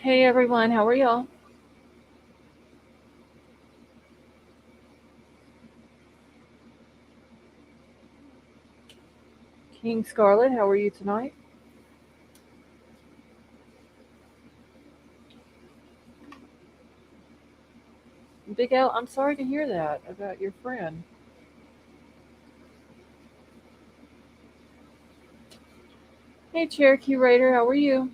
Hey everyone, how are y'all? King Scarlet, how are you tonight? Big L, I'm sorry to hear that about your friend. Hey Cherokee Raider, how are you?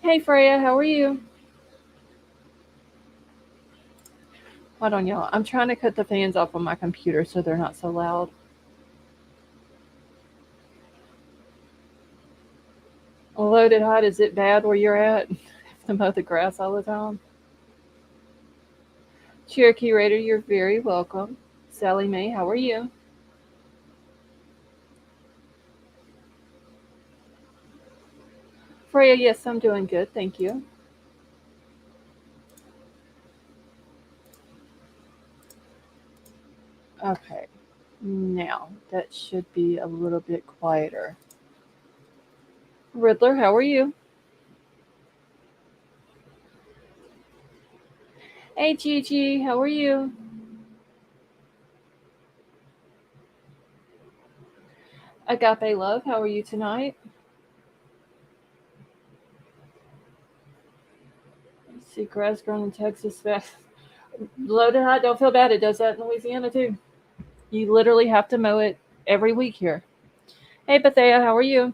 Hey Freya, how are you? Hold on, y'all. I'm trying to cut the fans off on my computer so they're not so loud. Loaded hot, is it bad where you're at? Have to mow the grass all the time? Cherokee Raider, you're very welcome. Sally Mae, how are you? Freya, yes, I'm doing good, thank you. Okay, now that should be a little bit quieter. Riddler, how are you? Hey Gigi, how are you? Agape Love, how are you tonight? Let's see, grass grown in Texas fast. Loaded hot, don't feel bad. It does that in Louisiana too. You literally have to mow it every week here. Hey Bethea, how are you?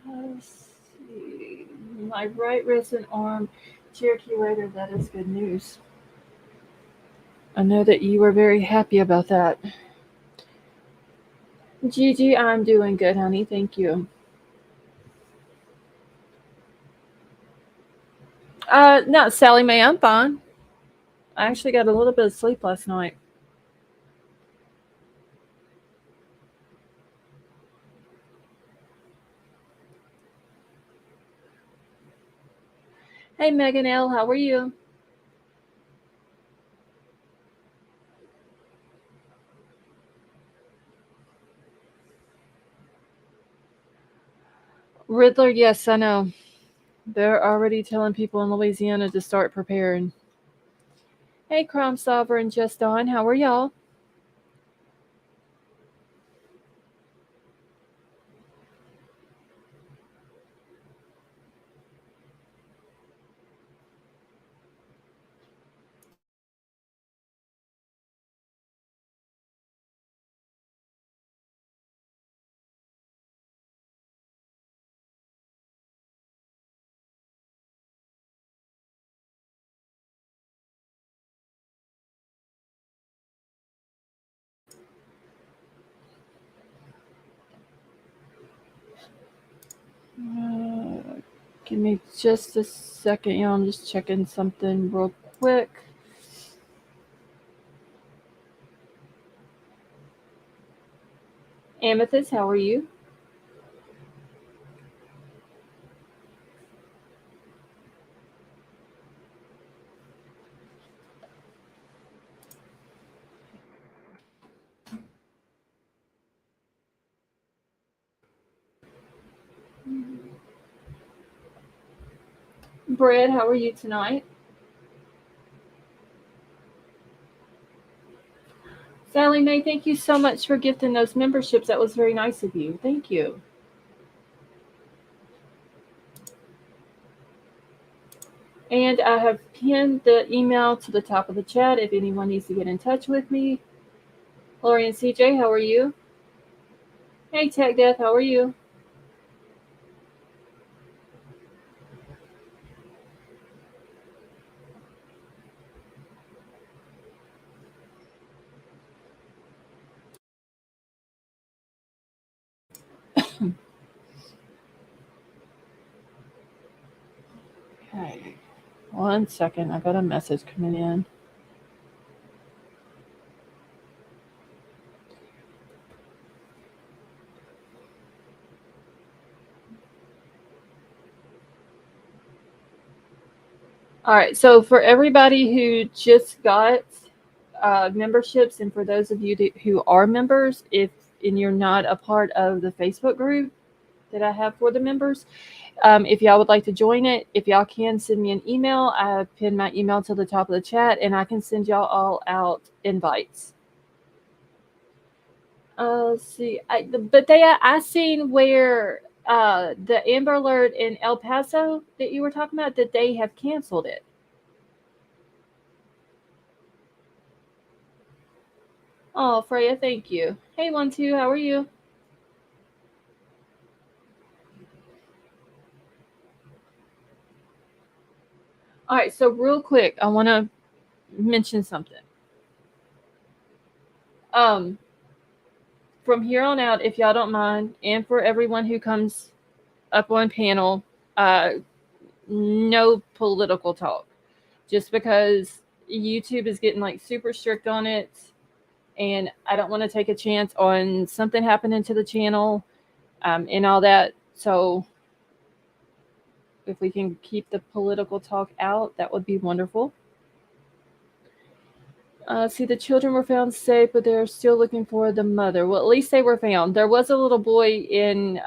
Let's see. My right wrist and arm, Cherokee Raider, that is good news. I know that you were very happy about that. Gigi, I'm doing good, honey. Thank you. No, Sally Mae, I'm fine. I actually got a little bit of sleep last night. Hey Megan L, how are you? Riddler, yes, I know. They're already telling people in Louisiana to start preparing. Hey, Crime Solver and Just On, how are y'all? Uh, Give me just a second, y'all. I'm just checking something real quick. Amethyst, how are you? Brad, how are you tonight? Sally Mae, thank you so much for gifting those memberships. That was very nice of you. Thank you. And I have pinned the email to the top of the chat if anyone needs to get in touch with me. Lori and CJ, how are you? Hey, Tech Death, how are you? Okay, 1 second. I got a message coming in. All right, so for everybody who just got memberships, and for those of you who are members, if and you're not a part of the Facebook group that I have for the members, if y'all would like to join it, if y'all can send me an email, I pinned my email to the top of the chat, and I can send y'all all out invites. Let's see, but I seen where the Amber Alert in El Paso that you were talking about, that they have canceled it. Oh, Freya, thank you. Hey, 1-2, how are you? All right, so real quick, I want to mention something. Um, from here on out, if y'all don't mind, and for everyone who comes up on panel, uh, no political talk, just because YouTube is getting like super strict on it, and I don't want to take a chance on something happening to the channel, and all that. So if we can keep the political talk out, that would be wonderful. See, the children were found safe, but they're still looking for the mother. Well, at least they were found. There was a little boy in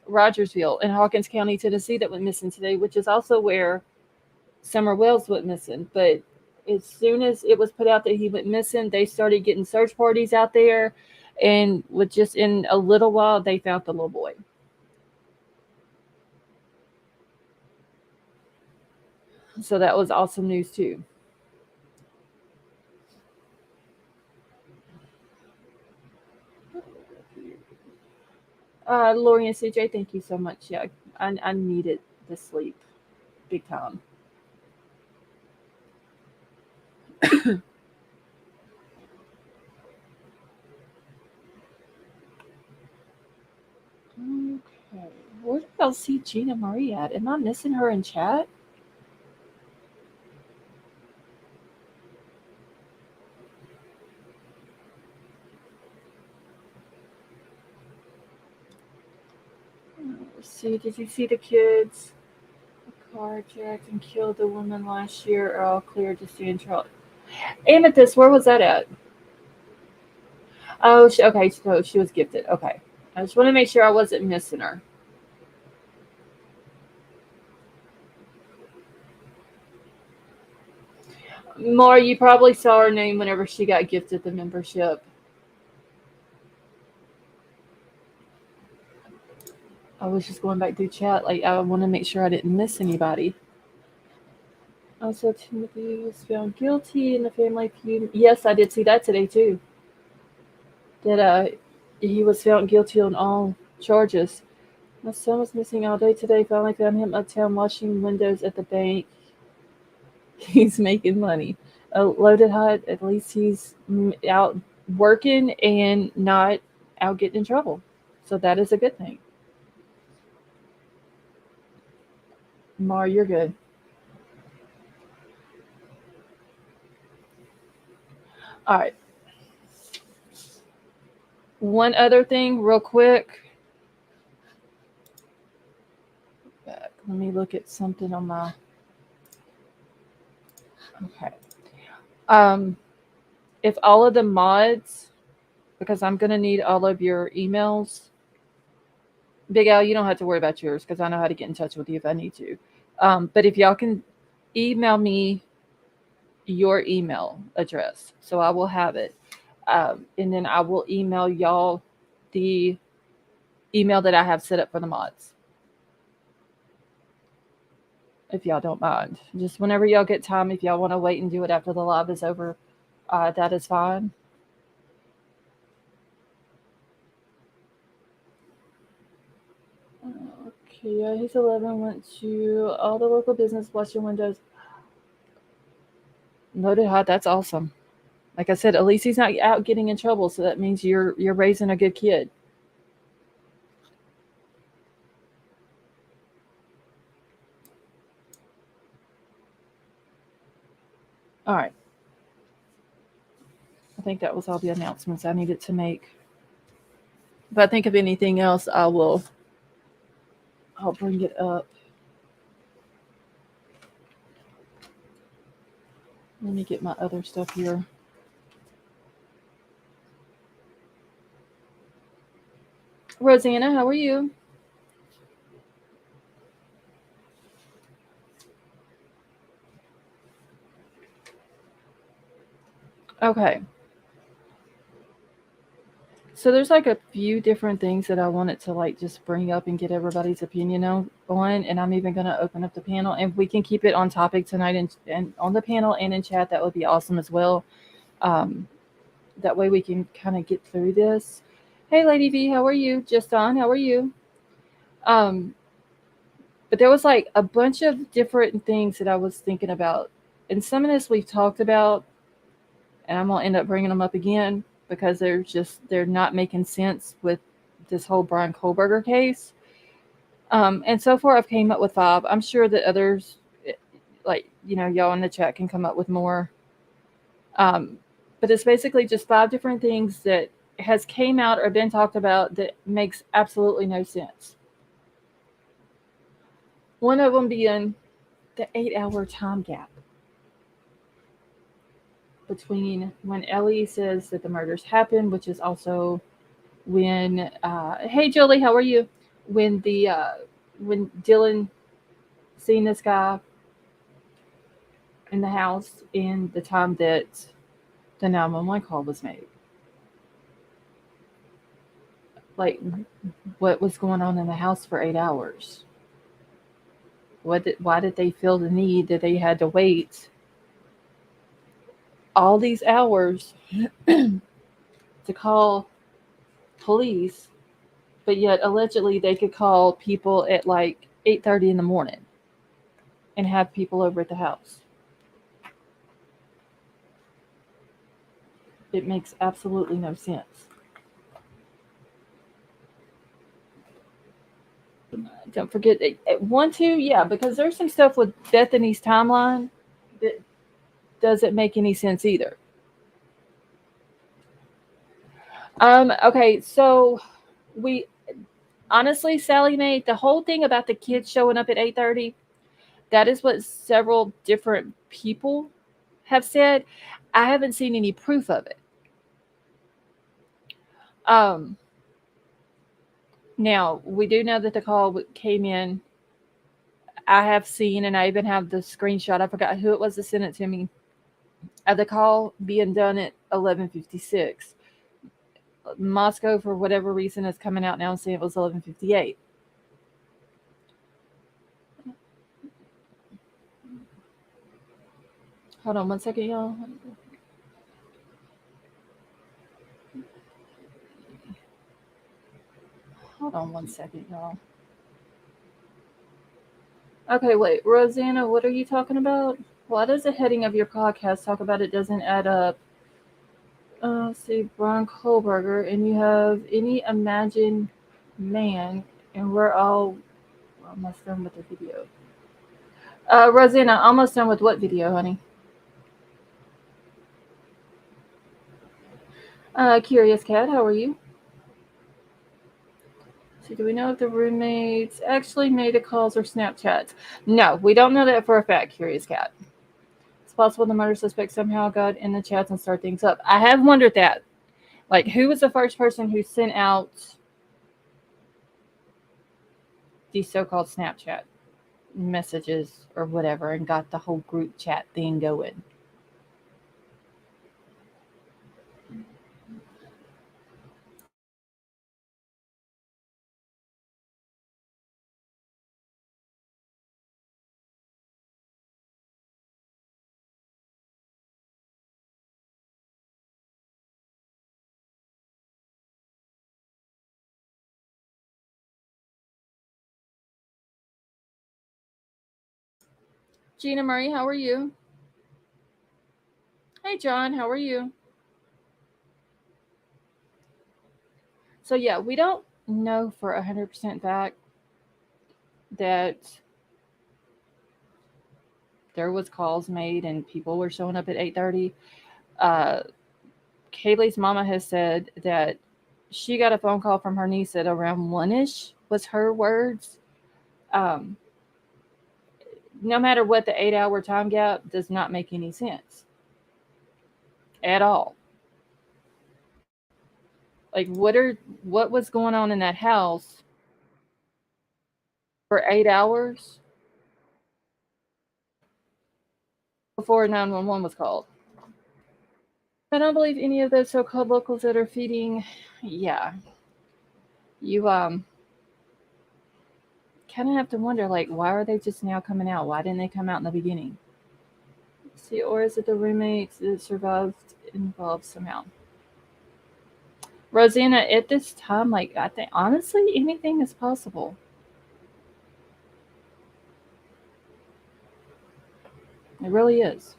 Rogersville in Hawkins County, Tennessee, that went missing today, which is also where Summer Wells went missing. But as soon as it was put out that he went missing, they started getting search parties out there, and with just in a little while, they found the little boy. So that was awesome news too. Lori and CJ, thank you so much. Yeah, I needed the sleep big time. Okay. Where did I see Gina Marie at? Am I missing her in chat? Let's see. Did you see the kids? Carjacked and killed a woman last year are all cleared to stay in trial. Amethyst, where was that at? Oh, okay. So she was gifted. Okay. I just want to make sure I wasn't missing her. More, you probably saw her name whenever she got gifted the membership. I was just going back through chat. Like, I want to make sure I didn't miss anybody. Also, Timothy was found guilty in the family feud. Yes, I did see that today too. That he was found guilty on all charges. My son was missing all day today. Finally found him uptown washing windows at the bank. He's making money. Loaded hot. At least he's out working and not out getting in trouble. So that is a good thing. Mar, you're good. All right. One other thing, real quick. Let me look at something on my. Okay. Um, if all of the mods, because I'm gonna need all of your emails. Big Al, you don't have to worry about yours because I know how to get in touch with you if I need to. But if y'all can email me your email address, so I will have it, and then I will email y'all the email that I have set up for the mods. If y'all don't mind, just whenever y'all get time, if y'all want to wait and do it after the live is over, that is fine. Okay, yeah, he's 11. Went to all the local business, wash your windows. Loaded hot. That's awesome. Like I said, at least he's not out getting in trouble, so that means you're raising a good kid. All right. I think that was all the announcements I needed to make. If I think of anything else, I'll bring it up. Let me get my other stuff here. Rosanna, how are you? Okay. So there's like a few different things that I wanted to like just bring up and get everybody's opinion on, and I'm even going to open up the panel, and we can keep it on topic tonight and on the panel and in chat. That would be awesome as well. Um, that way we can kind of get through this. Hey, Lady V, how are you? Just on, how are you? Um, but there was like a bunch of different things that I was thinking about, and some of this we've talked about, and I'm gonna end up bringing them up again because they're not making sense with this whole Bryan Kohberger case. And so far, I've came up with five. I'm sure that others, like y'all in the chat, can come up with more. Um, but it's basically just five different things that has came out or been talked about that makes absolutely no sense. One of them being the 8 hour time gap between when Ellie says that the murders happened, which is also when hey Jolie, how are you? When the when Dylan seen this guy in the house in the time that the 911 call was made. Like what was going on in the house for 8 hours? Why did they feel the need that they had to wait all these hours to call police, but yet allegedly they could call people at like 8:30 in the morning and have people over at the house? It makes absolutely no sense. Don't forget one, two, yeah, because there's some stuff with Bethany's timeline that doesn't make any sense either. Okay, so we honestly, Sally Mae, the whole thing about the kids showing up at 8:30, that is what several different people have said. I haven't seen any proof of it. Um, Now we do know that the call came in. I have seen, and I even have the screenshot. I forgot who it was that sent it to me. Of the call being done at 11:56. Moscow, for whatever reason, is coming out now and saying it was 11:58. Hold on one second, y'all. Hold on one second, y'all. Okay, wait, Rosanna, what are you talking about? Why does the heading of your podcast talk about it doesn't add up? Let's see, Bryan Kohberger, and you have any imagined man, and we're all almost done with the video. Rosanna, almost done with what video, honey? Curious Cat, how are you? So, do we know if the roommates actually made the calls or Snapchats? No, we don't know that for a fact, Curious Cat. It's possible the murder suspect somehow got in the chats and started things up. I have wondered that. Like, who was the first person who sent out these so-called Snapchat messages or whatever and got the whole group chat thing going? Gina Murray, how are you? Hey, John, how are you? So, yeah, we don't know for 100% fact that there was calls made and people were showing up at 8:30. Uh, Kaylee's mama has said that she got a phone call from her niece at around 1-ish, was her words. Um, no matter what, the 8-hour time gap does not make any sense at all. Like, what was going on in that house for 8 hours before 911 was called? I don't believe any of those so-called locals that are feeding. Yeah, you kind of have to wonder, like, why are they just now coming out? Why didn't they come out in the beginning? See, or is it the roommates that survived involved somehow? Rosanna, at this time, like, I think honestly, anything is possible. It really is.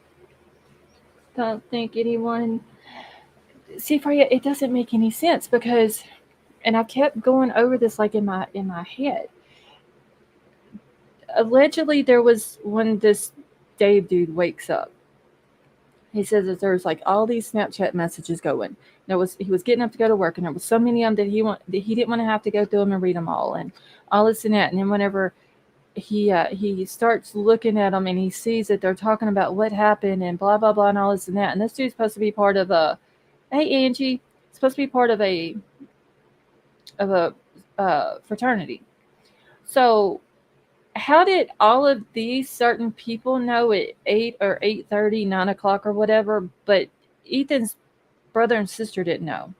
Don't think anyone. See, for you, it doesn't make any sense because, and I kept going over this like in my head. Allegedly, there was when this Dave dude wakes up. He says that there's like all these Snapchat messages going. He was getting up to go to work, and there was so many of them that he didn't want to have to go through them and read them all, and all this and that. And then whenever he starts looking at them and he sees that they're talking about what happened and blah blah blah and all this and that. And this dude's supposed to be part of a hey Angie, supposed to be part of a fraternity. So how did all of these certain people know at 8 or 8:30, 9 o'clock or whatever, but Ethan's brother and sister didn't know?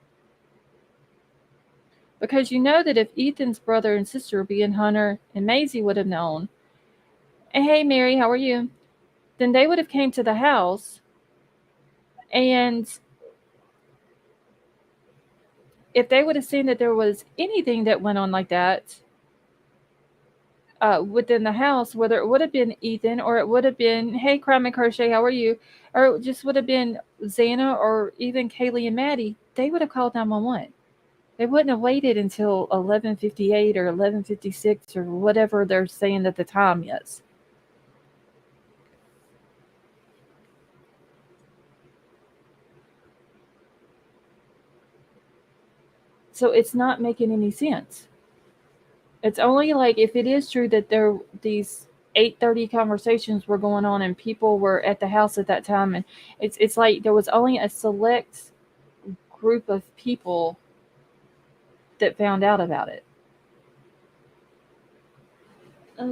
Because you know that if Ethan's brother and sister, being Hunter and Maisie, would have known, hey Mary, how are you? Then they would have came to the house, and if they would have seen that there was anything that went on like that within the house, whether it would have been Ethan or it would have been, hey, Crime and Crochet, how are you? Or it just would have been Xana or even Kaylee and Maddie, they would have called 911. They wouldn't have waited until 11:58 or 11:56 or whatever they're saying that the time is. So it's not making any sense. It's only like if it is true that these 8:30 conversations were going on and people were at the house at that time, and it's like there was only a select group of people that found out about it.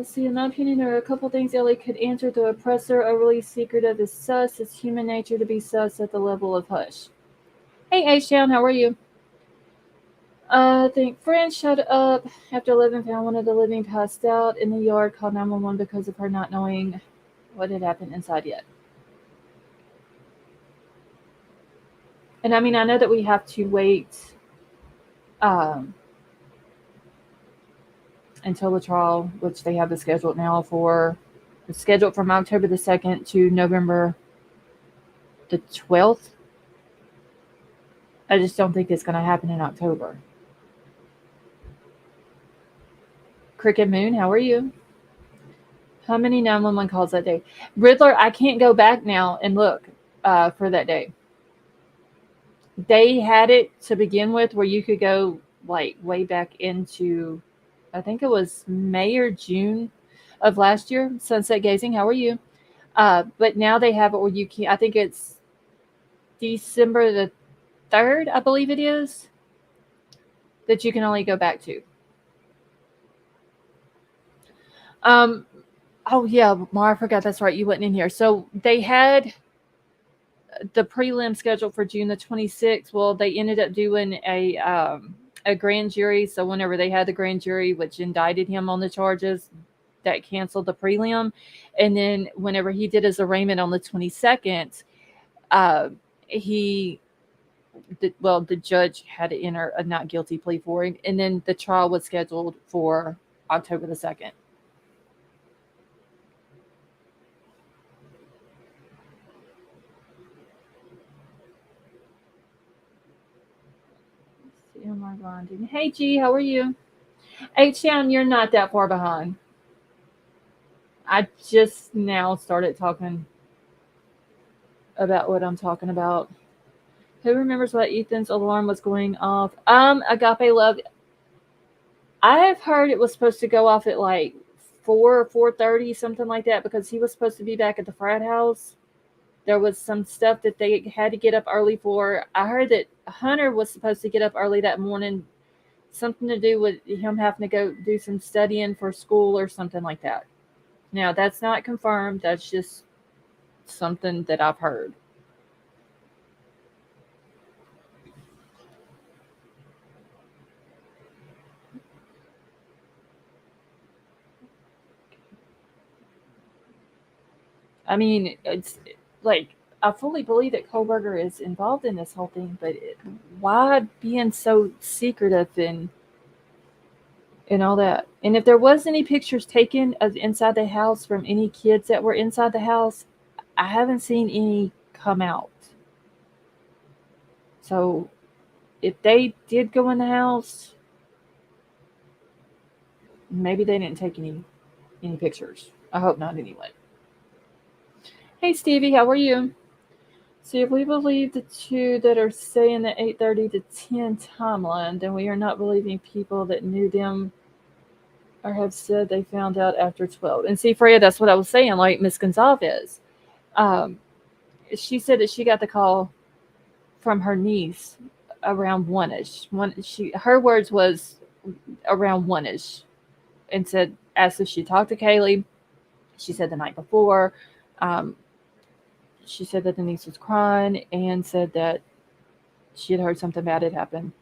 See, in my opinion, there are a couple things Ellie could answer. The oppressor, overly secretive, is sus. It's human nature to be sus at the level of hush. Hey, H-Town, how are you? I think friend showed up after 11, found one of the living passed out in the yard, called 911 because of her not knowing what had happened inside yet. And I mean, I know that we have to wait um, until the trial, which they have the scheduled now for, it's scheduled from October the 2nd to November the 12th. I just don't think it's going to happen in October. Cricket Moon, how are you? How many 911 calls that day? Riddler, I can't go back now and look for that day. They had it to begin with where you could go like way back into, I think it was May or June of last year. Sunset Gazing, how are you? But now they have it where you can, I think it's December the 3rd, I believe it is, that you can only go back to. Oh yeah, Mara, I forgot. That's right. You wasn't in here. So they had the prelim scheduled for June the 26th. Well, they ended up doing a grand jury. So whenever they had the grand jury, which indicted him on the charges, that canceled the prelim. And then whenever he did his arraignment on the 22nd, the judge had to enter a not guilty plea for him. And then the trial was scheduled for October the 2nd. am I grinding? Hey, G, how are you? H-Town, you're not that far behind. I just now started talking about what I'm talking about. Who remembers what Ethan's alarm was going off? Agape Love. I have heard it was supposed to go off at like 4 or 4:30, something like that, because he was supposed to be back at the frat house. There was some stuff that they had to get up early for. I heard that Hunter was supposed to get up early that morning, something to do with him having to go do some studying for school or something like that. Now, that's not confirmed. That's just something that I've heard. I mean, it's like I fully believe that Kohberger is involved in this whole thing, but why being so secretive and all that? And if there was any pictures taken of inside the house from any kids that were inside the house, I haven't seen any come out. So if they did go in the house, maybe they didn't take any pictures. I hope not anyway. Hey Stevie, how are you? See, if we believe the two that are saying the 8:30 to 10 timeline, then we are not believing people that knew them or have said they found out after 12. And see, Freya, that's what I was saying, like Miss Gonzalez. Um, she said that she got the call from her niece around one-ish. Her words was around one-ish, and said, asked if she talked to Kaylee. She said the night before. Um, she said that the niece was crying and said that she had heard something bad had happened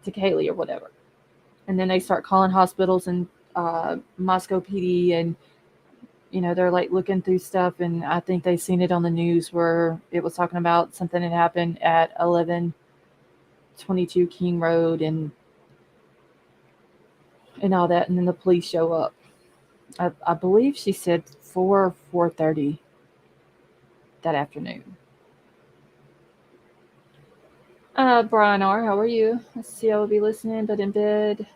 to Kaylee or whatever. And then they start calling hospitals and Moscow PD, and they're like looking through stuff, and I think they seen it on the news where it was talking about something that happened at 1122 King Road and all that, and then the police show up. I believe she said 4:30 that afternoon. Brian R, how are you? Let's see, I will be listening, but in bed.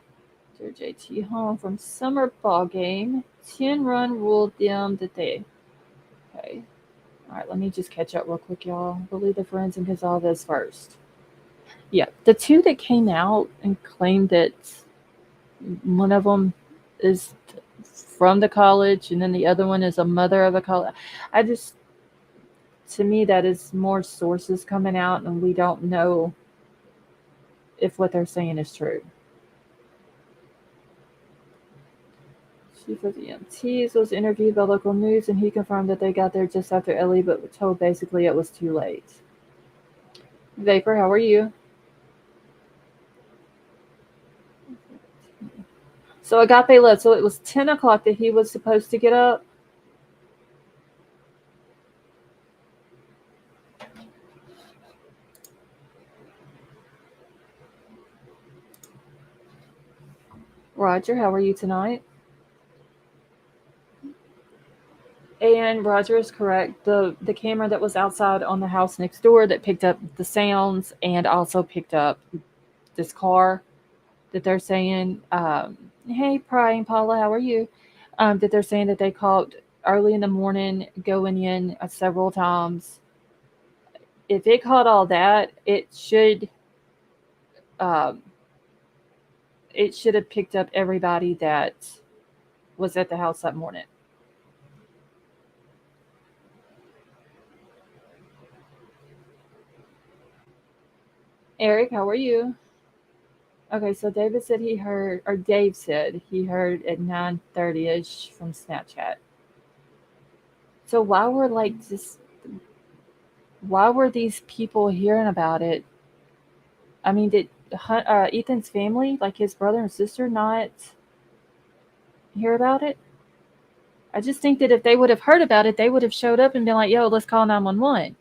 Dear JT home from summer ball game. 10-run ruled them that they. Okay. All right, let me just catch up real quick, y'all. Believe the friends and Gonzalez first. Yeah, the two that came out and claimed that one of them is from the college and then the other one is a mother of a college. I just, to me, that is more sources coming out, and we don't know if what they're saying is true. Chief of EMTs was interviewed by local news, and he confirmed that they got there just after Ellie, but were told basically it was too late. Vapor, how are you? So Agape left. So it was 10 o'clock that he was supposed to get up. Roger, how are you tonight? And Roger is correct. The camera that was outside on the house next door that picked up the sounds and also picked up this car that they're saying, hey, Bryan, Paula, how are you? That they're saying that they called early in the morning, going in several times. If it caught all that, um, it should have picked up everybody that was at the house that morning. Eric, how are you? Okay, so David said he heard, or Dave said he heard at 9:30 ish from Snapchat. So why were these people hearing about it? I mean, did Ethan's family, like his brother and sister, not hear about it? I just think that if they would have heard about it, they would have showed up and been like, "Yo, let's call 911."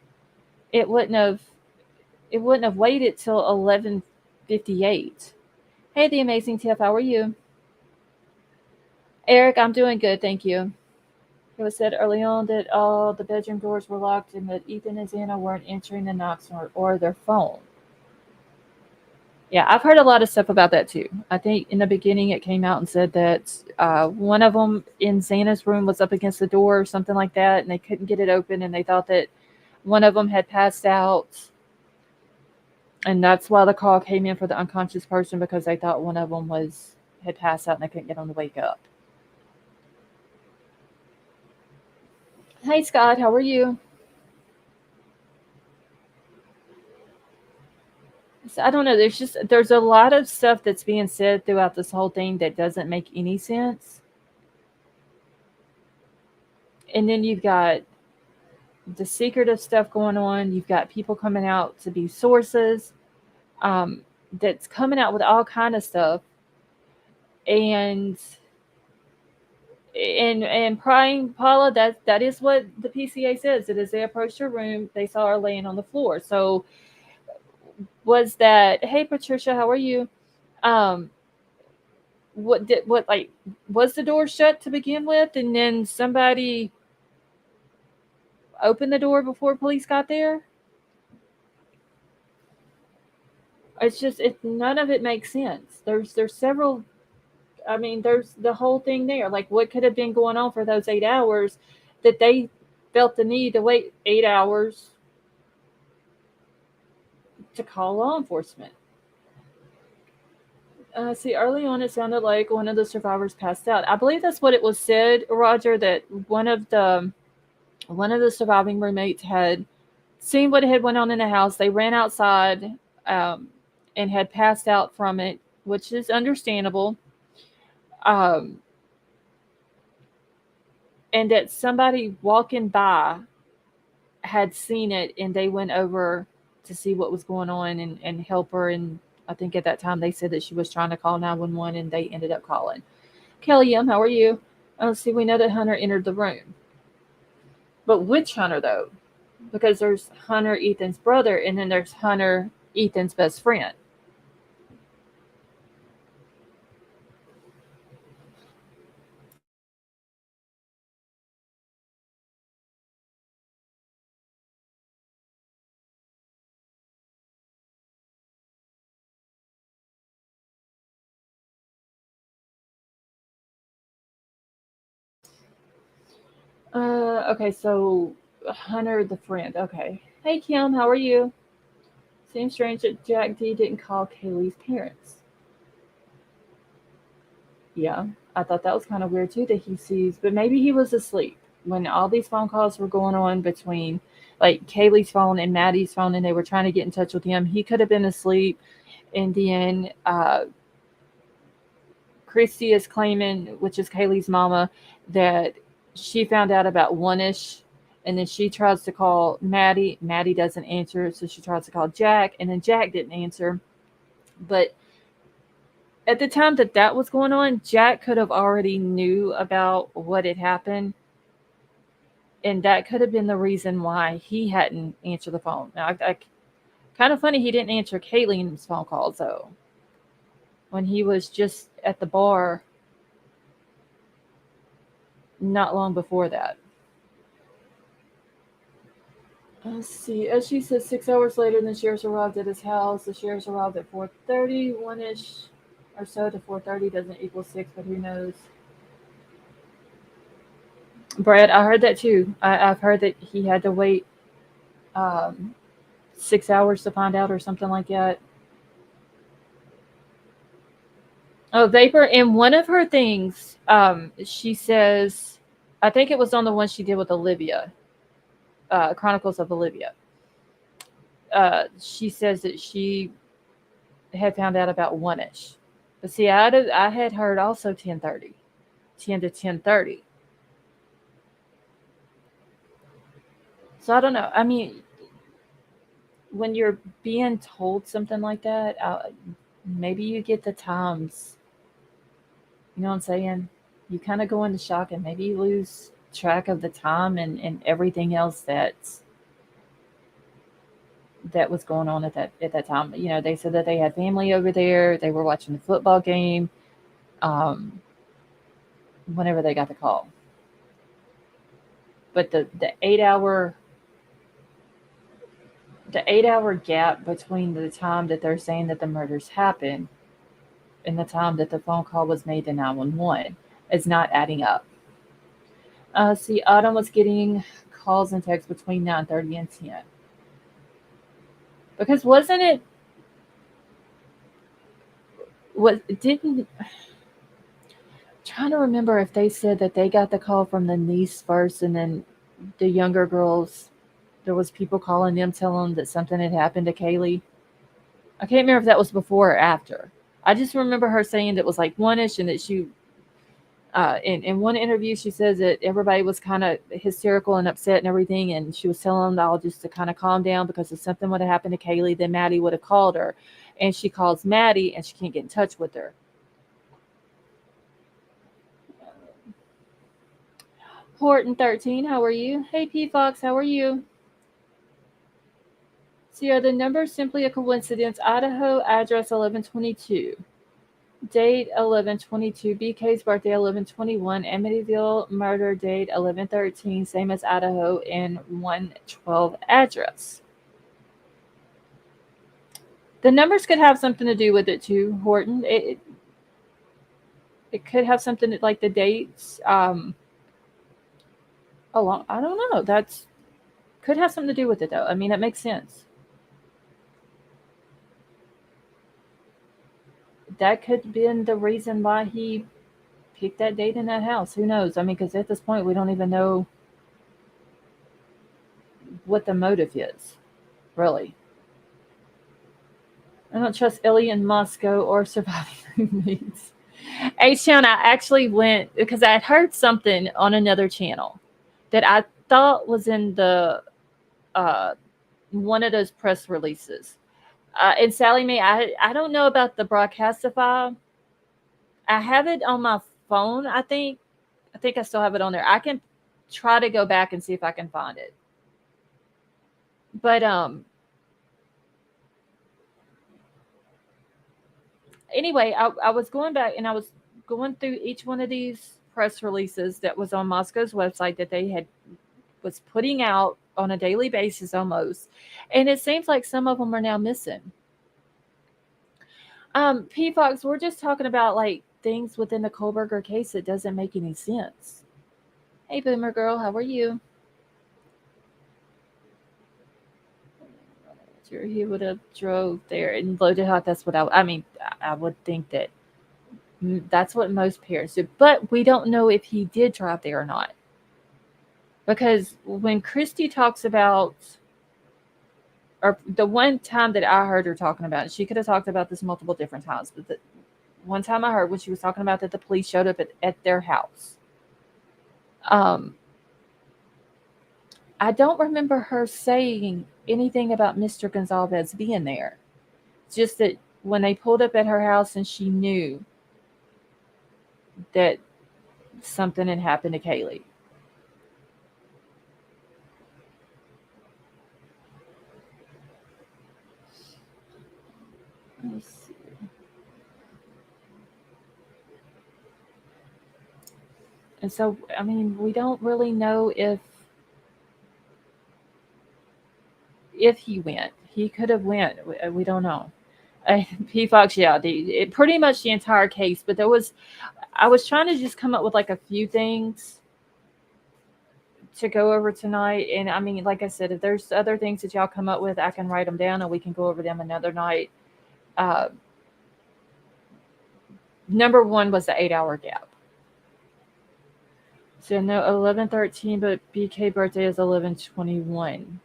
It wouldn't have. It wouldn't have waited till 11:58. Hey, the amazing Tiff, how are you? Eric, I'm doing good, thank you. It was said early on that all the bedroom doors were locked and that Ethan and Xana weren't answering the knocks or their phone. Yeah, I've heard a lot of stuff about that too. I think in the beginning it came out and said that one of them in Xana's room was up against the door or something like that, and they couldn't get it open, and they thought that one of them had passed out, and that's why the call came in for the unconscious person because they thought one of them was had passed out and they couldn't get them to wake up. Hey Scott, how are you? So, I don't know. There's a lot of stuff that's being said throughout this whole thing that doesn't make any sense, and then you've got the secretive stuff going on. You've got people coming out to be sources, um, that's coming out with all kind of stuff, and and prying Paula. That is what the PCA says. It is they approached her room, they saw her laying on the floor. So was that? Hey Patricia, how are you? Um, what like was the door shut to begin with, and then somebody opened the door before police got there? It's just none of it makes sense. There's several. I mean, there's the whole thing there. Like, what could have been going on for those 8 hours that they felt the need to wait 8 hours to call law enforcement? See, early on, it sounded like one of the survivors passed out. I believe that's what it was said, Roger, that one of the surviving roommates had seen what had went on in the house. They ran outside, um, and had passed out from it, which is understandable. Um, and that somebody walking by had seen it, and they went over to see what was going on and help her. And I think at that time they said that she was trying to call 911, and they ended up calling. Kelly M, how are you? Oh, see, we know that Hunter entered the room. But which Hunter, though? Because there's Hunter, Ethan's brother, and then there's Hunter, Ethan's best friend. Okay, so Hunter, the friend. Okay. Hey, Kim, how are you? Seems strange that Jack D didn't call Kaylee's parents. Yeah, I thought that was kind of weird too that he sees, but maybe he was asleep when all these phone calls were going on between like Kaylee's phone and Maddie's phone, and they were trying to get in touch with him. He could have been asleep, and then Christy is claiming, which is Kaylee's mama, that she found out about one ish, and then she tries to call Maddie. Maddie doesn't answer, so she tries to call Jack, and then Jack didn't answer. But at the time that that was going on, Jack could have already knew about what had happened, and that could have been the reason why he hadn't answered the phone. Now, kind of funny he didn't answer Kayleen's phone calls though when he was just at the bar not long before that. Let's see. As she said, 6 hours later, the sheriffs arrived at his house. The sheriffs arrived at 4:30, one ish or so to 4:30 doesn't equal six, but who knows? Brad, I heard that too. I've heard that he had to wait um, 6 hours to find out or something like that. Oh, Vapor. And one of her things, she says, I think it was on the one she did with Olivia, Chronicles of Olivia. She says that she had found out about one ish. But see, I had heard also 10:30, 10 to 10:30. So I don't know. I mean, when you're being told something like that, maybe you get the times. You know what I'm saying? You kind of go into shock, and maybe you lose track of the time and everything else that was going on at that time. You know, they said that they had family over there. They were watching the football game. Um, Whenever they got the call, but the 8 hour the 8 hour gap between the time that they're saying that the murders happened and the time that the phone call was made to 911 is not adding up. See, Autumn was getting calls and texts between 9:30 and 10. Because wasn't it what didn't trying to remember if they said that they got the call from the niece first and then the younger girls there was people calling them telling them that something had happened to Kaylee. I can't remember if that was before or after. I just remember her saying that it was like one-ish and that she in one interview she says that everybody was kind of hysterical and upset and everything and she was telling them all just to kind of calm down because if something would have happened to Kaylee then Maddie would have called her and she calls Maddie and she can't get in touch with her. Horton 13, how are you? Hey P Fox, how are you? So are the numbers simply a coincidence? Idaho address 1122. Date 1122. BK's birthday 1121. Amityville murder date 1113. Same as Idaho and 112 address. The numbers could have something to do with it too, Horton. It could have something like the dates. Along I don't know. That's could have something to do with it though. I mean, that makes sense. That could have been the reason why he picked that date in that house. Who knows? I mean, because at this point, we don't even know what the motive is, really. I don't trust Ellie in Moscow or surviving roommates. H Town, I actually went because I had heard something on another channel that I thought was in the uh, one of those press releases. And Sally Mae, I don't know about the Broadcastify. I have it on my phone. I think I still have it on there. I can try to go back and see if I can find it. But anyway, I was going back and I was going through each one of these press releases that was on Moscow's website that they had was putting out on a daily basis almost, and it seems like some of them are now missing. P Fox, we're just talking about like things within the Kohberger case that doesn't make any sense. Hey, Boomer girl, how are you? Sure, he would have drove there and loaded out. That's what I mean. I would think that that's what most parents do, but we don't know if he did drive there or not. Because when Christy talks about, or the one time that I heard her talking about it, she could have talked about this multiple different times, but the one time I heard when she was talking about that the police showed up at their house. Um, I don't remember her saying anything about Mr. Gonzalez being there. It's just that when they pulled up at her house and she knew that something had happened to Kaylee. Let's see. And so, I mean, we don't really know if he went. He could have went. We don't know. P Fox, yeah, pretty much the entire case. But I was trying to just come up with like a few things to go over tonight. And I mean, like I said, if there's other things that y'all come up with, I can write them down and we can go over them another night. Uh, Number one was the 8 hour gap. So no 1113, but BK birthday is 1121.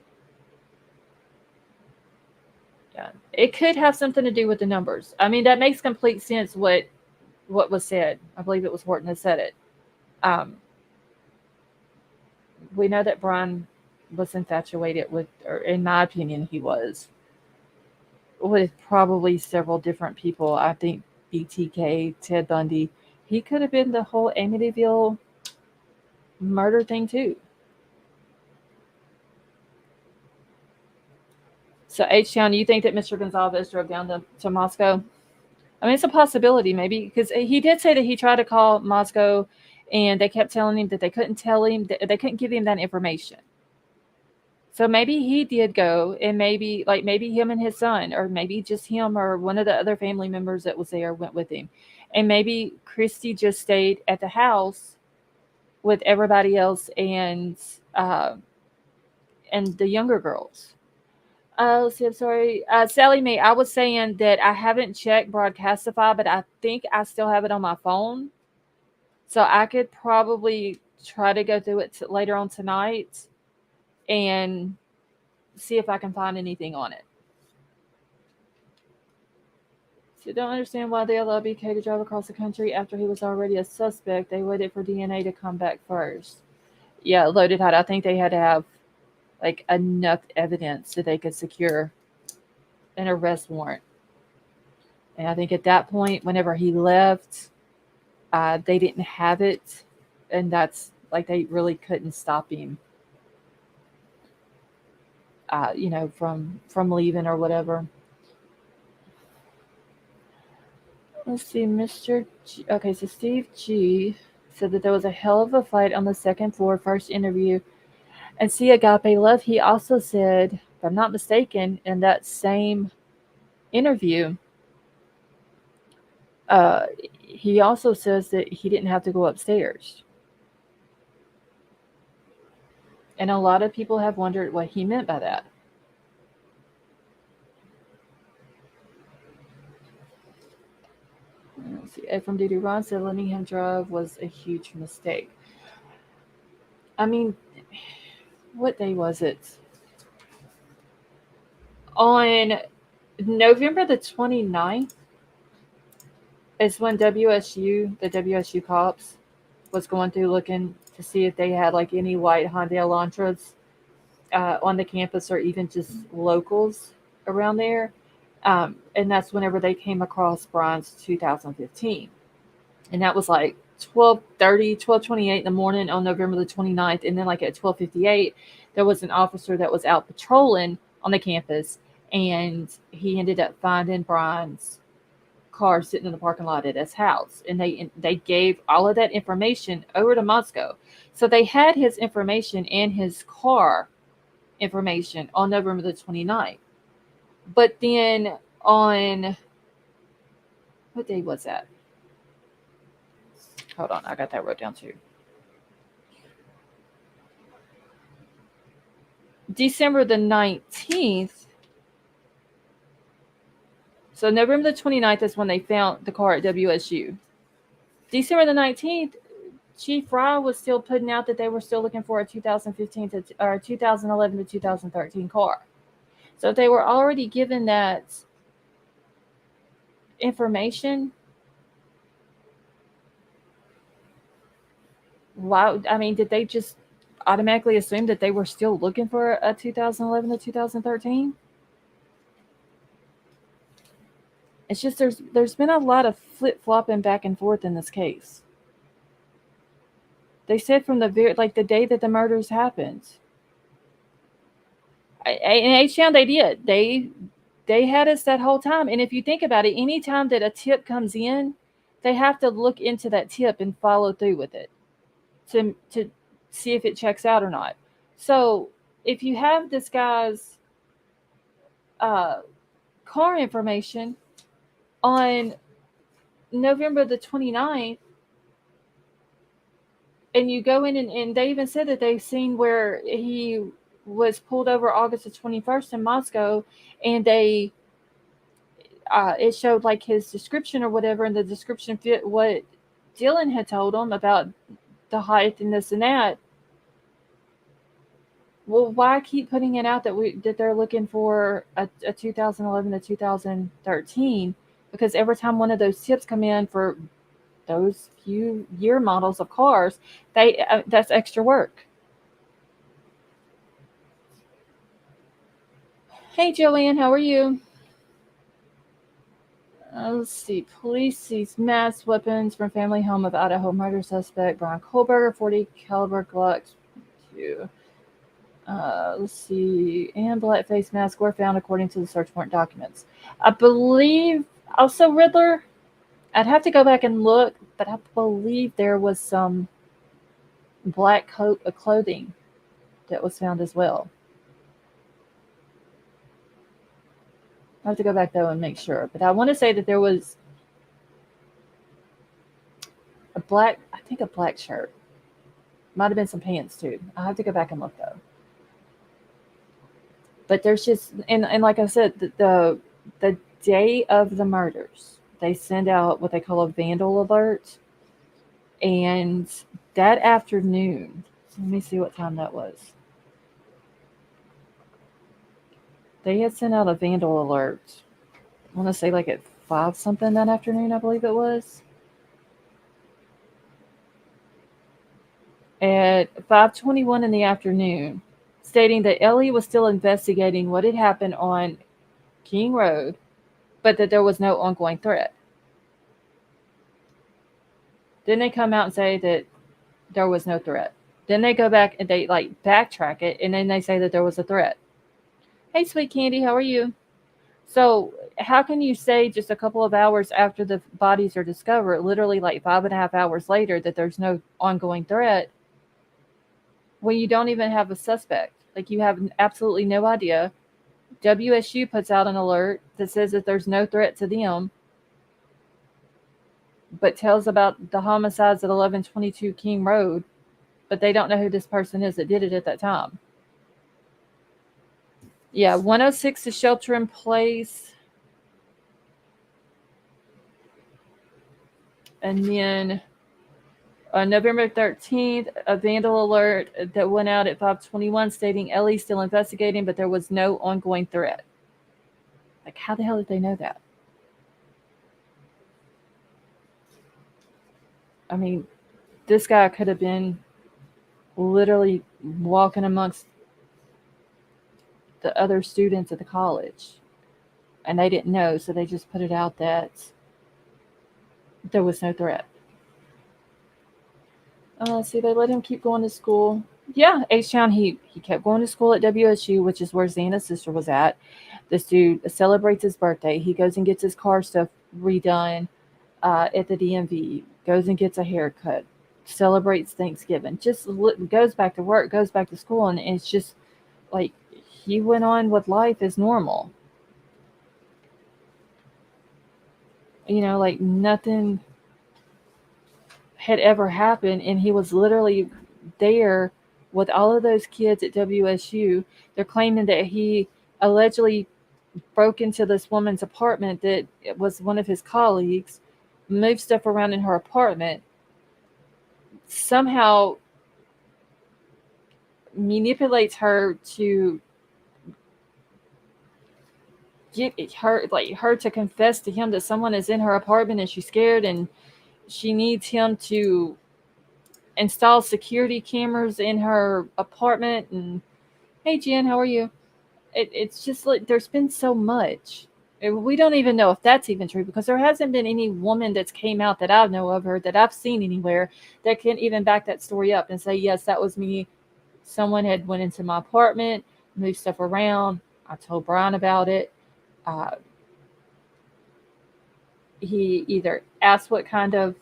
Yeah, it could have something to do with the numbers. I mean, that makes complete sense. What was said? I believe it was Horton that said it. Um, we know that Bryan was infatuated with, or in my opinion, he was with probably several different people. I think BTK, Ted Bundy. He could have been the whole Amityville murder thing too. So H Town, you think that Mr. Gonzalez drove down to Moscow? I mean, it's a possibility, maybe, because he did say that he tried to call Moscow, and they kept telling him that they couldn't tell him that they couldn't give him that information. So maybe he did go, and maybe him and his son, or maybe just him or one of the other family members that was there went with him. And maybe Christy just stayed at the house with everybody else uh, and the younger girls. Let's see, I'm sorry. Sally Mae, I was saying that I haven't checked Broadcastify, but I think I still have it on my phone. So I could probably try to go through it later on tonight and see if I can find anything on it. So don't understand why they allowed BK to drive across the country after he was already a suspect. They waited for DNA to come back first. Yeah, loaded hot. I think they had to have like enough evidence that they could secure an arrest warrant. And I think at that point, whenever he left, they didn't have it, and that's like they really couldn't stop him, from leaving or whatever. Let's see, Mr. G. Okay, so Steve G said that there was a hell of a fight on the second floor, first interview. And see, Agape Love, he also said, if I'm not mistaken, in that same interview, uh, he also says that he didn't have to go upstairs. And a lot of people have wondered what he meant by that. Let's see. Ed from Doo Ron said letting him drive was a huge mistake. I mean, what day was it? On November the 29th is when the WSU cops, was going through looking to see if they had like any white Hyundai Elantras on the campus or even just locals around there. And that's whenever they came across Bryan's 2015. And that was like 12:30, 12:28 in the morning on November the 29th. And then like at 12:58, there was an officer that was out patrolling on the campus, and he ended up finding Bryan's car sitting in the parking lot at his house. And they gave all of that information over to Moscow. So they had his information and his car information on November the 29th. But then on, what day was that? Hold on, I got that wrote down too. December the 19th. So November the 29th is when they found the car at WSU. December the 19th, Chief Fry was still putting out that they were still looking for a 2015 or 2011 to 2013 car. So if they were already given that information, why? I mean, did they just automatically assume that they were still looking for a 2011 to 2013? It's just there's been a lot of flip flopping back and forth in this case. They said from the day that the murders happened. In H-Town they did. They had us that whole time. And if you think about it, anytime that a tip comes in, they have to look into that tip and follow through with it to see if it checks out or not. So if you have this guy's car information on November the 29th, and you go in and they even said that they've seen where he was pulled over August the 21st in Moscow, and they it showed like his description or whatever, and the description fit what Dylan had told him about the height and this and that. Well, why keep putting it out that they're looking for a 2011 to 2013? Because every time one of those tips come in for those few year models of cars, that's extra work. Hey, Joanne, how are you? Let's see. Police seized mass weapons from family home of Idaho murder suspect Bryan Kohberger, 40 caliber Glock 2. Let's see. And blackface mask were found according to the search warrant documents. I believe also Riddler. I'd have to go back and look, but I believe there was some black clothing that was found as well. I have to go back though and make sure. But I want to say that there was a black, I think a black shirt. Might have been some pants too. I have to go back and look though. But there's just and like I said, the day of the murders, they send out what they call a vandal alert, and that afternoon, let me see what time that was. They had sent out a vandal alert. I want to say like at 5 something that afternoon, I believe it was. At 5:21 in the afternoon, stating that Ellie was still investigating what had happened on King Road, but that there was no ongoing threat. Then they come out and say that there was no threat. Then they go back and they like backtrack it, and then they say that there was a threat. Hey, sweet candy, how are you? So, how can you say just a couple of hours after the bodies are discovered, literally like 5.5 hours later, that there's no ongoing threat when you don't even have a suspect? Like, you have absolutely no idea. WSU puts out an alert that says that there's no threat to them, but tells about the homicides at 1122 King Road, but they don't know who this person is that did it at that time. Yeah, 106 is shelter in place. And then November 13th, a vandal alert that went out at 5:21 stating Ellie's still investigating, but there was no ongoing threat. Like, how the hell did they know that? I mean, this guy could have been literally walking amongst the other students at the college, and they didn't know, so they just put it out that there was no threat. See, they let him keep going to school. Yeah, H Town. He kept going to school at WSU, which is where Xana's sister was at. This dude celebrates his birthday. He goes and gets his car stuff redone at the DMV. Goes and gets a haircut. Celebrates Thanksgiving. Just goes back to work. Goes back to school, and it's just like he went on with life as normal. Like nothing had ever happened, and he was literally there with all of those kids at WSU. They're claiming that he allegedly broke into this woman's apartment that was one of his colleagues, moved stuff around in her apartment, somehow manipulates her to get her to confess to him that someone is in her apartment and she's scared and she needs him to install security cameras in her apartment. And hey Jen, how are you? It's just like there's been so much. And we don't even know if that's even true because there hasn't been any woman that's came out that I know of her that I've seen anywhere that can even back that story up and say yes, that was me. Someone had went into my apartment, moved stuff around. I told Bryan about it. uh, he either asked what kind of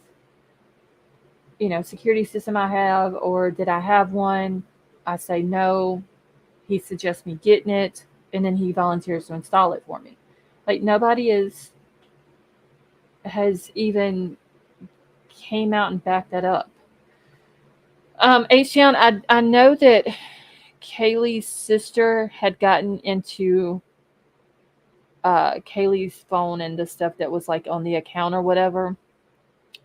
security system I have, or did I have one? I say no. He suggests me getting it, and then he volunteers to install it for me. Like nobody has even came out and backed that up. H Town, I know that Kaylee's sister had gotten into Kaylee's phone and the stuff that was like on the account or whatever.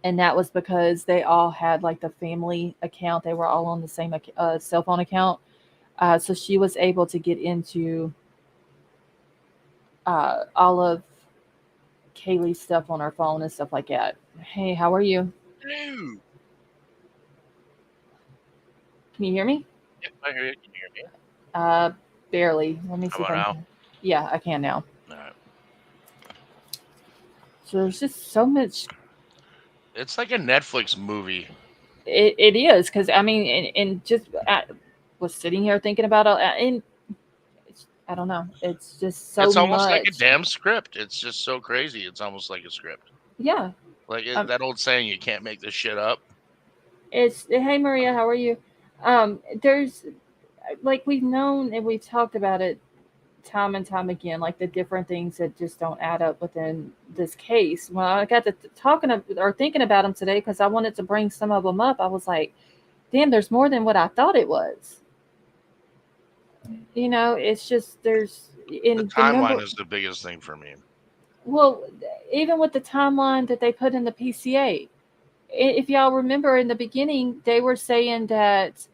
And that was because they all had like the family account. They were all on the same cell phone account. So she was able to get into all of Kaylee's stuff on her phone and stuff like that. Hey, how are you? Hello. Can you hear me? Yep, I hear you. Can you hear me? Uh, barely. Let me How see if about I now? can. Yeah, I can now. All right. So there's just so much. It's like a Netflix movie. It is because I mean, and just I was sitting here thinking about it, and I don't know. It's just so It's almost like a much. damn script. It's just so crazy. It's almost like a script. Yeah. Like Um, that old saying, you can't make this shit up. it's hey Maria, how are you? There's like we've known and we've talked about it time and time again, like the different things that just don't add up within this case. When I got to talking or thinking about them today, because I wanted to bring some of them up, I was like, damn, there's more than what I thought it was. It's just there's The in the number. timeline is the biggest thing for me. Well, even with the timeline that they put in the PCA, if y'all remember in the beginning, they were saying that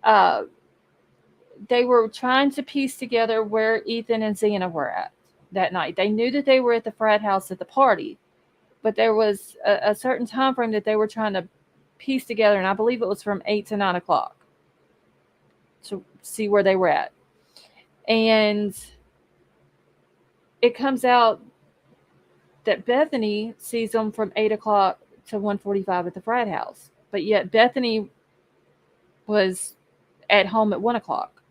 uh, they were trying to piece together where Ethan and Xana were at that night. They knew that they were at the frat house at the party, but there was a certain time frame that they were trying to piece together, and I believe it was from 8 to 9 o'clock to see where they were at. And it comes out that Bethany sees them from 8 o'clock to 1:45 at the frat house, but yet Bethany was at home at 1 o'clock.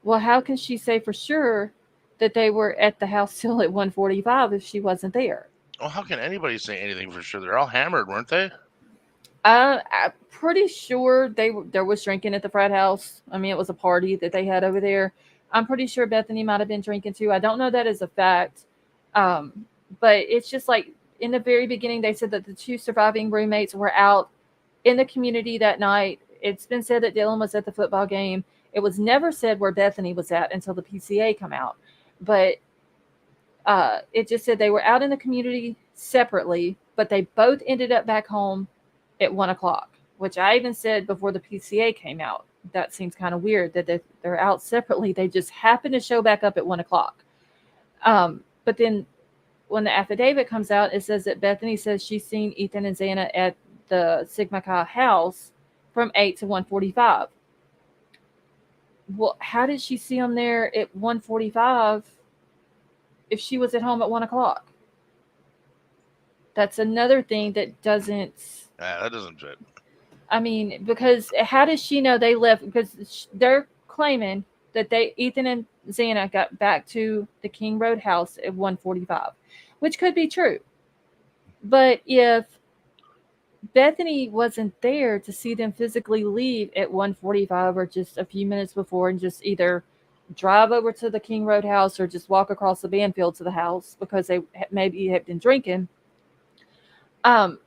Well, how can she say for sure that they were at the house till at 1:45 if she wasn't there? Well, how can anybody say anything for sure? They're all hammered, weren't they? I'm pretty sure there was drinking at the frat house. I mean, it was a party that they had over there. I'm pretty sure Bethany might have been drinking too. I don't know that as a fact, um, but it's just like in the very beginning they said that the two surviving roommates were out in the community that night. It's been said that Dylan was at the football game. It was never said where Bethany was at until the PCA come out, but it just said they were out in the community separately, but they both ended up back home at 1 o'clock, which I even said before the PCA came out. That seems kind of weird that they're out separately. They just happen to show back up at 1 o'clock. But then when the affidavit comes out, it says that Bethany says she's seen Ethan and Xana at the Sigma Chi house from 8 to 1:45. Well, how did she see them there at 1:45 if she was at home at 1 o'clock? That's another thing that doesn't. Yeah, that doesn't fit. I mean, because how does she know they left? Because they're claiming that Ethan and Xana got back to the King Road house at 1:45, which could be true. But if Bethany wasn't there to see them physically leave at 1:45 or just a few minutes before and just either drive over to the King Road house or just walk across the Banfield to the house because they maybe had been drinking.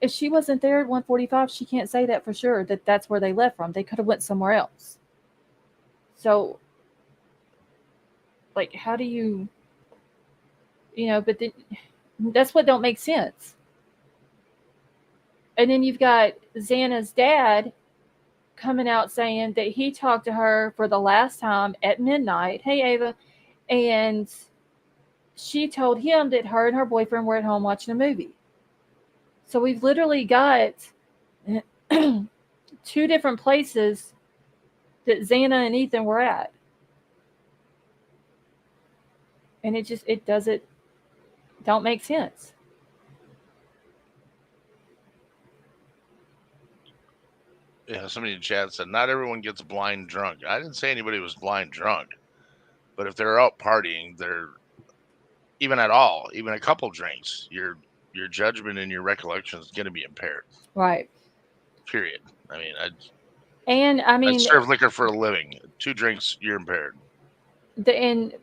If she wasn't there at 1:45, she can't say that for sure that that's where they left from. They could have went somewhere else. So, like, how do but that's what don't make sense. And then you've got Xana's dad coming out saying that he talked to her for the last time at midnight. Hey, Ava. And she told him that her and her boyfriend were at home watching a movie. So we've literally got two different places that Xana and Ethan were at. And it doesn't don't make sense. Yeah, somebody in chat said not everyone gets blind drunk. I didn't say anybody was blind drunk, but if they're out partying, they're even at all, even a couple drinks, your judgment and your recollection is going to be impaired. Right. Period. I mean, I I serve liquor for a living. 2 drinks, you're impaired. and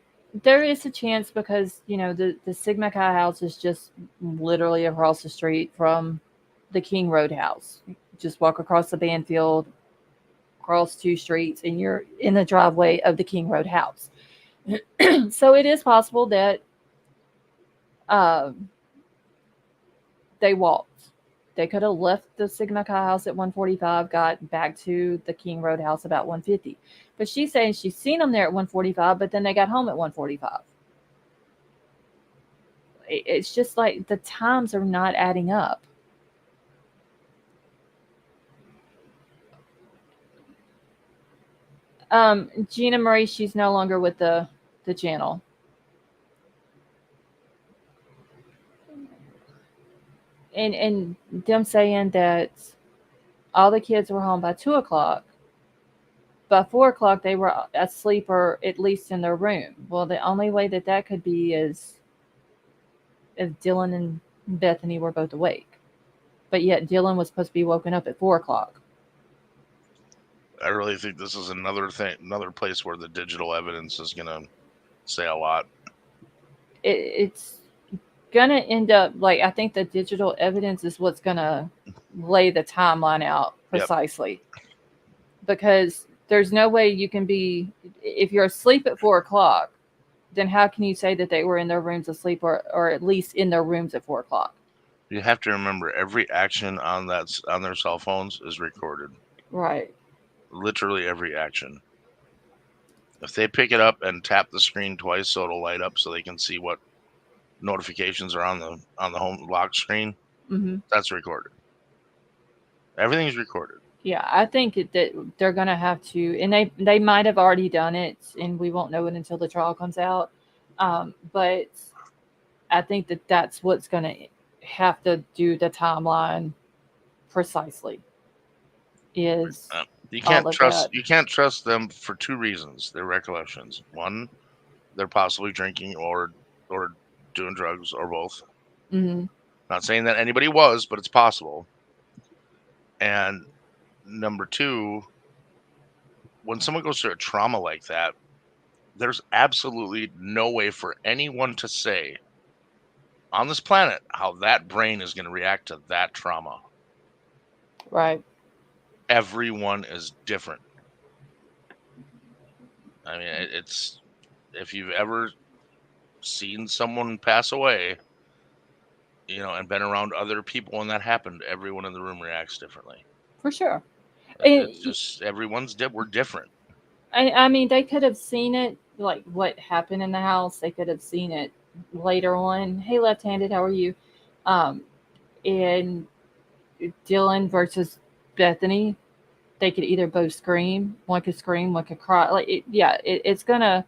there is a chance because the Sigma Chi house is just literally across the street from the King Road house. Just walk across the Banfield, cross 2 streets, and you're in the driveway of the King Road house. So it is possible that uh, they walked. They could have left the Sigma Chi house at 1:45, got back to the King Road house about 1:50. But she's saying she's seen them there at 1:45, but then they got home at 1:45. It's just like the times are not adding up. Gina Marie, she's no longer with the channel. And them saying that all the kids were home by 2 o'clock. By 4 o'clock, they were asleep or at least in their room. Well, the only way that could be is if Dylan and Bethany were both awake. But yet Dylan was supposed to be woken up at 4 o'clock. I really think this is another place where the digital evidence is going to say a lot. It's gonna end up like I think the digital evidence is what's gonna lay the timeline out Yep. precisely because there's no way you can be if you're asleep at 4 o'clock. Then how can you say that they were in their rooms asleep or at least in their rooms at 4 o'clock? You have to remember every action on their cell phones is recorded. Right. Literally every action. If they pick it up and tap the screen twice so it'll light up so they can see what notifications are on the home lock screen, Hmm. that's recorded. Everything's recorded. Yeah, I think that they're gonna have to, and they might have already done it, and we won't know it until the trial comes out. But I think that that's what's gonna have to do the timeline precisely is Uh, all of that. you can't trust them for two reasons. Their recollections. One, they're possibly drinking or doing drugs or both. Hmm. Not saying that anybody was, but it's possible. And number two, when someone goes through a trauma like that, there's absolutely no way for anyone to say on this planet how that brain is going to react to that trauma. Right. Everyone is different. I mean, it's if you've ever seen someone pass away, and been around other people when that happened, everyone in the room reacts differently. For sure. And It's just we're different. I mean, they could have seen it, like what happened in the house. They could have seen it later on. Hey, left-handed, how are you? Um, and Dylan versus Bethany, they could either both scream. One could scream, one could cry. It's gonna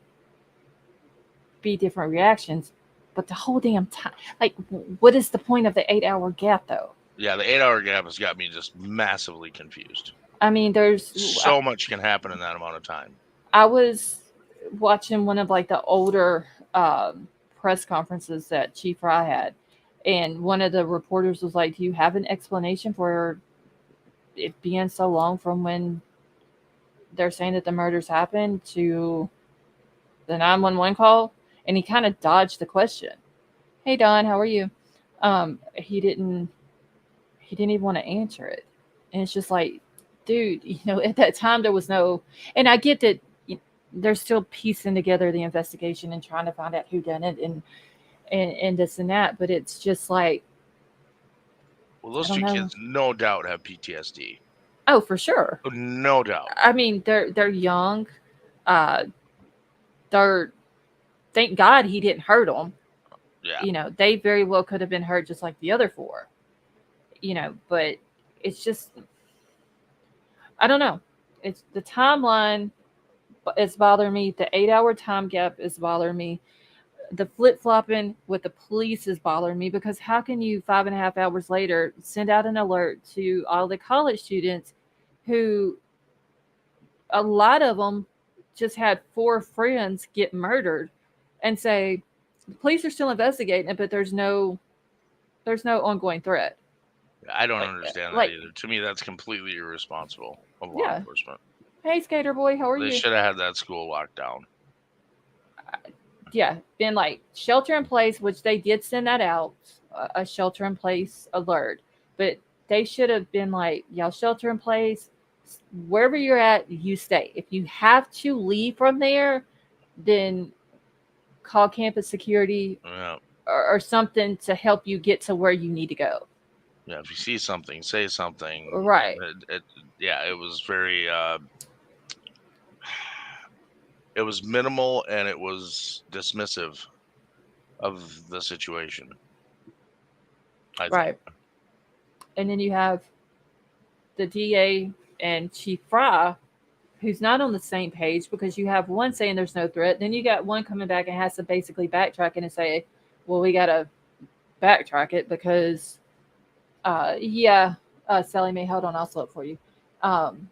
be different reactions. But the whole damn time, like, what is the point of the 8 hour gap, though? Yeah, the 8 hour gap has got me just massively confused. I mean, So much can happen in that amount of time. I was watching one of like the older press conferences that Chief Fry had, and one of the reporters was like, "Do you have an explanation for it being so long from when they're saying that the murders happened to the 911 call?" And he kind of dodged the question. Hey Don, how are you? He didn't. He didn't even want to answer it, and it's just like, dude, at that time there was no. And I get that they're still piecing together the investigation and trying to find out who done it and this and that, but it's just like Well, I those don't two know. kids no doubt have PTSD. Oh, for sure. No doubt. I mean, they're young. Uh, they're thank God he didn't hurt them. Yeah. They very well could have been hurt just like the other four. But it's just I don't know. It's the timeline is bothering me. The 8 hour time gap is bothering me. The flip flopping with the police is bothering me because how can you 5.5 hours later send out an alert to all the college students who a lot of them just had four friends get murdered and say the police are still investigating it, but there's no ongoing threat. I don't Like, understand that like either. To me, that's completely irresponsible of law yeah. enforcement. Hey, skater boy, how are They you? should have had that school locked down. Yeah, been like shelter in place, which they did send that out, a shelter in place alert, but they should have been like, y'all shelter in place, wherever you're at, you stay. If you have to leave from there, then call campus security Yeah. or something to help you get to where you need to go. Yeah. If you see something, say something. Right, Yeah, it was very. It was minimal and it was dismissive of the situation. I think. right. And then you have the DA and Chief Fry, who's not on the same page because you have one saying there's no threat, then you got one coming back and has to basically backtrack it and say, well, we got to backtrack it because, yeah, Sally Mae, hold on, I'll slow it for you. Um,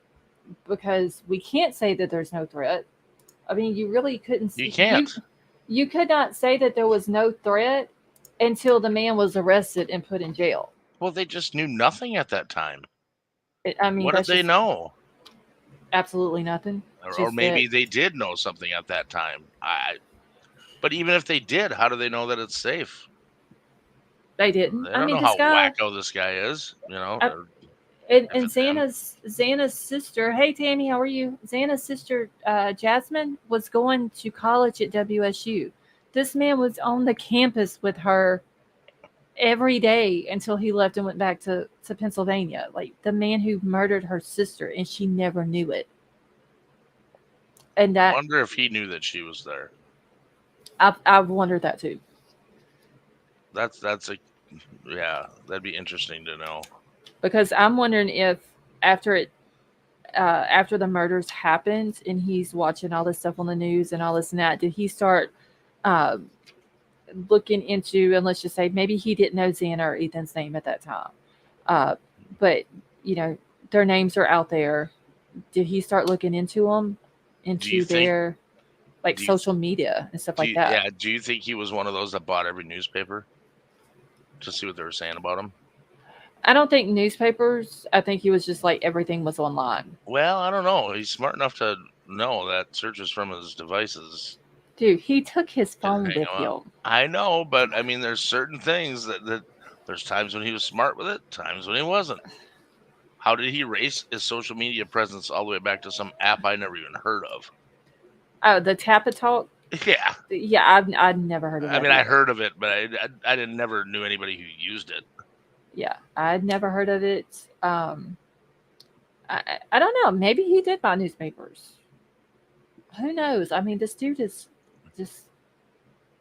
because we can't say that there's no threat. I mean, you really couldn't. You can't. You could not say that there was no threat until the man was arrested and put in jail. Well, they just knew nothing at that time. I mean, What did that's they just know? absolutely nothing. Or Just that maybe they did know something at that time. But even if they did, how do they know that it's safe? They didn't. They I don't mean, know this how guy wacko this guy is, I, or if and it's him. Xana's sister. Hey, Tammy, how are you? Xana's sister, Jasmine, was going to college at WSU. This man was on the campus with her every day until he left and went back to Pennsylvania. Like the man who murdered her sister, and she never knew it. And I that wonder if he knew that she was there. I've wondered that too. That's a yeah, that'd be interesting to know. Because I'm wondering if after it after the murders happened and he's watching all this stuff on the news and all this and that, did he start uh, looking into, and let's just say maybe he didn't know Xana or Ethan's name at that time, uh, but you know their names are out there. Did he start looking into them, Do you into think? their like Do you social media and stuff do like you, that? yeah? Do you think he was one of those that bought every newspaper to see what they were saying about him? I don't think newspapers. I think he was just like everything was online. Well, I don't know. He's smart enough to know that searches from his devices Dude, he took his can phone hang with him up. him. I know, but I mean, there's certain things that there's times when he was smart with it, times when he wasn't. How did he raise his social media presence all the way back to some app I never even heard of? Oh, the Tappa Talk. Yeah, Yeah, I've never heard of I that mean, I either. heard of it, but I didn't never knew anybody who used it. Yeah, I'd never heard of it. I don't know. Maybe he did buy newspapers. Who knows? I mean, this dude is just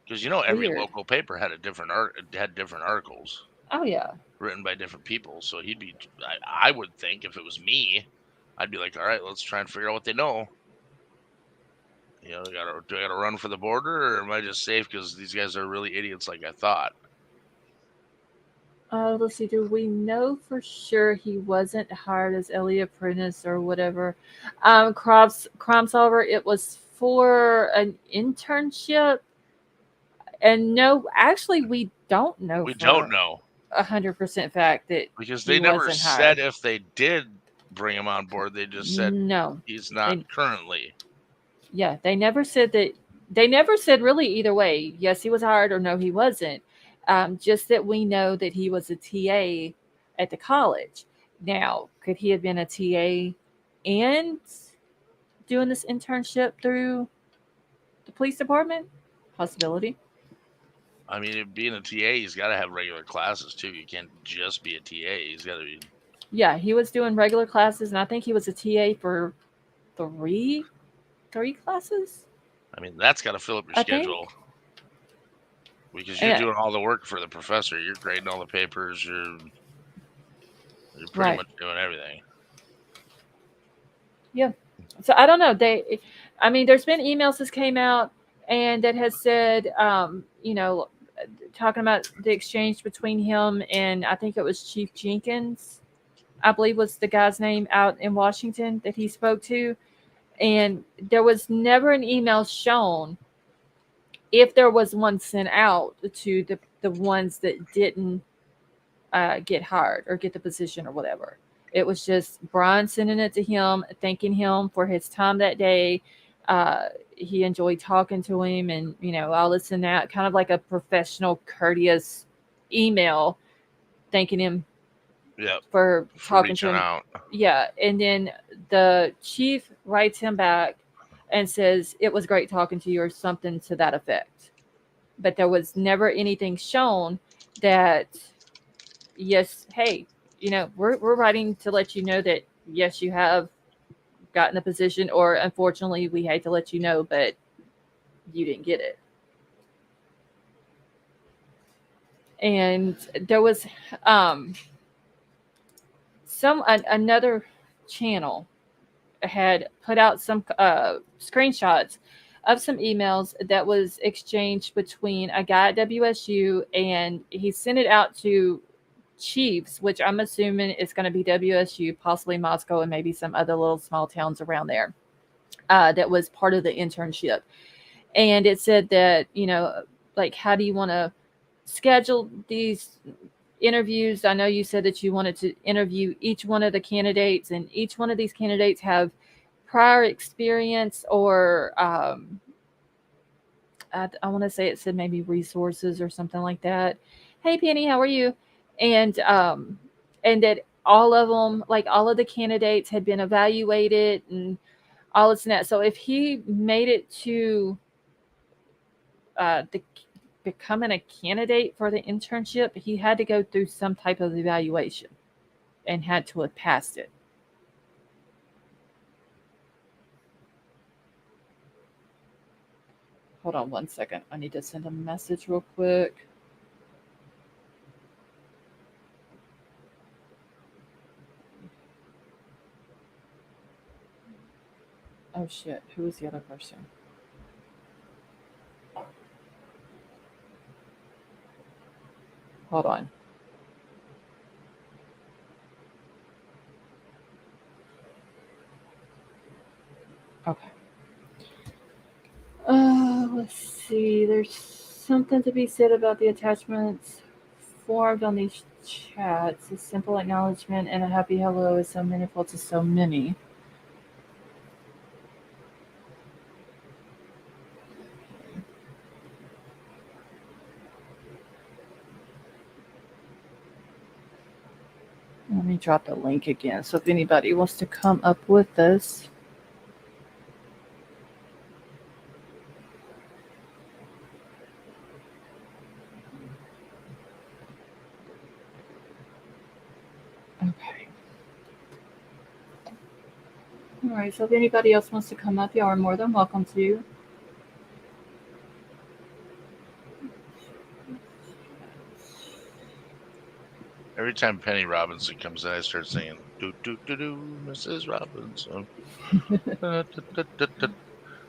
Because every weird. local paper had a different had different articles Oh yeah, written by different people. So he'd be, I would think, if it was me, I'd be like, all right, let's try and figure out what they know. Do I gotta run for the border, or am I just safe because these guys are really idiots like I thought? let's see. Do we know for sure he wasn't hired as Elliot Apprentice or whatever? Crime Solver. It was for an internship, and no, actually, we don't know We don't for know 100% fact that because he they never wasn't hired. said if they did bring him on board. They just said No, he's not they currently. yeah, they never said that. They never said really either way. Yes, he was hired, or no, he wasn't. Just that we know that he was a TA at the college. Now, could he have been a TA and doing this internship through the police department? Possibility. I mean, being a TA, he's got to have regular classes too. You can't just be a TA. He's got to be. Yeah, he was doing regular classes, and I think he was a TA for three three classes. I mean, that's got to fill up your I schedule think. because you're And, doing all the work for the professor. You're grading all the papers. You're pretty right. much doing everything. Yeah. So I don't know. I mean, there's been emails that came out and that has said, talking about the exchange between him and I think it was Chief Jenkins, I believe was the guy's name out in Washington that he spoke to. And there was never an email shown if there was one sent out to the ones that didn't get hired or get the position or whatever. It was just Bryan sending it to him, thanking him for his time that day. He enjoyed talking to him and, all this and that, kind of like a professional, courteous email thanking him Yep, for for talking to reaching him. out. Yeah. And then the chief writes him back and says, "It was great talking to you," or something to that effect. But there was never anything shown that yes, hey, we're writing to let you know that yes, you have gotten the position, or unfortunately, we hate to let you know, but you didn't get it. And there was um, another channel had put out some screenshots of some emails that was exchanged between a guy at WSU, and he sent it out to Chiefs, which I'm assuming is going to be WSU, possibly Moscow, and maybe some other little small towns around there. That was part of the internship, and it said that like, how do you want to schedule these interviews? I know you said that you wanted to interview each one of the candidates, and each one of these candidates have prior experience or I want to say it said maybe resources or something like that. Hey Penny, how are you? And and that all of them, like all of the candidates, had been evaluated and all this and that. So if he made it to the becoming a candidate for the internship, he had to go through some type of evaluation and had to have passed it. Hold on one second. I need to send a message real quick. Oh shit, who is the other person? Hold on. Okay. Let's see. There's something to be said about the attachments formed on these chats. A simple acknowledgement and a happy hello is so meaningful to so many. Let me drop the link again. So if anybody wants to come up with this. Okay. All right. So if anybody else wants to come up, y'all are more than welcome to. Every time Penny Robinson comes in, I start singing "Do do do do, Mrs. Robinson."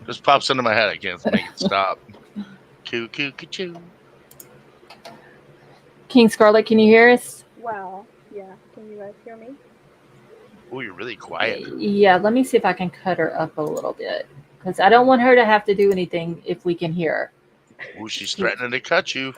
Just pops into my head. I can't make it stop. Coo coo coo choo. King Scarlet, can you hear us? Wow. Yeah. Can you guys hear me? Oh, you're really quiet. Yeah, let me see if I can cut her up a little bit because I don't want her to have to do anything if we can hear her. Oh, she's threatening to cut you.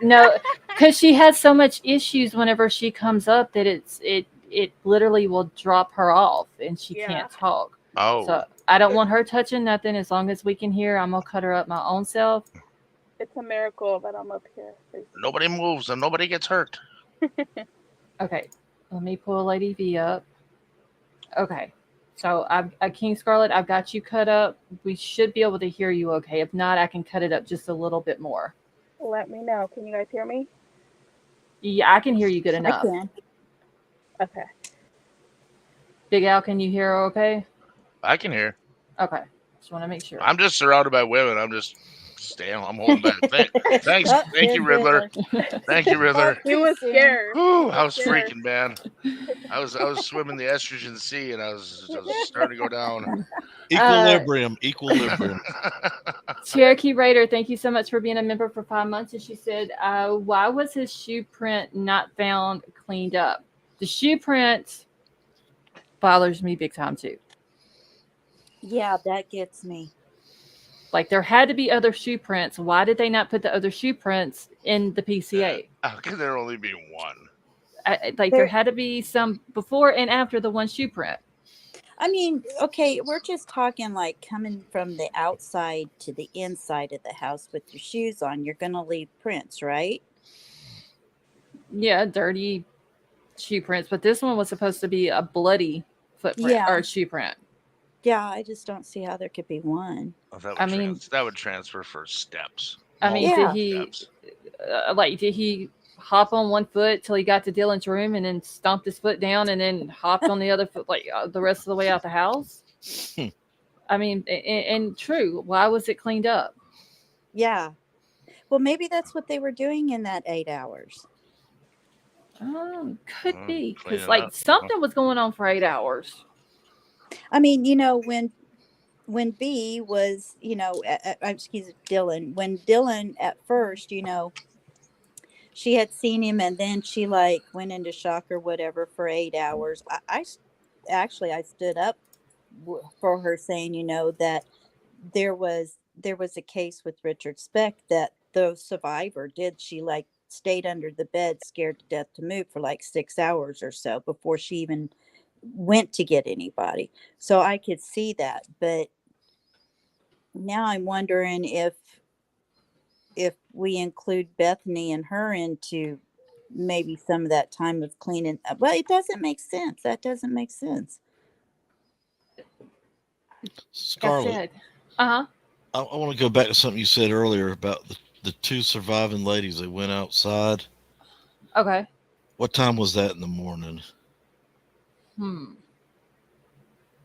No, because she has so much issues whenever she comes up that it literally will drop her off and she Yeah. can't talk. Oh, So I don't want her touching nothing. As long as we can hear, I'm gonna cut her up my own self. It's a miracle that I'm up here. Basically. nobody moves and nobody gets hurt. Okay, let me pull Lady V up. Okay, so King Scarlet, I've got you cut up. We should be able to hear you. Okay, if not, I can cut it up just a little bit more. Let me know. Can you guys hear me? Yeah, I can hear you good I enough. can. Okay. Big Al, can you hear her okay? I can hear. Okay. Just want to make sure. I'm just surrounded by women. I'm just staying. I'm holding back. Thanks. Oh, Thank good you, Riddler. Riddler. Thank you, Riddler. He was scared. Whew, He I was was scared. freaking, man. I was swimming the estrogen sea, and I was starting to go down. Equilibrium. Cherokee Raider, thank you so much for being a member for 5 months. And she said, why was his shoe print not found cleaned up? The shoe print bothers me big time too. Yeah, that gets me. Like there had to be other shoe prints. Why did they not put the other shoe prints in the PCA? How can there only be one? Like there had to be some before and after the one shoe print. I mean, okay, we're just talking like coming from the outside to the inside of the house with your shoes on. You're going to leave prints, right? Yeah, dirty shoe prints. But this one was supposed to be a bloody footprint or shoe print. Yeah, I just don't see how there could be one. Oh, that would transfer for steps. I mean, Yeah. did he hop on one foot till he got to Dylan's room and then stomped his foot down and then hopped on the other foot like the rest of the way out the house? I mean, and true, why was it cleaned up? Yeah. Well, maybe that's what they were doing in that 8 hours. Could be because like something was going on for 8 hours. I mean, when B was, excuse me, Dylan, when Dylan at first, she had seen him and then she like went into shock or whatever for 8 hours. I stood up for her saying, that there was a case with Richard Speck that the survivor she like stayed under the bed scared to death to move for like 6 hours or so before she even went to get anybody. So I could see that, but now I'm wondering if if we include Bethany and her into maybe some of that time of cleaning up. Well, it doesn't make sense. That doesn't make sense. Like I Scarlett, said, uh huh. I want to go back to something you said earlier about the two surviving ladies that went outside. Okay. What time was that in the morning? Hmm.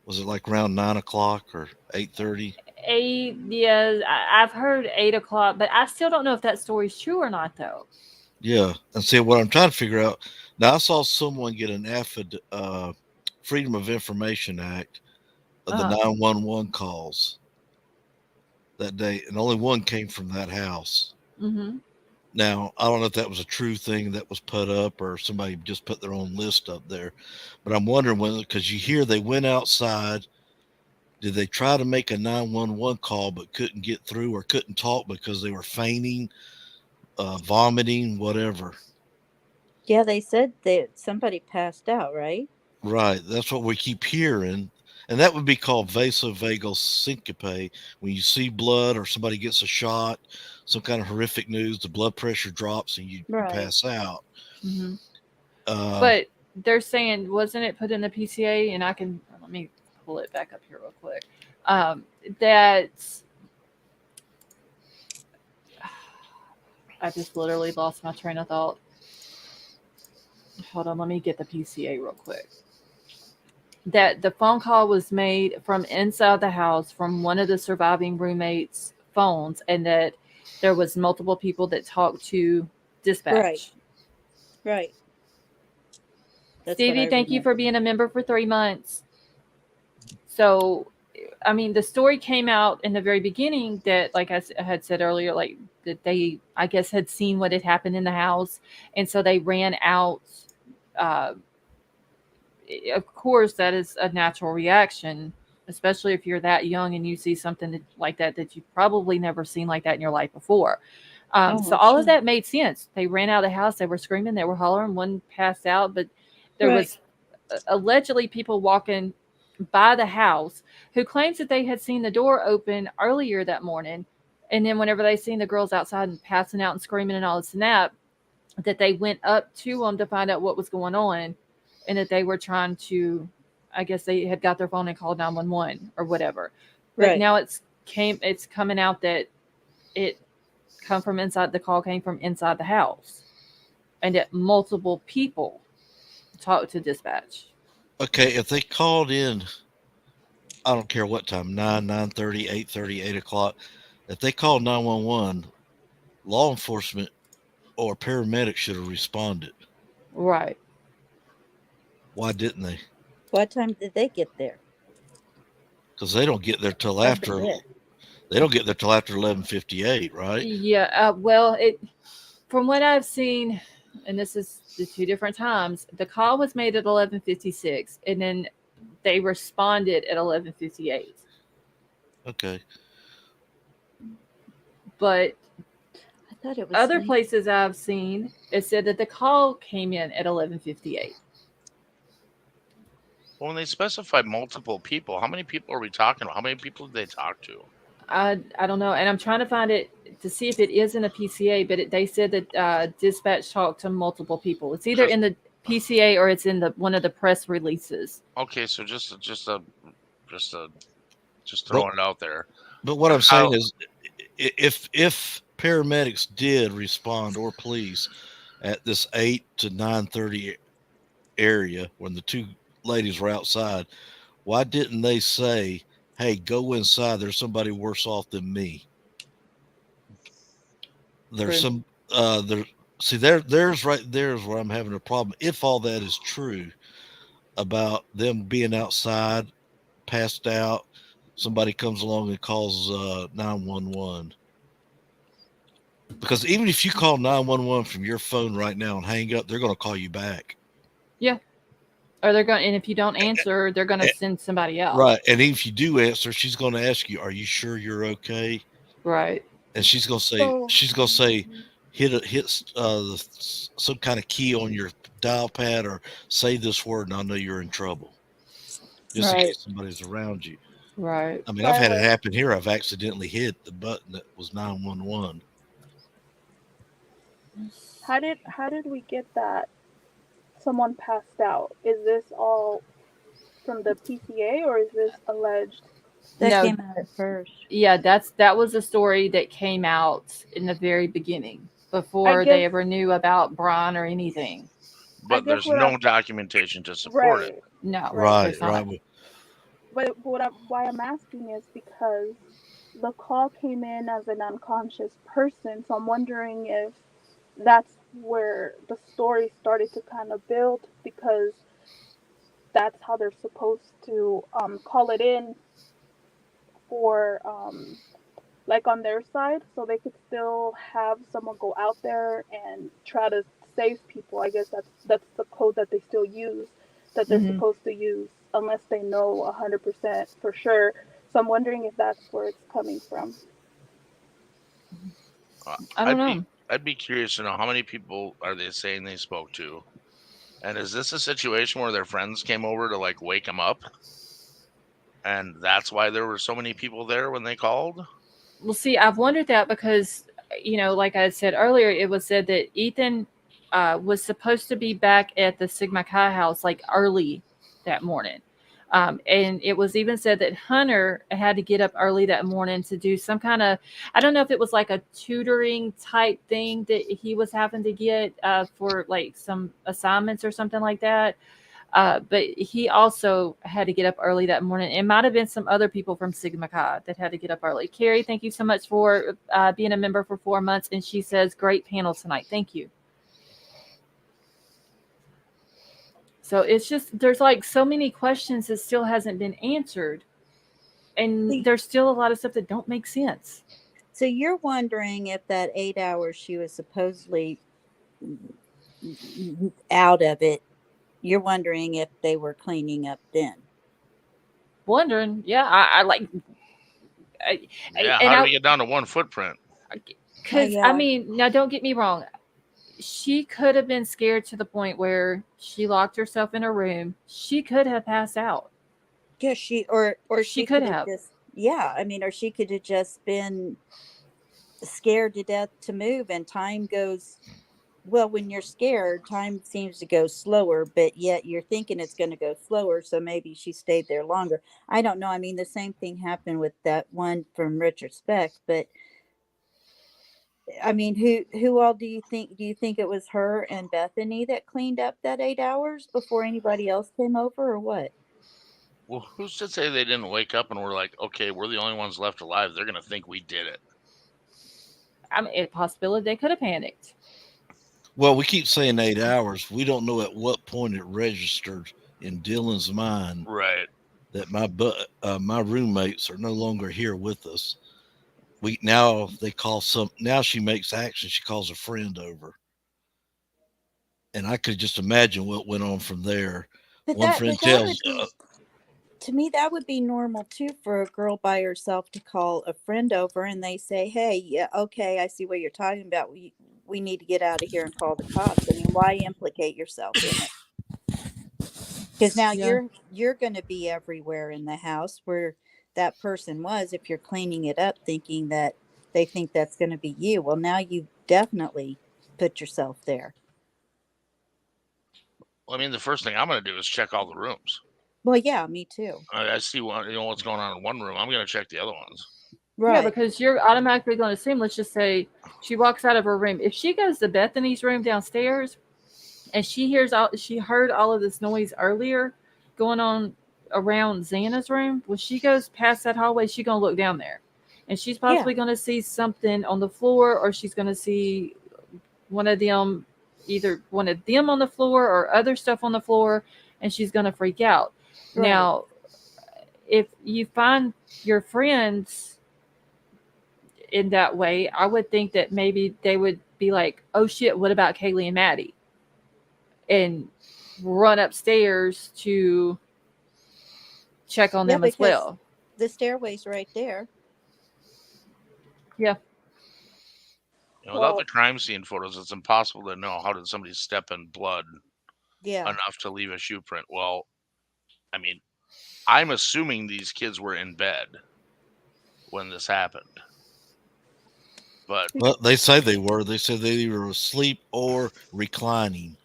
Was it like around 9 o'clock or 8:30? 8, yeah, I've heard 8 o'clock, but I still don't know if that story's true or not, though. Yeah, and see what I'm trying to figure out. Now I saw someone get an Freedom of Information Act of the Uh-huh. 911 calls that day, and only one came from that house. Mm-hmm. Now, I don't know if that was a true thing that was put up or somebody just put their own list up there, but I'm wondering when, because you hear they went outside. Did they try to make a 911 call but couldn't get through or couldn't talk because they were fainting, vomiting, whatever? Yeah, they said that somebody passed out, right? Right. That's what we keep hearing. And that would be called vasovagal syncope. When you see blood or somebody gets a shot, some kind of horrific news, the blood pressure drops and you Right. pass out. Mm-hmm. Uh, But they're saying, wasn't it put in the PCA? And let me pull it back up here real quick. That I just literally lost my train of thought. Hold on, let me get the PCA real quick. That the phone call was made from inside the house from one of the surviving roommates' phones, and that there was multiple people that talked to dispatch. Right. That's what Stevie, I thank you remember. for being a member for 3 months. So, I mean, the story came out in the very beginning that, like I had said earlier, like that they, I guess, had seen what had happened in the house, and so they ran out. Uh, of course, that is a natural reaction, especially if you're that young and you see something like that you've probably never seen like that in your life before. So all of Sure. that made sense. They ran out of the house. They were screaming. They were hollering. One passed out, but there Right. was allegedly people walking by the house who claims that they had seen the door open earlier that morning. And then whenever they seen the girls outside and passing out and screaming and all this and that they went up to them to find out what was going on, and that they were trying to, I guess they had got their phone and called 911 or whatever. But Right. now it's coming out that it come from inside. The call came from inside the house, and that multiple people talked to dispatch. okay, if they called in, I don't care what time, 9:30, 8:30, 8 o'clock. If they called 911, law enforcement or paramedics should have responded. Right. Why didn't they? What time did they get there? Because they don't get there till I after forget. they don't get there till after 11:58, right? Yeah. Well, from what I've seen, and this is the two different times, the call was made at 11:56, and then they responded at 11:58. Okay. But I thought it was other late. places I've seen, it said that the call came in at 11:58. Well, when they specify multiple people, how many people are we talking about? How many people did they talk to? I don't know, and I'm trying to find it to see if it is in a PCA, but they said that dispatch talked to multiple people. It's either in the PCA or it's in the one of the press releases. Okay, so just throwing it out there. But what I'm saying How- is, if paramedics did respond or police at this 8 to 9:30 area when the two ladies were outside, why didn't they say, "Hey, go inside. There's somebody worse off than me." There's True. some there. See, there's right there's where I'm having a problem. If all that is true about them being outside, passed out, somebody comes along and calls 911. Because even if you call 911 from your phone right now and hang up, they're going to call you back. Yeah. Or they're going, and if you don't answer, they're going to send somebody else. Right. And even if you do answer, she's going to ask you, "Are you sure you're okay?" Right. And she's going to say, hit some kind of key on your dial pad or say this word, and I'll know you're in trouble. Just in Right. case somebody's around you. Right. I mean, I've had it happen here. I've accidentally hit the button that was 911. How did we get that someone passed out? Is this all from the PCA or is this alleged? That No, came out at first. yeah, that was a story that came out in the very beginning I before guess they ever knew about Bryan or anything. I But guess there's what I'm no documentation to support it. right, No, right. there's Right. not. But why I'm asking is because the call came in as an unconscious person, so I'm wondering if that's where the story started to kind of build because that's how they're supposed to call it in for like on their side, so they could still have someone go out there and try to save people. I guess that's the code that they still use, that they're Hmm. supposed to use, unless they know 100% for sure. So I'm wondering if that's where it's coming from. I don't I'd know. be curious to know how many people are they saying they spoke to, and is this a situation where their friends came over to like wake them up, and that's why there were so many people there when they called? Well, see, I've wondered that because, like I said earlier, it was said that Ethan was supposed to be back at the Sigma Chi house like early that morning. And it was even said that Hunter had to get up early that morning to do some kind of, I don't know if it was like a tutoring type thing that he was having to get for like some assignments or something like that. But he also had to get up early that morning. It might have been some other people from Sigma Chi that had to get up early. Carrie, thank you so much for being a member for 4 months. And she says, great panel tonight. Thank you. So it's just, there's like so many questions that still hasn't been answered. And there's still a lot of stuff that don't make sense. So you're wondering if that 8 hours she was supposedly out of it, you're wondering if they were cleaning up then. Wondering, yeah, I like, Yeah, and how did I, we get down to one footprint? Oh because I yeah. mean, now don't get me wrong, she could have been scared to the point where she locked herself in a room. She could have passed out. Yeah, or She she could could have have. just, yeah, I mean, or she could have just been scared to death to move, and time goes, well, when you're scared, time seems to go slower, but yet you're thinking it's going to go slower, so maybe she stayed there longer. I don't know. I mean, the same thing happened with that one from Richard Speck, but I mean, who all do you think it was her and Bethany that cleaned up that 8 hours before anybody else came over, or what? Well, who's to say they didn't wake up and we're like, okay, we're the only ones left alive. They're gonna think we did it. I mean, it's a possibility they could have panicked. Well, we keep saying 8 hours. We don't know at what point it registered in Dylan's mind Right. that my roommates are no longer here with us. We now they call some now she makes action. She calls a friend over, and I could just imagine what went on from there. One friend But that tells, would be, to me, that would be normal too for a girl by herself to call a friend over and they say, hey, yeah, okay, I see what you're talking about. We need to get out of here and call the cops. I mean, why implicate yourself in it? Because now Yeah. you're going to be everywhere in the house where that person was, if you're cleaning it up thinking that they think that's going to be you. Well, now you definitely put yourself there. Well, I mean, the first thing I'm gonna do is check all the rooms. Well, yeah, me too. I see what's going on in one room. I'm gonna check the other ones. Yeah, Right. because you're automatically going to assume, let's just say she walks out of her room. If she goes to Bethany's room downstairs and she heard all of this noise earlier going on around Xana's room, when she goes past that hallway, she's going to look down there. And she's Yeah. possibly going to see something on the floor, or she's going to see one of them, either one of them on the floor or other stuff on the floor, and she's going to freak out. Right. Now, if you find your friends in that way, I would think that maybe they would be like, oh shit, what about Kaylee and Maddie? And run upstairs to check on Yeah, them as because well. the stairway's right there. Yeah. Without Well, the crime scene photos, it's impossible to know how did somebody step in blood Yeah. enough to leave a shoe print. Well, I mean, I'm assuming these kids were in bed when this happened. But Well, they say they were. They said they either were asleep or reclining,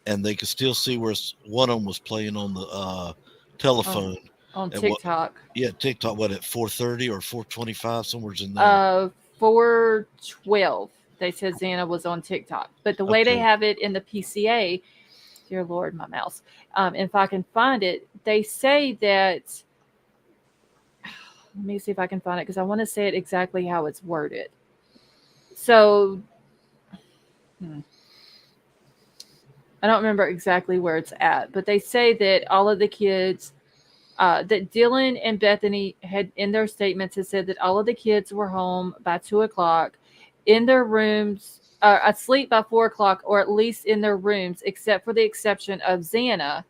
and they could still see where one of them was playing on the telephone. On At what? TikTok. Yeah, TikTok. What, at 4:30 or 4:25? Somewhere's in there. 412. They said Xana was on TikTok, but the way they Okay. have it in the PCA, dear Lord, my mouse. If I can find it, they say that. Let me see if I can find it because I want to say it exactly how it's worded. So, I don't remember exactly where it's at, but they say that all of the kids, that Dylan and Bethany had in their statements had said that all of the kids were home by 2 o'clock, in their rooms, asleep by 4 o'clock, or at least in their rooms, except for the exception of Xana,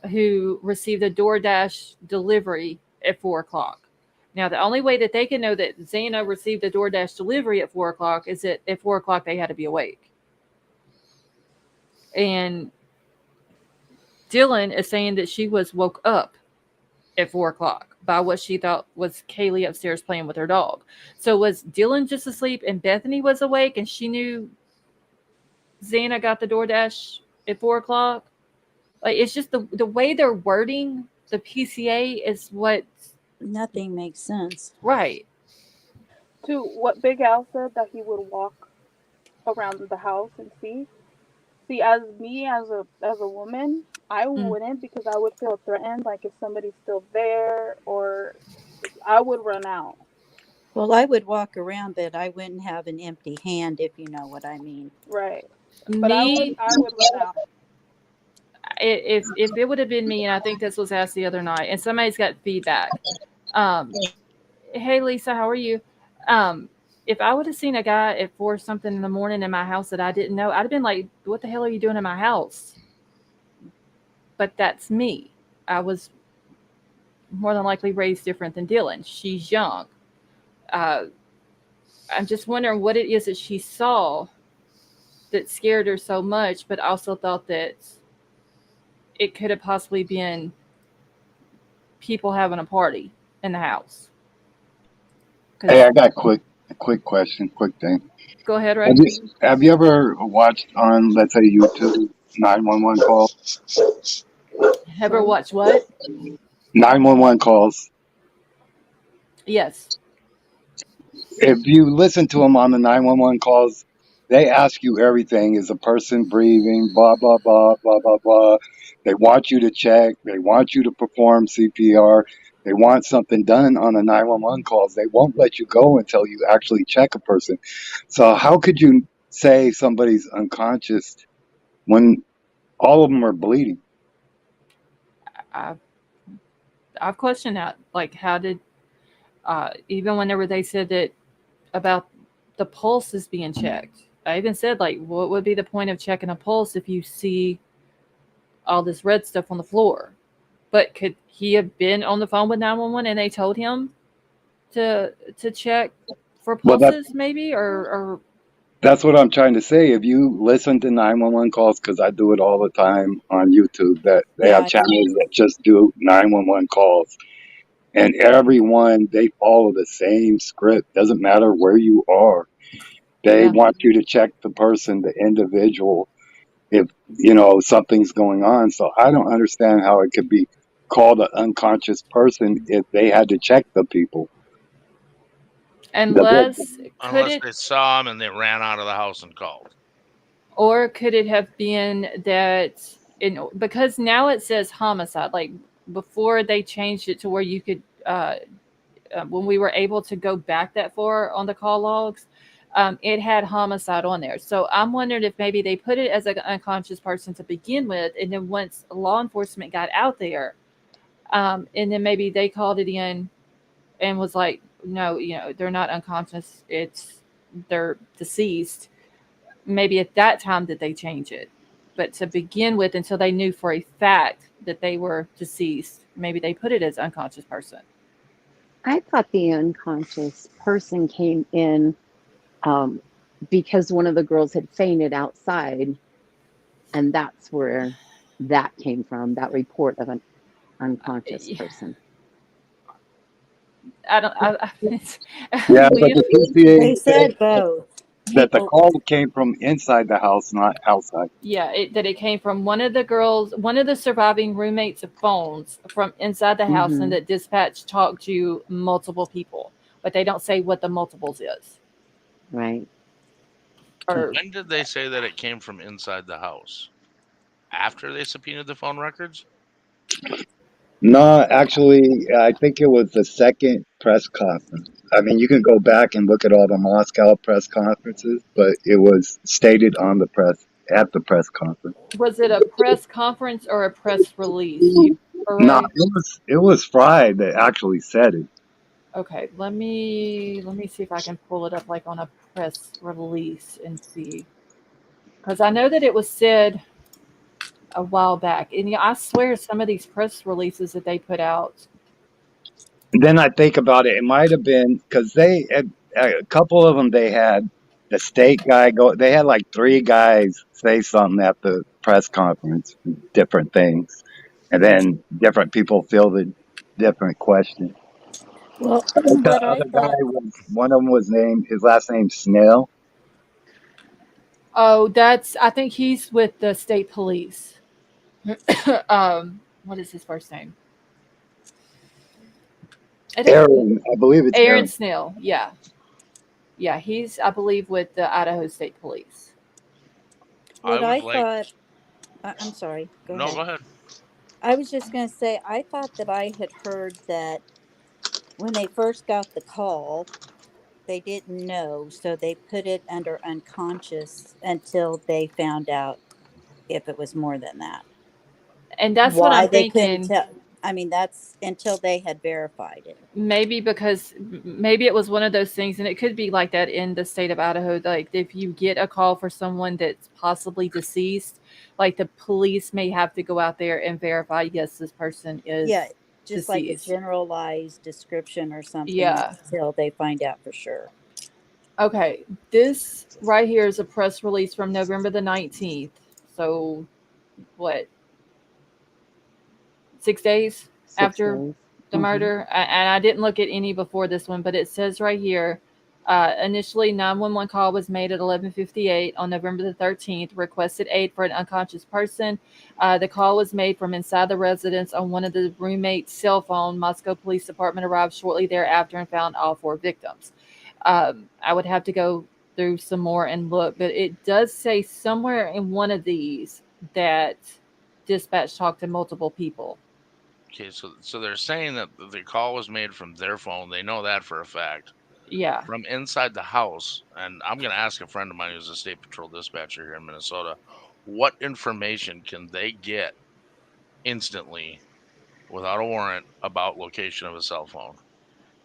who received a DoorDash delivery at 4 o'clock. Now, the only way that they can know that Xana received a DoorDash delivery at 4 o'clock is that at 4 o'clock they had to be awake. And Dylan is saying that she was woke up at 4 o'clock by what she thought was Kaylee upstairs playing with her dog. So was Dylan just asleep and Bethany was awake and she knew Xana got the DoorDash at 4 o'clock? Like, it's just the way they're wording the PCA is what. Nothing makes sense. Right. To what Big Al said, that he would walk around the house and see. See, as me as a woman, I wouldn't, because I would feel threatened. Like, if somebody's still there, or I would run out. Well, I would walk around, but I wouldn't have an empty hand, if you know what I mean. Right. But Me, I would run out. if it would have been me, and I think this was asked the other night, and somebody's got feedback. Hey Lisa, how are you? If I would have seen a guy at 4 something in the morning in my house that I didn't know, I'd have been like, "What the hell are you doing in my house?" But that's me. I was more than likely raised different than Dylan. She's young. I'm just wondering what it is that she saw that scared her so much, but also thought that it could have possibly been people having a party in the house. Hey, I got a quick question, quick thing. Go ahead, Have Ray. have you ever watched on, let's say, YouTube 911 calls? Ever watch what? 911 calls. Yes. If you listen to them on the 911 calls, they ask you everything. Is a person breathing? Blah, blah, blah, blah, blah, blah. They want you to check. They want you to perform CPR. They want something done on the 911 calls. They won't let you go until you actually check a person. So how could you say somebody's unconscious when all of them are bleeding? I've questioned that. Like, how did even whenever they said that about the pulse is being checked, I even said, like, what would be the point of checking a pulse if you see all this red stuff on the floor? But could he have been on the phone with 911 and they told him to check for Well, pulses, maybe, or that's what I'm trying to say. If you listen to 911 calls, because I do it all the time on YouTube, that they Yeah, have channels that just do 911 calls, and everyone, they follow the same script. Doesn't matter where you are. They yeah. want you to check the person, the individual, if something's going on. So I don't understand how it could be called an unconscious person if they had to check the people. Unless could unless it, they saw him and they ran out of the house and called. or could it have been that because now it says homicide, like before they changed it to where you could when we were able to go back that far on the call logs, it had homicide on there. So I'm wondering if maybe they put it as an unconscious person to begin with, and then once law enforcement got out there, and then maybe they called it in and was like, no, they're not unconscious, they're deceased. Maybe at that time did they change it, but to begin with, until they knew for a fact that they were deceased, maybe they put it as unconscious person. I thought the unconscious person came in because one of the girls had fainted outside, and that's where that came from, that report of an unconscious person. I don't. Yeah, but we the PCA They said said both. that the people. call came from inside the house, not outside. Yeah, that it came from one of the girls, one of the surviving roommates' phones from inside the house, and Mm-hmm. that dispatch talked to multiple people, but they don't say what the multiples is. Right. Or When did they say that it came from inside the house? After they subpoenaed the phone records? No, actually, I think it was the second press conference. I mean, you can go back and look at all the Moscow press conferences, but it was stated on the press at the press conference. was it a press conference or a press release? Do you No, Ray? it was Fry that actually said it. Okay, let me see if I can pull it up like on a press release and see, because I know that it was said a while back, and yeah, I swear some of these press releases that they put out. Then I think about it, it might have been because they had a couple of them. They had the state guy go. They had like three guys say something at the press conference, different things, and then different people fielded different questions. Well, The what I other guy thought, was one of them was named his last name Snell. Oh, I think he's with the state police. What is his first name? I don't. Aaron, I believe it's Aaron Aaron. Snell. Yeah, yeah. He's, I believe, with the Idaho State Police. I what would I like. thought, I'm sorry, go No, ahead. go ahead. I was just going to say, I thought that I had heard that when they first got the call, they didn't know, so they put it under unconscious until they found out if it was more than that. And that's what I'm Why they couldn't thinking. tell. I mean, that's until they had verified it. Maybe because maybe it was one of those things, and it could be like that in the state of Idaho. Like if you get a call for someone that's possibly deceased, like the police may have to go out there and verify, yes, this person Yeah, is just like a deceased. generalized description or something Yeah. until they find out for sure. Okay. This right here is a press release from November the 19th. So what, 6 days 6 days. after the Mm-hmm. murder? And I didn't look at any before this one, but it says right here, initially 911 call was made at 11:58 on November the 13th, requested aid for an unconscious person. The call was made from inside the residence on one of the roommates' cell phone. Moscow Police Department arrived shortly thereafter and found all four victims. I would have to go through some more and look, but it does say somewhere in one of these that dispatch talked to multiple people. Okay, so they're saying that the call was made from their phone. They know that for a fact. Yeah. From inside the house, and I'm going to ask a friend of mine who's a state patrol dispatcher here in Minnesota, what information can they get instantly without a warrant about location of a cell phone?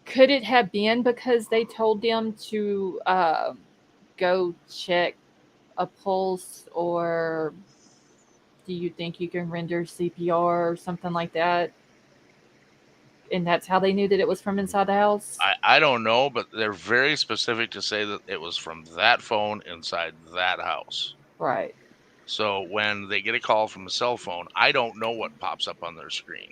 Could it have been because they told them to go check a pulse, or do you think you can render CPR or something like that? And that's how they knew that it was from inside the house? I don't know, but they're very specific to say that it was from that phone inside that house. Right. So when they get a call from a cell phone, I don't know what pops up on their screen.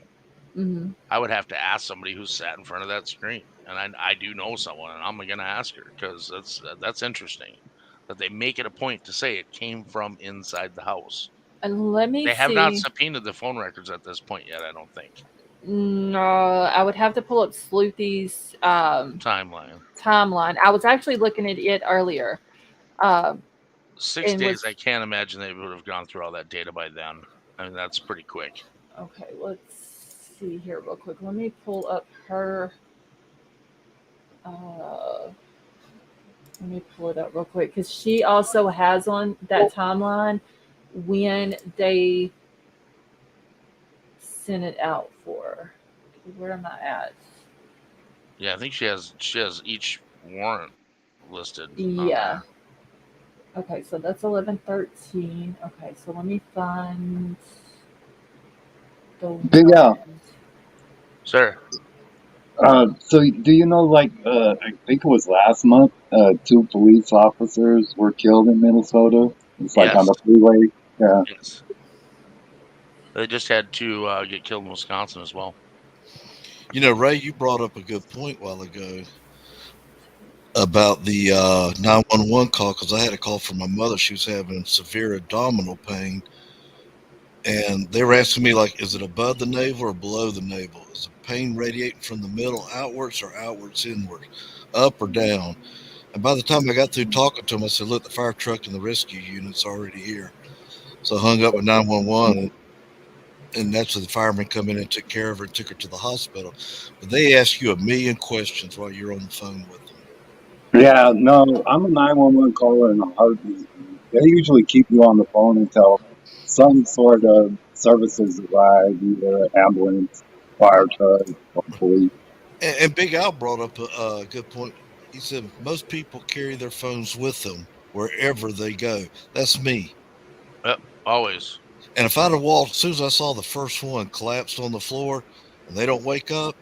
Hmm. I would have to ask somebody who's sat in front of that screen, and I do know someone, and I'm going to ask her because that's interesting that they make it a point to say it came from inside the house. And let me They have not see. subpoenaed the phone records at this point yet, I don't think. No, I would have to pull up Sleuthy's Timeline. timeline. I was actually looking at it earlier. Um, 6 and days, I was can't imagine they would have gone through all that data by then. I mean, that's pretty quick. okay. Let's see here real quick. Let me pull up her. Uh, Let me pull it up real quick because she also has on that timeline when they sent it out for. Where am I at? Yeah, I think she has each warrant listed on Yeah. there. Okay, so that's 11/13. Okay, so let me find the But yeah. warrant. Sir, So do you know, like, I think it was last month, two police officers were killed in Minnesota. It's like on yes, the freeway. Yeah. yes. They just had to get killed in Wisconsin as well. Ray, you brought up a good point a while ago about the 911 call because I had a call from my mother. She was having severe abdominal pain, and they were asking me like, is it above the navel or below the navel? Is the pain radiating from the middle outwards or outwards inward, up or down? And by the time I got through talking to them, I said, look, the fire truck and the rescue unit's already here. So I hung up with 911, and that's when the firemen come in and took care of her and took her to the hospital. But they ask you a million questions while you're on the phone with them. Yeah, no, I'm a 911 caller in a heartbeat. They usually keep you on the phone until some sort of services arrive, either ambulance, fire truck, or police. And Big Al brought up a good point. He said most people carry their phones with them wherever they go. That's me. Yep, always. And if I'd have walked, as soon as I saw the first one collapsed on the floor and they don't wake up,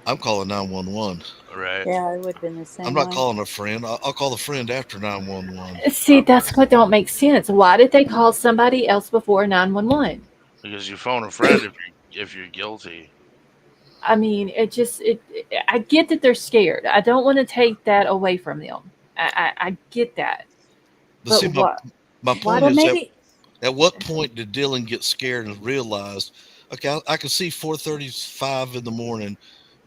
I'm calling 911. Right. Yeah, it would have been the I'm same not way. calling a friend. I'll call the friend after 911. See, that's what don't make sense. Why did they call somebody else before 911? Because you phone a friend if you're guilty. I mean, I get that they're scared. I don't want to take that away from them. I get that. But But see, my why point Well, did is maybe at what point did Dylan get scared and realized, okay, I can see 4:35 in the morning.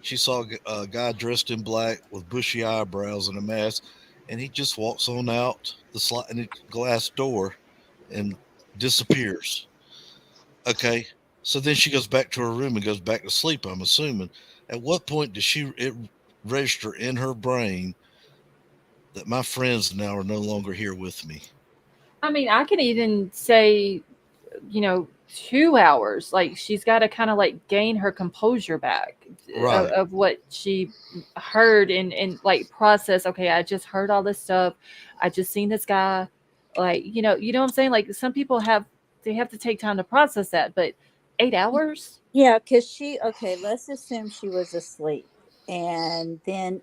She saw a guy dressed in black with bushy eyebrows and a mask, and he just walks on out the sliding glass door and disappears. Okay, so then she goes back to her room and goes back to sleep. I'm assuming. At what point does it register in her brain that my friends now are no longer here with me? I mean, I can even say, you know, 2 hours. Like she's got to kind of like gain her composure back Right. of what she heard and like process. Okay, I just heard all this stuff. I just seen this guy. Like you know what I'm saying. Like some people have to take time to process that. But 8 hours. yeah, because okay, let's assume she was asleep, and then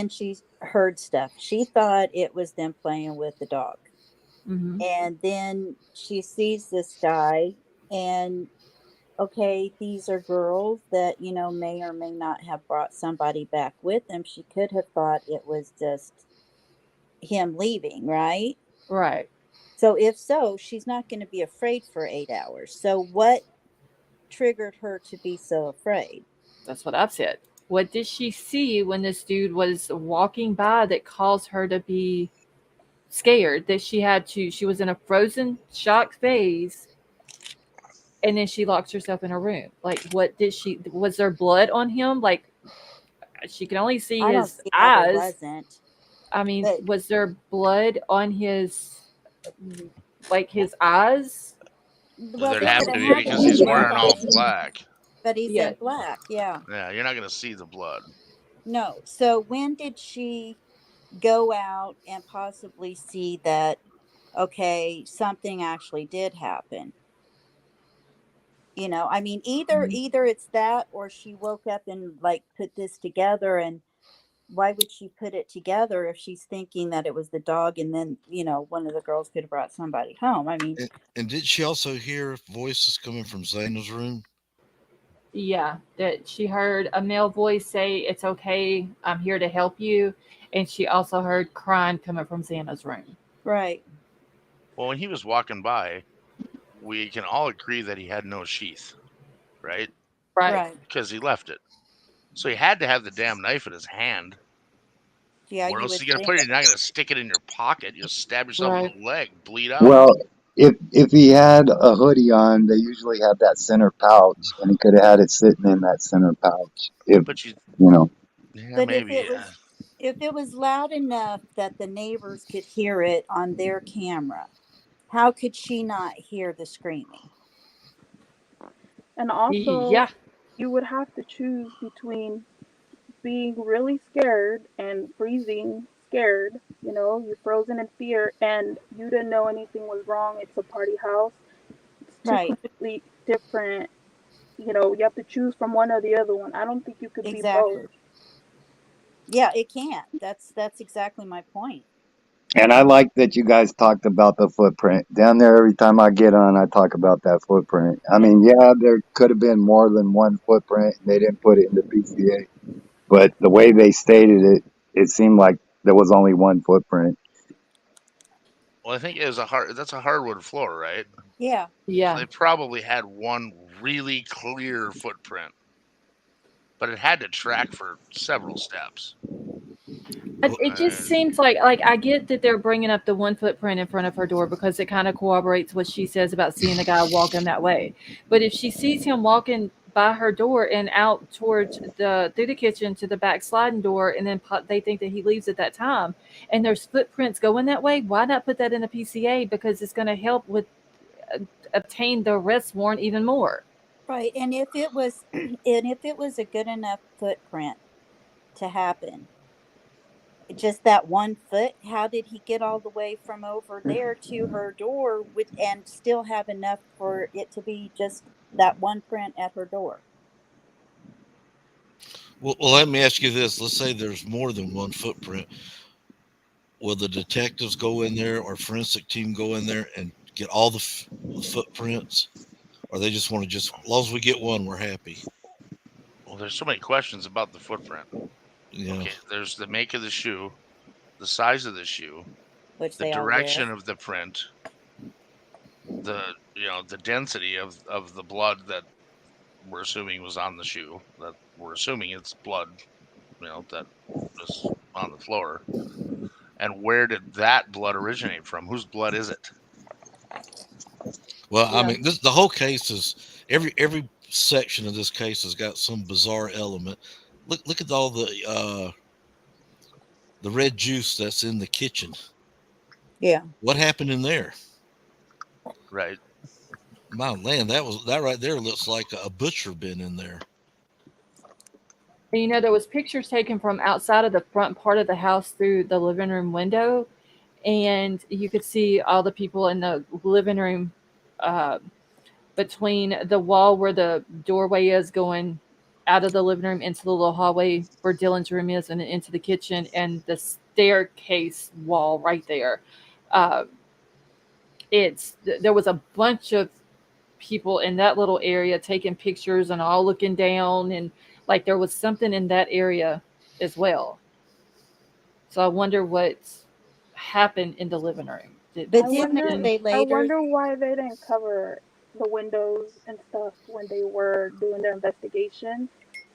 she heard stuff. She thought it was them playing with the dog, Mm-hmm. and then she sees this guy, and okay, these are girls that may or may not have brought somebody back with them. She could have thought it was just him leaving, right? Right. So if so, she's not going to be afraid for 8 hours. So what triggered her to be so afraid? That's what I've said. What did she see when this dude was walking by that caused her to be scared that she was in a frozen shock phase and then she locks herself in her room? Like what did she was there blood on him? Like she can only see I don't his see how there eyes. wasn't. I mean, But was there blood on his like his eyes? well, There'd there have would to have be had to because be he's blood wearing on all him, black. but he's Yeah. in black. Yeah. Yeah, you're not gonna see the blood. No. So when did she go out and possibly see that okay, something actually did happen? I mean, either it's that or she woke up and like put this together. And why would she put it together if she's thinking that it was the dog and then one of the girls could have brought somebody home? I mean, And did she also hear voices coming from Zana's room? Yeah, that she heard a male voice say, "It's okay, I'm here to help you," and she also heard crying coming from Xana's room. right. Well, when he was walking by, we can all agree that he had no sheath, right? Right, Right. Because he left it. So he had to have the damn knife in his hand. Yeah, Where you else would are you gonna think. put it? You're not gonna stick it in your pocket. You just stab yourself in right. the leg, bleed out. Well, if he had a hoodie on, they usually have that center pouch, and he could have had it sitting in that center pouch. If But you, you know, yeah, But maybe, yeah. if it was loud enough that the neighbors could hear it on their camera, how could she not hear the screaming? And also, Yeah, you would have to choose between being really scared and freezing scared. You're frozen in fear, and you didn't know anything was wrong. It's a party house. It's two Right. completely different. You have to choose from one or the other one. I don't think you could be both. Exactly. Yeah, it can't. That's exactly my point. And I like that you guys talked about the footprint. Down there, every time I get on, I talk about that footprint. I mean, yeah, there could have been more than one footprint, and they didn't put it in the PCA. But the way they stated it, it seemed like there was only one footprint. Well, I think that's a hardwood floor, right? Yeah. So Yeah. they probably had one really clear footprint, but it had to track for several steps. It just seems like I get that they're bringing up the one footprint in front of her door because it kind of corroborates what she says about seeing the guy walking that way. But if she sees him walking by her door and out towards the through the kitchen to the back sliding door, and then they think that he leaves at that time, and there's footprints going that way, why not put that in the PCA? Because it's going to help with uh, obtain the arrest warrant even more. Right. And if it was and if it was a good enough footprint to happen, just that 1 foot, how did he get all the way from over there to her door with and still have enough for it to be just that one print at her door? Well, let me ask you this. Let's say there's more than one footprint. Will the detectives go in there or forensic team go in there and get all the footprints? Or they just want to as long as we get one, we're happy. Well, there's so many questions about the footprint. Yeah. Okay, there's the make of the shoe, the size of the shoe, Which the they all direction wear. of the print, the density of the blood that we're assuming was on the shoe. That we're assuming it's blood, that was on the floor. And where did that blood originate from? Whose blood is it? Well, I Yeah. mean, the whole case is every section of this case has got some bizarre element. Look at all the red juice that's in the kitchen. Yeah. What happened in there? Right. My land, that right there looks like a butcher been in there. And there was pictures taken from outside of the front part of the house through the living room window, and you could see all the people in the living room, uh, between the wall where the doorway is going out of the living room into the little hallway where Dylan's room is, and then into the kitchen, and the staircase wall right there. Uh, there was a bunch of people in that little area taking pictures and all looking down, and like there was something in that area as well. So I wonder what happened in the living room. But I Did didn't it wonder something? say I later? wonder why they didn't cover the windows and stuff when they were doing their investigation.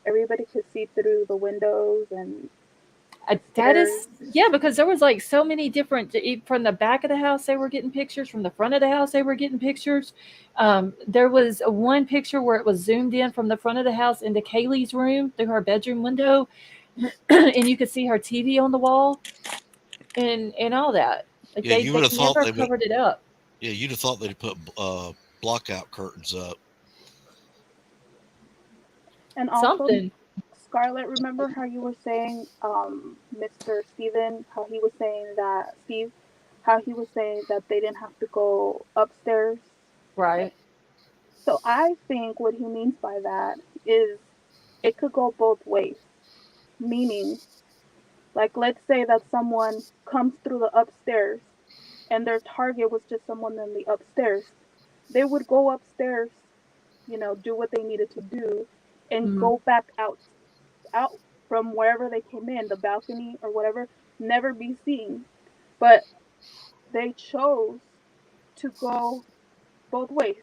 Everybody could see through the windows and the That stairs. is, yeah, because there was like so many different from the back of the house they were getting pictures, from the front of the house they were getting pictures. There was one picture where it was zoomed in from the front of the house into Kaylee's room through her bedroom window, and you could see her TV on the wall and all that. Like Yeah, you would they have thought never they would. covered it up. Yeah, you'd have thought they'd put blockout curtains up. And also, Something. Scarlett, remember how you were saying, Mr. Steven, how he was saying that they didn't have to go upstairs. Right. So I think what he means by that is it could go both ways. Meaning, like, let's say that someone comes through the upstairs and their target was just someone in the upstairs. They would go upstairs, do what they needed to do, and Mm, go back out from wherever they came in, the balcony or whatever, never be seen. But they chose to go both ways,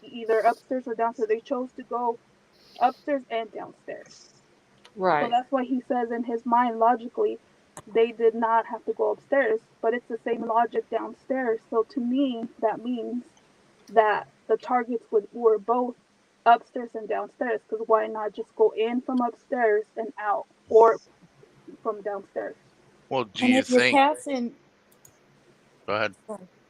either upstairs or downstairs. They chose to go upstairs and downstairs. So right. that's why he says in his mind, logically, they did not have to go upstairs, but it's the same logic downstairs. So to me, that means that the targets were both upstairs and downstairs, because why not just go in from upstairs and out, or from downstairs? Well, do And you if you're think? passing, Go ahead.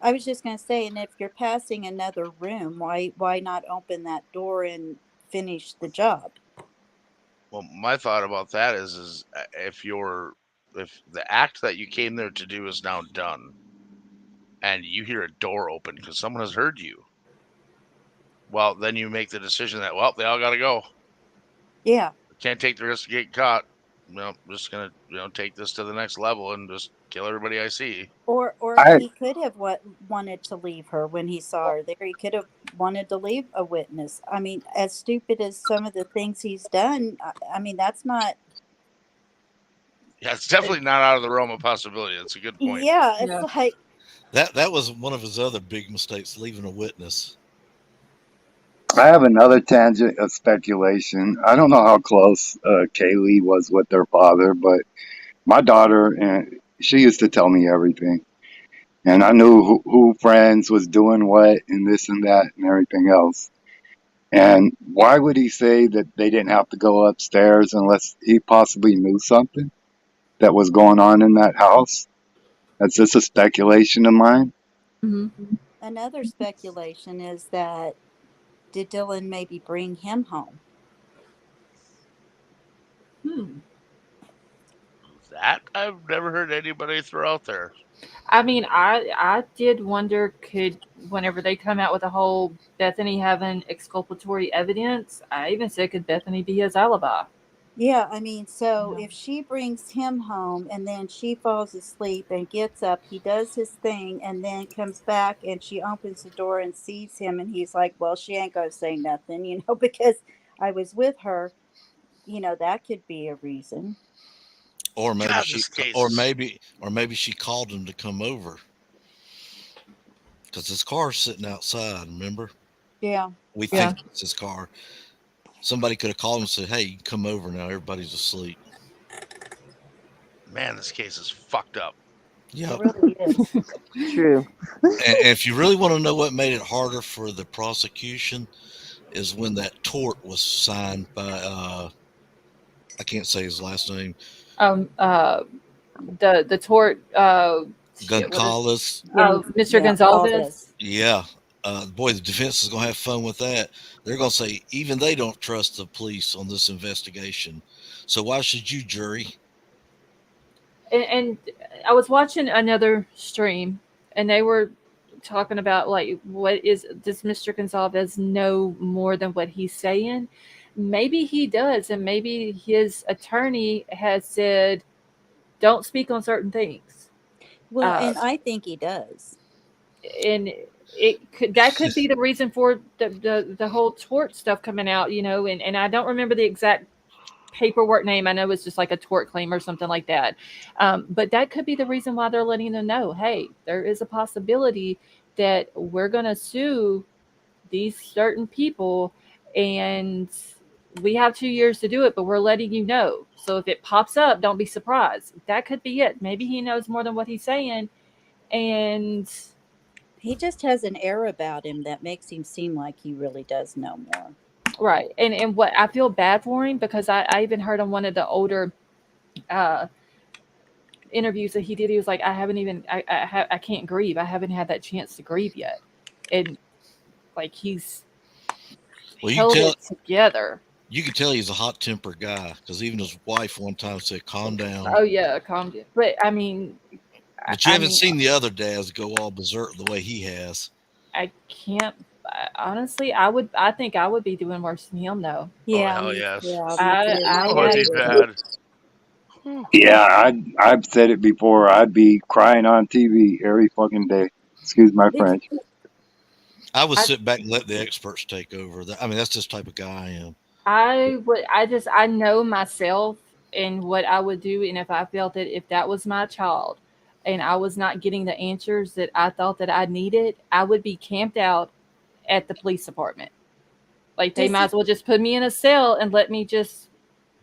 I was just going to say, and if you're passing another room, why not open that door and finish the job? Well, my thought about that is if the act that you came there to do is now done, and you hear a door open because someone has heard you, well, then you make the decision that, well, they all got to go. Yeah. Can't take the risk of getting caught. just gonna take this to the next level and just kill everybody I see. Or I he could have wanted to leave her when he saw her there. He could have wanted to leave a witness. I mean, as stupid as some of the things he's done, I mean, that's not. Yeah, it's definitely not out of the realm of possibility. That's a good point. Yeah, it's Yeah. like That was one of his other big mistakes, leaving a witness. I have another tangent of speculation. I don't know how close Kaylee was with their father, but my daughter, and she used to tell me everything, and I knew who friends was doing what and this and that and everything else. And why would he say that they didn't have to go upstairs unless he possibly knew something that was going on in that house? That's just a speculation of mine. Hmm. another speculation is that did Dylan maybe bring him home? Hmm. That I've never heard anybody throw out there. I mean, I did wonder, could whenever they come out with a whole Bethany having exculpatory evidence, I even said, could Bethany be his alibi? Yeah, I mean, so Yeah. if she brings him home and then she falls asleep and gets up, he does his thing and then comes back and she opens the door and sees him and he's like, well, she ain't gonna say nothing, because I was with her, that could be a reason. Or maybe God, she, this case or is. maybe, or maybe she called him to come over because his car's sitting outside. Remember, Yeah. we Yeah. think it's his car. Somebody could have called him and said, "Hey, come over now. Everybody's asleep." Man, this case is fucked up. It Yep. really is. True. And if you really want to know what made it harder for the prosecution, is when that tort was signed by I can't say his last name, Um. The tort. Shit. What is? Goncalves. Oh, Mr. Yeah, all Gonzalez. this. Yeah. Boy, the defense is going to have fun with that. They're going to say even they don't trust the police on this investigation. So why should you, jury? And I was watching another stream, and they were talking about, like, what is, does Mr. Gonzalez know more than what he's saying? Maybe he does, and maybe his attorney has said, don't speak on certain things. Well, Uh, and I think he does. and that could be the reason for the whole tort stuff coming out, and I don't remember the exact paperwork name. I know it's just like a tort claim or something like that. But that could be the reason why they're letting them know, hey, there is a possibility that we're going to sue these certain people, and we have 2 years to do it, but we're letting you know. So if it pops up, don't be surprised. That could be it. Maybe he knows more than what he's saying. And He just has an air about him that makes him seem like he really does know more. right. And what I feel bad for him, because I even heard on one of the older uh interviews that he did, he was like, I haven't even, I can't grieve. I haven't had that chance to grieve yet. And like, he's Well, held it together. you can tell he's a hot tempered guy because even his wife one time said, "Calm down." Oh yeah, calm down. But I mean, But you I haven't mean, seen the other dads go all berserk the way he has. I can't. Honestly, I think I would be doing worse than him, though. Oh Yeah, hell me. yes. Yeah, me I too. I Oh, it'd would. be bad. Whew. Yeah, I've said it before. I'd be crying on TV every fucking day. Excuse my Did French. I would I sit back and let the experts take over. I mean, that's just the type of guy I am. I would. I know myself and what I would do, and if I felt that if that was my child, and I was not getting the answers that I thought that I needed, I would be camped out at the police department. Like, they does might he as well just put me in a cell and let me just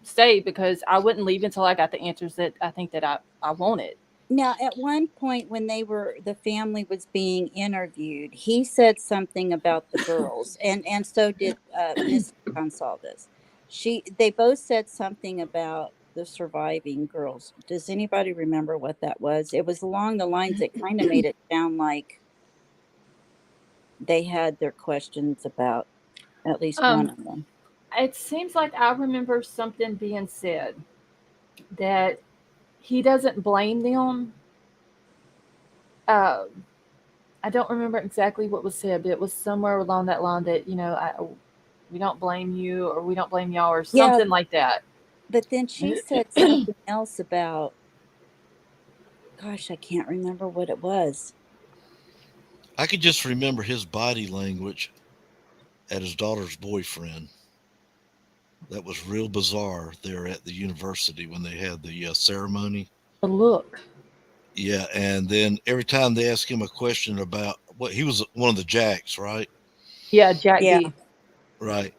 stay, because I wouldn't leave until I got the answers that I think that I wanted. now at one point when the family was being interviewed, he said something about the girls, and so did Miss Gonsalves. They both said something about the surviving girls. Does anybody remember what that was? It was along the lines that kind of made it sound like they had their questions about at least one Um, of them. it seems like I remember something being said that he doesn't blame them. Uh, I don't remember exactly what was said, but it was somewhere along that line that, we don't blame you, or we don't blame y'all, or Yeah, something like that. But then she said something else about, gosh, I can't remember what it was. I could just remember his body language at his daughter's boyfriend. That was real bizarre there at the university when they had the ceremony. The look. Yeah, and then every time they asked him a question about what he was one of the Jacks, right? Yeah, Jack Yeah. D. Right.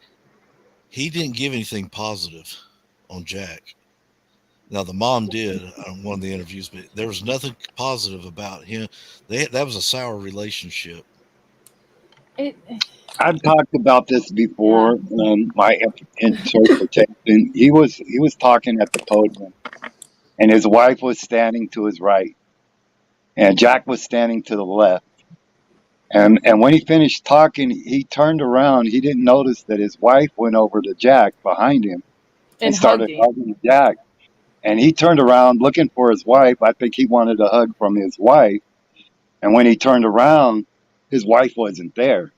He didn't give anything positive on Jack. Now the mom did on one of the interviews, but there was nothing positive about him. That was a sour relationship. It. I've talked about this Yeah. before. My interpretation. He was talking at the podium, and his wife was standing to his right, and Jack was standing to the left. And when he finished talking, he turned around. He didn't notice that his wife went over to Jack behind him and And hugged started him. hugging Jack. And he turned around looking for his wife. I think he wanted a hug from his wife. And when he turned around, his wife wasn't there.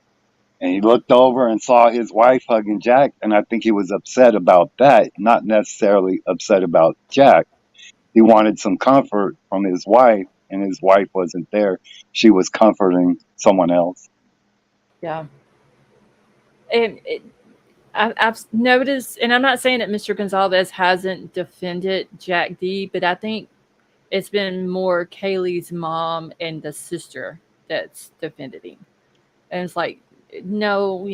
And he looked over and saw his wife hugging Jack. And I think he was upset about that, not necessarily upset about Jack. He wanted some comfort from his wife, and his wife wasn't there. She was comforting someone else. Yeah. And I've noticed, and I'm not saying that Mr. Gonzalez hasn't defended Jack D, but I think it's been more Kaylee's mom and the sister that's defended him. And it's like, no,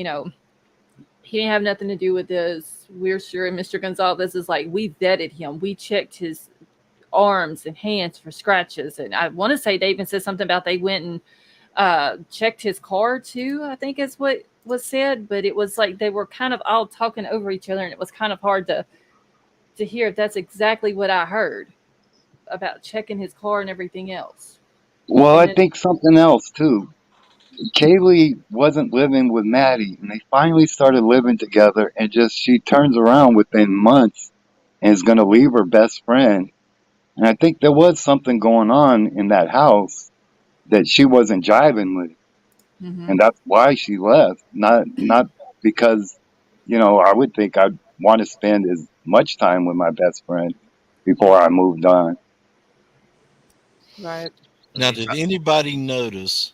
he didn't have nothing to do with this. We're sure. And Mr. Gonzalez is like, we vetted him. We checked his arms and hands for scratches. And I want to say they even said something about they went and checked his car too, I think is what was said. But it was like they were kind of all talking over each other, and it was kind of hard to hear if that's exactly what I heard about checking his car and everything else. Well, And I then, think something else too. Kaylee wasn't living with Maddie, and they finally started living together. And just she turns around within months and is going to leave her best friend. And I think there was something going on in that house that she wasn't jiving with, mm-hmm. and that's why she left. Not because, I would think I'd want to spend as much time with my best friend before I moved on. Right. Now, did anybody notice?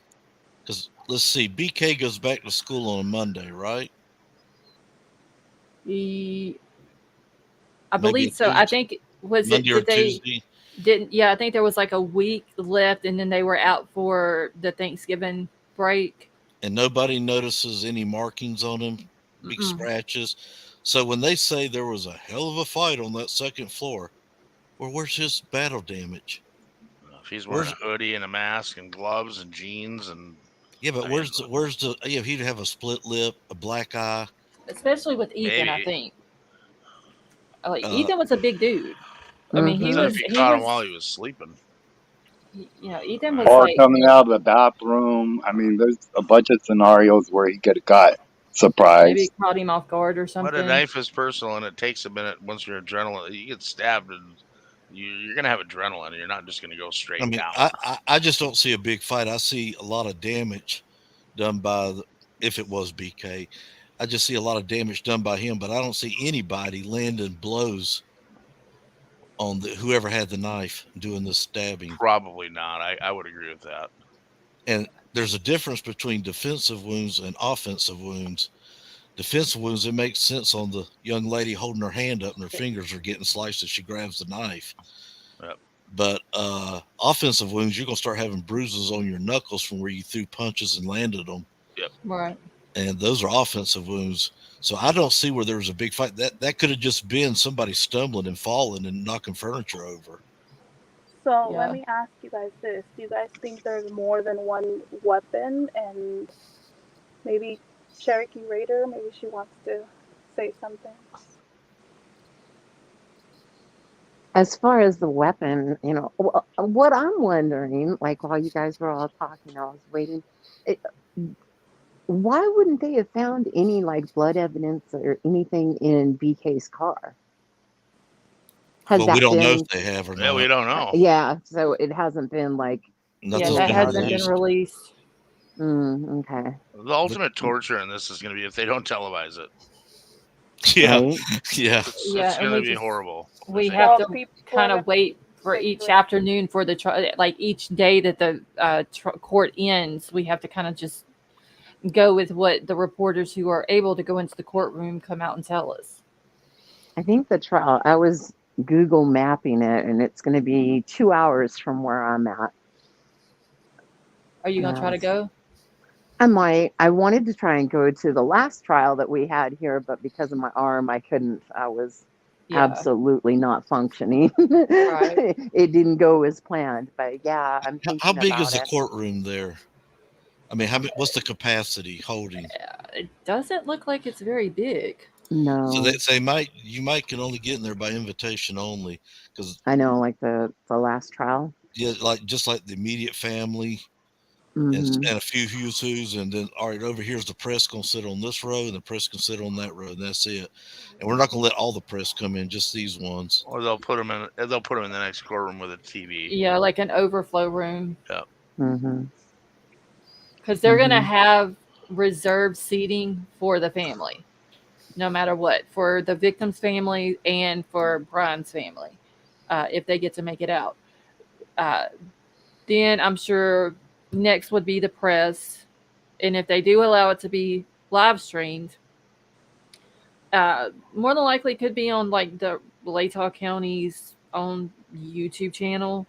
Because let's see, BK goes back to school on a Monday, right? I Maybe a believe so. I Tuesday, think was it Monday or did they Tuesday, didn't yeah, I think there was like a week left and then they were out for the Thanksgiving break. and nobody notices any markings on him, big Mm-mm. scratches. So when they say there was a hell of a fight on that second floor, well, where's his battle damage? If he's wearing Where's a hoodie and a mask and gloves and jeans and Yeah, but I mean, he'd have a split lip, a black eye. Especially with Ethan, I maybe. think. Like Uh, Ethan was a big dude. I mean, But he then Mm-hmm. if was he he caught him was while he was sleeping, Ethan was Or I, like coming out of the bathroom. I mean, there's a bunch of scenarios where he could have got maybe surprised. caught him off guard or but a something. knife is personal and it takes a minute once you're adrenaline. You get stabbed and you're gonna have adrenaline. You're not just gonna go I straight mean, down. I just don't see a big fight. I see a lot of damage done if it was BK. I just see a lot of damage done by him, but I don't see anybody landing blows on whoever had the knife doing the stabbing. Probably not. I would agree with that. And there's a difference between defensive wounds and offensive wounds. Defensive wounds, it makes sense on the young lady holding her hand up and her fingers are getting sliced as she grabs the knife. Yep. But offensive wounds, you're gonna start having bruises on your knuckles from where you threw punches and landed them, Yep. Right. and those are offensive wounds. So I don't see where there was a big fight. That could have just been somebody stumbling and falling and knocking furniture over. So let Yeah. me ask you guys this. Do you guys think there's more than one weapon? And maybe Cherokee Raider, maybe she wants to say something. As far as the weapon, what I'm wondering, like while you guys were all talking, I was waiting. It, why wouldn't they have found any like blood evidence or anything in BK's car? Has Well, we that don't know if been? they have or Yeah, we not. don't know. Yeah, so it hasn't been like Yeah, Nothing's looked that been at hasn't or. been released. released. Okay. The ultimate torture in this is going to be if they don't televise it. Yeah, right? yeah. It's Yeah, and gonna be horrible. we I have think. Well, to people kind are of wait for gonna each do it. afternoon for the like each day that the court ends. We have to kind of just go with what the reporters who are able to go into the courtroom come out and tell us. I think the trial, I was Google mapping it, and it's going to be 2 hours from where I'm at. Are you gonna try to Yes. go? I wanted to try and go to the last trial that we had here, but because of my arm, I couldn't. I was Yeah, absolutely not functioning. right. It didn't go as planned, but yeah, I'm How thinking big is about the it. courtroom there? I mean, what's the capacity holding? It doesn't look like it's very big. So No, you might can only get in there by invitation only, because I know, like the last trial. yeah, like just like the immediate family Hmm. and a few who's who's, and then all right, over here's the press gonna sit on this row, and the press can sit on that row, and that's it. And we're not gonna let all the press come in, just these ones. Or they'll put them in. They'll put them in the next courtroom with a TV. Yeah, like an overflow room Yeah. Hmm. because they're gonna Hmm. have reserved seating for the family, no matter what, for the victim's family and for Brian's family, if they get to make it out. Uh, then I'm sure next would be the press, and if they do allow it to be live streamed, more than likely could be on like the Latah County's own YouTube channel,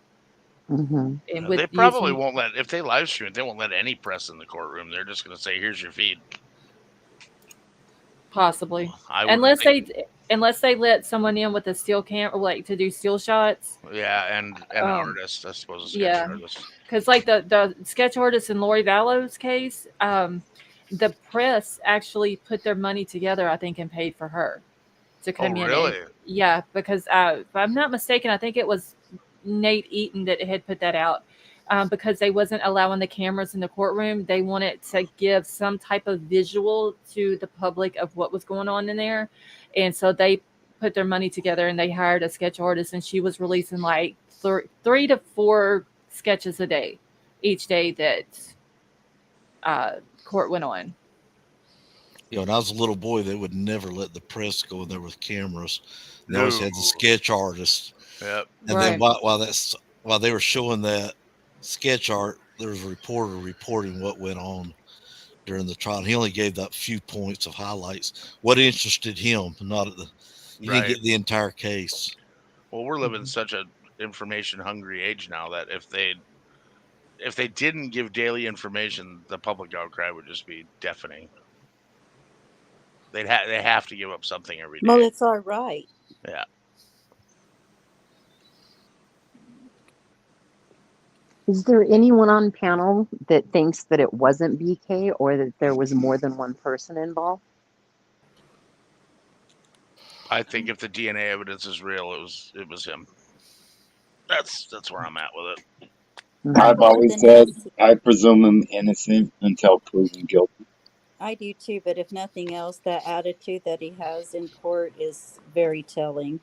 Hmm. and with They probably using won't let if they live stream it. They won't let any press in the courtroom. They're just gonna say, "Here's your feed." possibly, I would unless think. they let someone in with a still camera, like to do still shots. Yeah, and an Um, artist. I suppose a sketch yeah, artist. because like the sketch artist in Lori Vallow's case, the press actually put their money together, I think, and paid for her to Oh, come in. And really? yeah, because if I'm not mistaken, I think it was Nate Eaton that had put that out. Because they wasn't allowing the cameras in the courtroom, they wanted to give some type of visual to the public of what was going on in there, and so they put their money together and they hired a sketch artist, and she was releasing like 3 to 4 sketches a day, each day that uh, court went on. You know, when I was a little boy, they would never let the press go in there with cameras. And they always No. had the sketch artist. Yep. And then Right. while they were showing that sketch art, there was a reporter reporting what went on during the trial. And he only gave that few points of highlights. What interested him, not the you didn't Right. get the entire case. Well, we're living in such a information hungry age now that if they didn't give daily information, the public outcry would just be deafening. They have to give up something every Well, day. it's all right. Yeah. Is there anyone on panel that thinks that it wasn't BK or that there was more than one person involved? I think if the DNA evidence is real, it was him. That's where I'm at with it. I've Mhm. always Nothing said else. I presume him innocent until proven guilty. I do too, but if nothing else, that attitude that he has in court is very telling.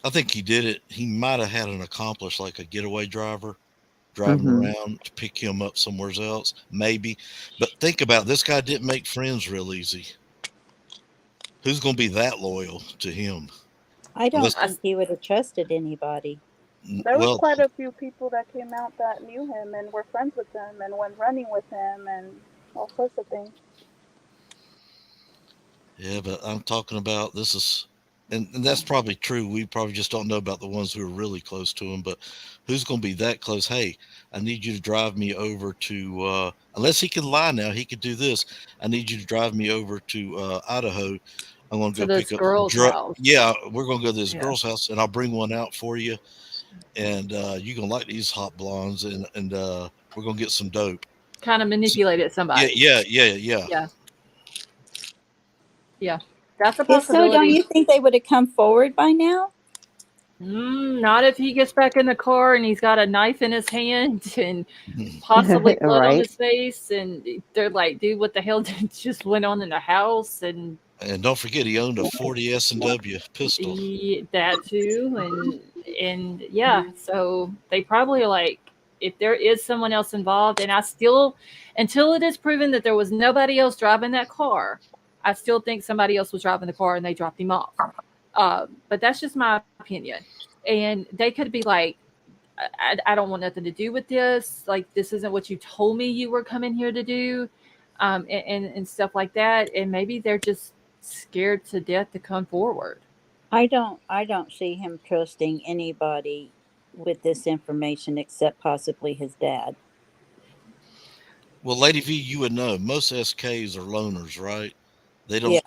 I think he did it. He might have had an accomplice like a getaway driver driving Mhm. around to pick him up somewhere else, maybe. But think about it, this guy didn't make friends real easy. Who's going to be that loyal to him? I Unless, don't think he would have trusted anybody. There was well, quite a few people that came out that knew him and were friends with him and went running with him and all sorts of things. yeah, but I'm talking about this is, and that's probably true. We probably just don't know about the ones who are really close to him. But who's going to be that close? Hey, I need you to drive me over to. Unless he can lie now, he could do this. I need you to drive me over to Idaho. I'm going to To go this pick up girl's drug. house. Yeah, we're going to go to this Yeah. girl's house, and I'll bring one out for you. And you're gonna like these hot blondes, and we're gonna get some dope. Kind of So, manipulated yeah, somebody. yeah, yeah, yeah. Yeah. Yeah. That's a If so, don't possibility. you think they would have come forward by now? Not if he gets back in the car and he's got a knife in his hand and possibly blood on Right. his face, and they're like, "Dude, what the hell just went on in the house?" And And don't forget, he owned a 40 S&W pistol. that too, and yeah, so they probably are like, if there is someone else involved, and I still, until it is proven that there was nobody else driving that car, I still think somebody else was driving the car and they dropped him off. But that's just my opinion. And they could be like, I don't want nothing to do with this. Like, this isn't what you told me you were coming here to do, and stuff like that. And maybe they're just scared to death to come forward. I don't see him trusting anybody with this information except possibly his dad. Well, Lady V, you would know most SKs are loners, right? They don't. Yeah,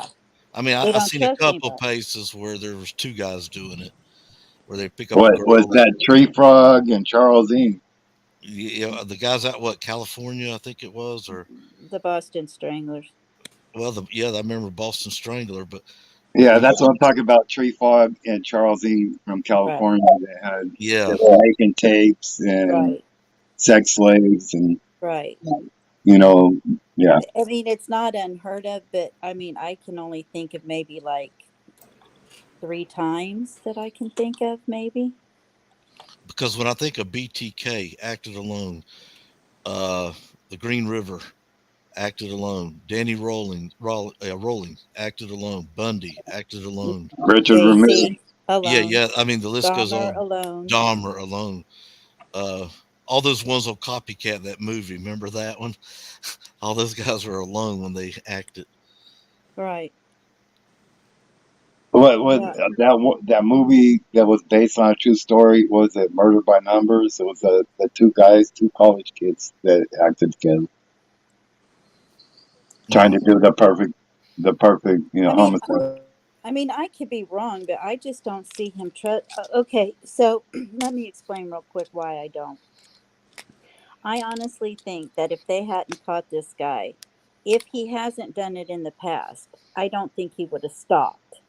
I mean, they I don't seen a trust couple anybody. places where there was two guys doing it, where they pick up a What was girl. that? Tree Frog and Charles E. The guys out what California, I think it was, or The Boston Stranglers. well, yeah, I remember Boston Strangler, but Yeah, you know, that's what I'm talking about. Tree Frog and Charles E. from Right, California. They yeah, were making tapes and right, sex slaves, and right. you know, yeah. I mean, it's not unheard of, but I mean, I can only think of maybe like 3 times that I can think of, maybe. because when I think of BTK acted alone, uh, the Green River acted alone, Danny Rolling acted alone, Bundy acted alone. Richard Ramirez. Gacy alone. Yeah. I mean, the list goes Dahmer on. alone. Dahmer alone. Uh, all those ones on Copycat, that movie. Remember that one? All those guys were alone when they acted. Right. What was Yeah. that movie that was based on a true story? Was it Murder by Numbers? It was the two guys, two college kids that acted together, trying Mm. to do the perfect, I mean, homicide. I mean, I could be wrong, but I just don't see him trust. Okay, so let me explain real quick why I don't. I honestly think that if they hadn't caught this guy, if he hasn't done it in the past, I don't think he would have stopped.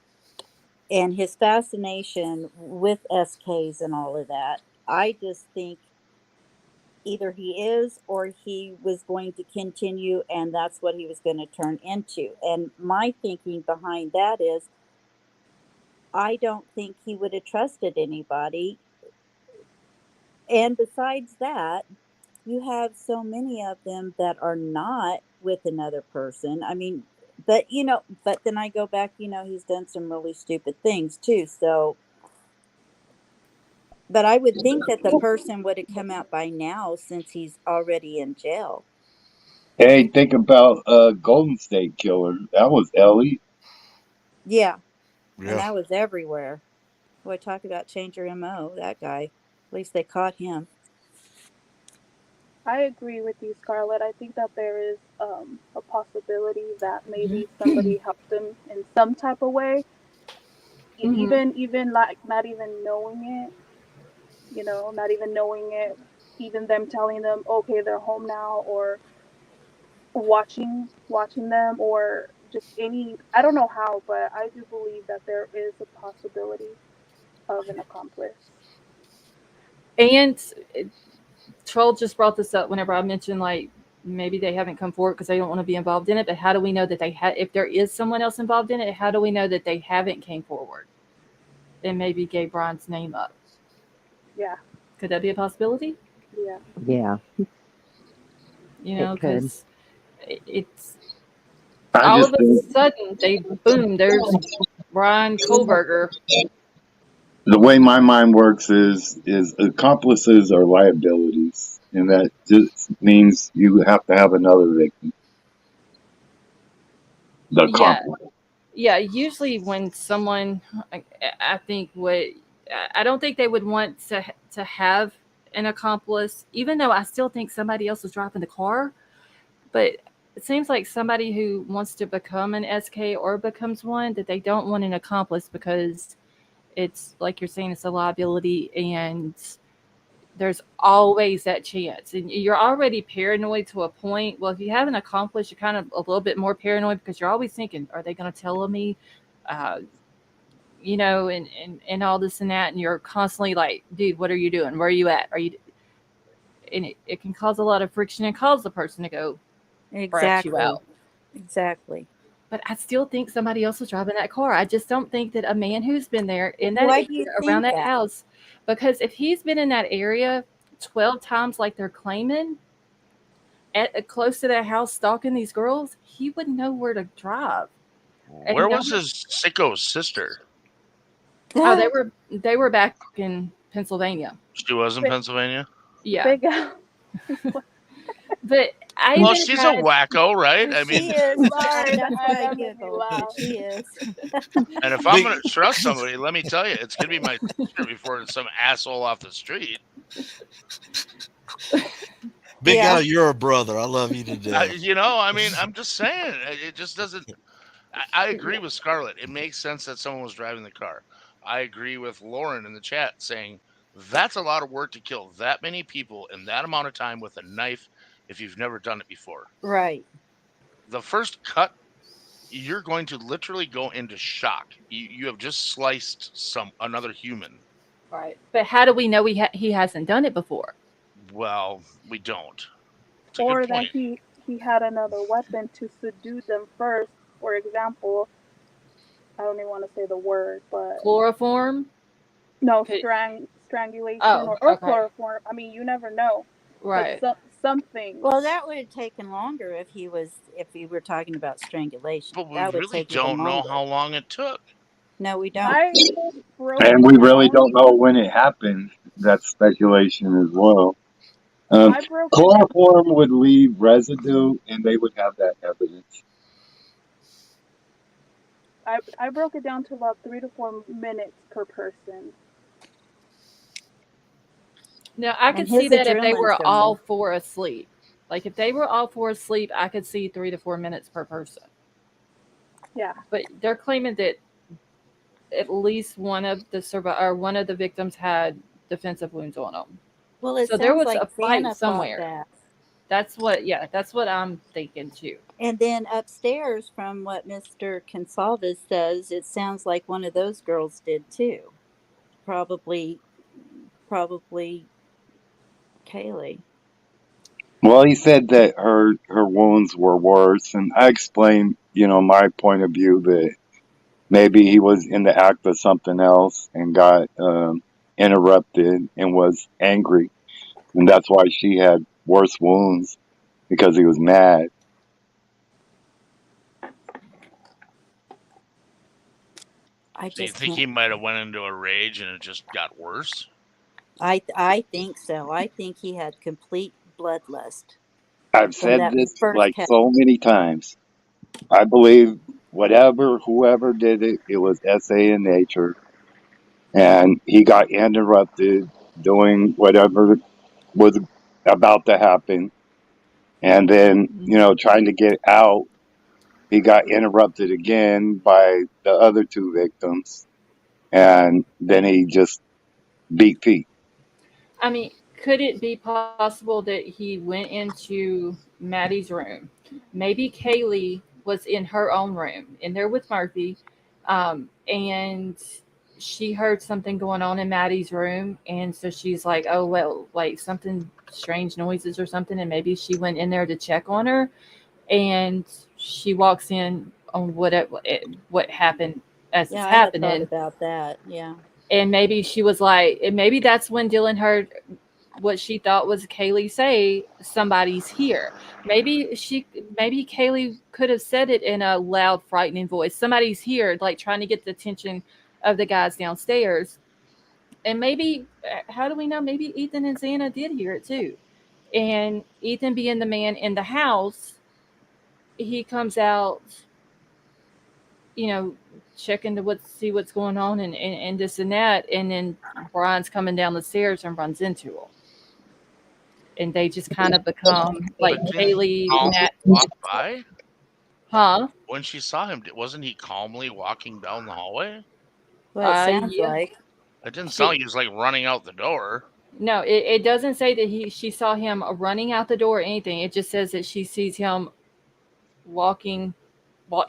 And his fascination with SKs and all of that, I just think either he is or he was going to continue and that's what he was going to turn into. And my thinking behind that is I don't think he would have trusted anybody. And besides that, you have so many of them that are not with another person. I mean, but then I go back, he's done some really stupid things too. So, but I would think that the person would have come out by now since he's already in jail. Hey, think about Golden State Killer. That was Ellie. Yeah. And Yeah. that was everywhere. Boy, talk about change your MO, that guy. At least they caught him. I agree with you, Scarlett. I think that there is a possibility that maybe somebody helped him in some type of way, Hmm. even like not even knowing it. Not even knowing it. Even them telling them, okay, they're home now, or watching them, or just any. I don't know how, but I do believe that there is a possibility of an accomplice. And Troll just brought this up whenever I mentioned like maybe they haven't come forward because they don't want to be involved in it. But how do we know that they had? If there is someone else involved in it, how do we know that they haven't came forward and maybe gave Brian's name up? Yeah, Could that be a possibility? yeah. Yeah, it could. Because it's I all just of a think sudden they boom. There's Brian Kohberger. the way my mind works is accomplices are liabilities, and that just means you have to have another victim. The Yeah, accomplice. yeah. Usually when someone, I, I think what I don't think they would want to have an accomplice, even though I still think somebody else was driving the car. But it seems like somebody who wants to become an SK or becomes one that they don't want an accomplice because it's like you're saying it's a liability and there's always that chance and you're already paranoid to a point. Well, if you haven't accomplished, you're kind of a little bit more paranoid because you're always thinking, are they going to tell me, uh, and all this and that, and you're constantly like, dude, what are you doing, where are you at, are you, and it can cause a lot of friction and cause the person to go rat you Exactly. out. Exactly. But I still think somebody else was driving that car. I just don't think that a man who's been there in that Why area do you around think that that? house, because if he's been in that area 12 times like they're claiming, at close to that house stalking these girls, he would know where to drive. And Where was his sicko sister? oh, they were back in Pennsylvania. She was in Big, Pennsylvania. Yeah, big Al. but I Well, even she's a had wacko, right? I She mean, is. Sorry, That's why I that made me giggled. laugh. She is. and if I'm Big, gonna trust somebody, let me tell you, it's gonna be my sister before it's some asshole off the street. Big Yeah. Al, you're a brother. I love you to death. I mean, I'm just saying, it just doesn't. I agree with Scarlett. It makes sense that someone was driving the car. I agree with Lauren in the chat saying that's a lot of work to kill that many people in that amount of time with a knife if you've never done it before. Right. The first cut, you're going to literally go into shock. You have just sliced another human. right. But how do we know he hasn't done it before? Well, we don't. It's a good Or that point. he had another weapon to subdue them first. For example, I don't even want to say the word, but Chloroform? no, Could, strangulation oh, or okay. chloroform. I mean, you never know, but Right. something. Well, that would have taken longer if we were talking about strangulation. But we That would really take even don't know longer. how long it took. No, we don't. I broke And it we really down. don't know when it happened. That's speculation as well. I broke it. Chloroform would leave residue, and they would have that evidence. I broke it down to about 3 to 4 minutes per person. Now, I And could see his that if they adrenaline's were all going. four asleep. Like if they were all four asleep, I could see 3 to 4 minutes per person. Yeah. But they're claiming that at least one of the victims had defensive wounds on them. Well, it So there sounds was a like fight Vanna thought somewhere. that. That's what I'm thinking too. And then upstairs, from what Mr. Consalves says, it sounds like one of those girls did too. Probably Kaylee. Well, he said that her wounds were worse, and I explained, my point of view that maybe he was in the act of something else and got interrupted and was angry, and that's why she had worse wounds because he was mad. I So you just think can't. he might have went into a rage and it just got worse? I think so. I think he had complete bloodlust I've from said that this first like cut. so many times. I believe whoever did it, it was SA in nature, and he got interrupted doing whatever was about to happen, and then trying to get out, he got interrupted again by the other two victims, and then he just beat Pete. I mean, could it be possible that he went into Maddie's room? Maybe Kaylee was in her own room, in there with Murphy, and she heard something going on in Maddie's room, and so she's like, "Oh well, like something strange noises or something," and maybe she went in there to check on her, and she walks in on what happened as it's Yeah, I had thought happening, about that. Yeah. and maybe she was like, and maybe that's when Dylan heard what she thought was Kaylee say, somebody's here. Maybe Kaylee could have said it in a loud, frightening voice. Somebody's here, like trying to get the attention of the guys downstairs. And maybe, how do we know? Maybe Ethan and Xana did hear it too. And Ethan being the man in the house, he comes out, you know, checking to see what's going on and this and that. And then Brian's coming down the stairs and runs into him. And they just kind of become like But didn't he Kaylee, calmly Matt, walk by? huh? When she saw him, wasn't he calmly walking down the hallway? Well, it sounds Yeah. like. It didn't sound She like he was like running out the door. no, it doesn't say that she saw him running out the door or anything. It just says that she sees him walking.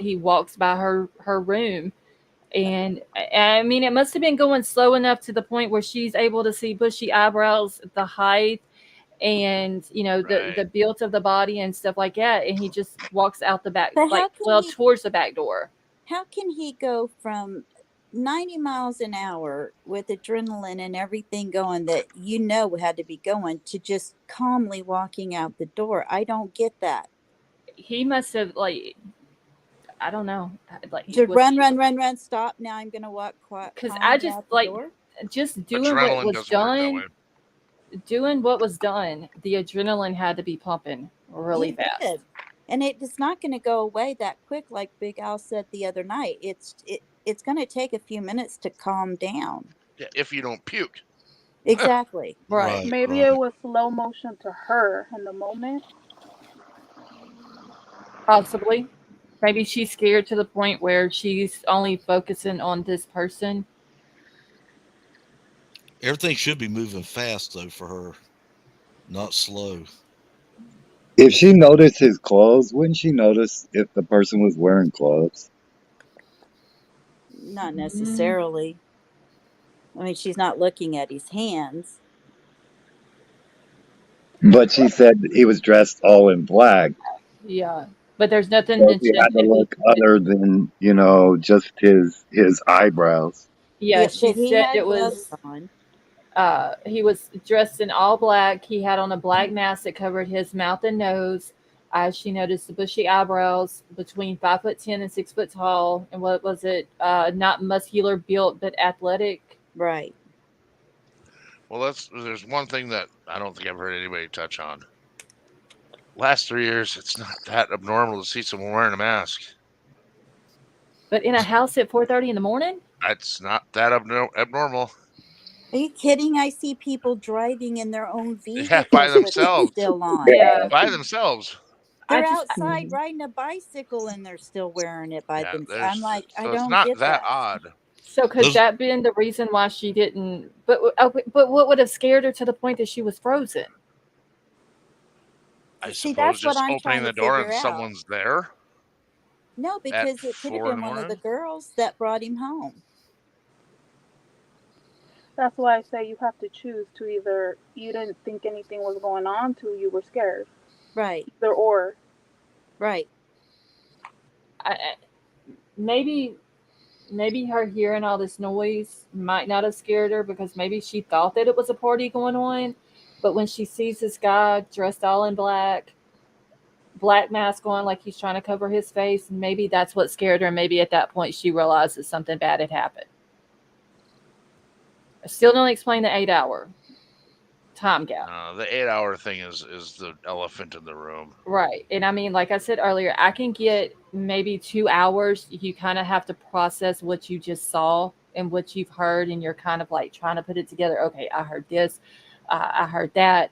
He walks by her room, and I mean, it must have been going slow enough to the point where she's able to see bushy eyebrows, the height, and Right. the build of the body and stuff like that. And he just walks out the back, But like towards the back door. how can he go from 90 miles an hour with adrenaline and everything going that had to be going to just calmly walking out the door? I don't get that. He must have like I don't know. Like, Just was run, she? run, run, run, stop. Now I'm going to walk Because I calmly just out the like door. just Adrenaline doesn't work that way. doing what was done. The adrenaline had to be pumping really It fast. did. And it's not going to go away that quick, like Big Al said the other night. It's going to take a few minutes to calm down. Yeah, if you don't puke. Exactly. Right. Maybe Right. it was slow motion to her in the moment. Possibly. Maybe she's scared to the point where she's only focusing on this person. Everything should be moving fast though for her, not slow. If she noticed his clothes, wouldn't she notice if the person was wearing clothes? Not Mm, necessarily. I mean, she's not looking at his hands. But she said he was dressed all in black. yeah. But there's nothing So she mentioned had to if he look other than, just his eyebrows. yeah, Yeah, she but he said had it gloves was on. he was dressed in all black. He had on a black mask that covered his mouth and nose. She noticed the bushy eyebrows, between 5'10" and 6 foot tall, and what was it? Not muscular built, but athletic. Right. Well, there's one thing that I don't think I've heard anybody touch on. Last 3 years, it's not that abnormal to see someone wearing a mask. But in a house at 4:30 in the morning? It's not that abnormal. Are you kidding? I see people driving in their own Yeah, by vehicles with them themselves. still on. Yeah. By themselves. I They're just outside riding a bicycle and they're still wearing it by Yeah, themselves. I'm there's like, I so it's don't not get that that. odd. so could Those that been the reason why she didn't? But what would have scared her to the point that she was frozen? I See, suppose that's what just I'm opening trying to the door figure and out. someone's there No, at because it could have 4 in been the one of the morning. girls that brought him home. That's why I say you have to choose to either you didn't think anything was going on to you were scared. Right, Either or. right. I, maybe maybe her hearing all this noise might not have scared her because maybe she thought that it was a party going on, but when she sees this guy dressed all in black, black mask on, like he's trying to cover his face, maybe that's what scared her. Maybe at that point she realizes something bad had happened. I still don't explain the 8 hour time gap. The 8 hour thing is the elephant in the room. Right. And I mean, like I said earlier, I can get maybe 2 hours. You kind of have to process what you just saw and what you've heard, and you're kind of like trying to put it together. Okay, I heard this, I heard that.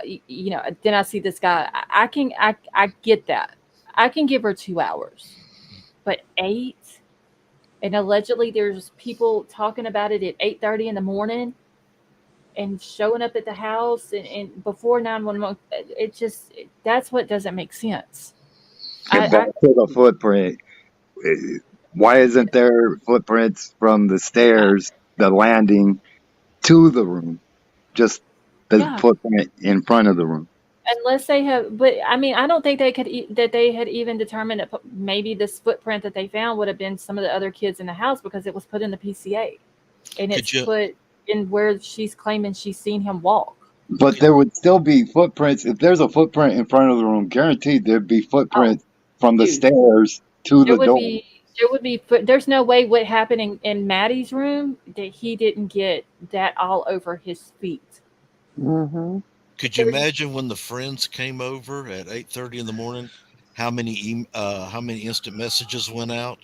Then I see this guy. I get that. I can give her 2 hours, but eight, and allegedly there's people talking about it at 8:30 in the morning and showing up at the house and before 911. That's what doesn't make sense. And I back to the footprint. Why isn't there footprints from the stairs, the landing to the room? Just the Yeah, footprint in front of the room. unless they have, but I mean, I don't think that they had even determined that maybe this footprint that they found would have been some of the other kids in the house because it was put in the PCA and it's could you put in where she's claiming she's seen him walk. But could, there would still be footprints. If there's a footprint in front of the room, guaranteed there'd be Oh, footprints from the huge. stairs to There the would door. be there's no way what happened in Maddie's room that he didn't get that all over his feet. Mm-hmm. could you There's imagine when the friends came over at 8:30 in the morning? How many instant messages went out?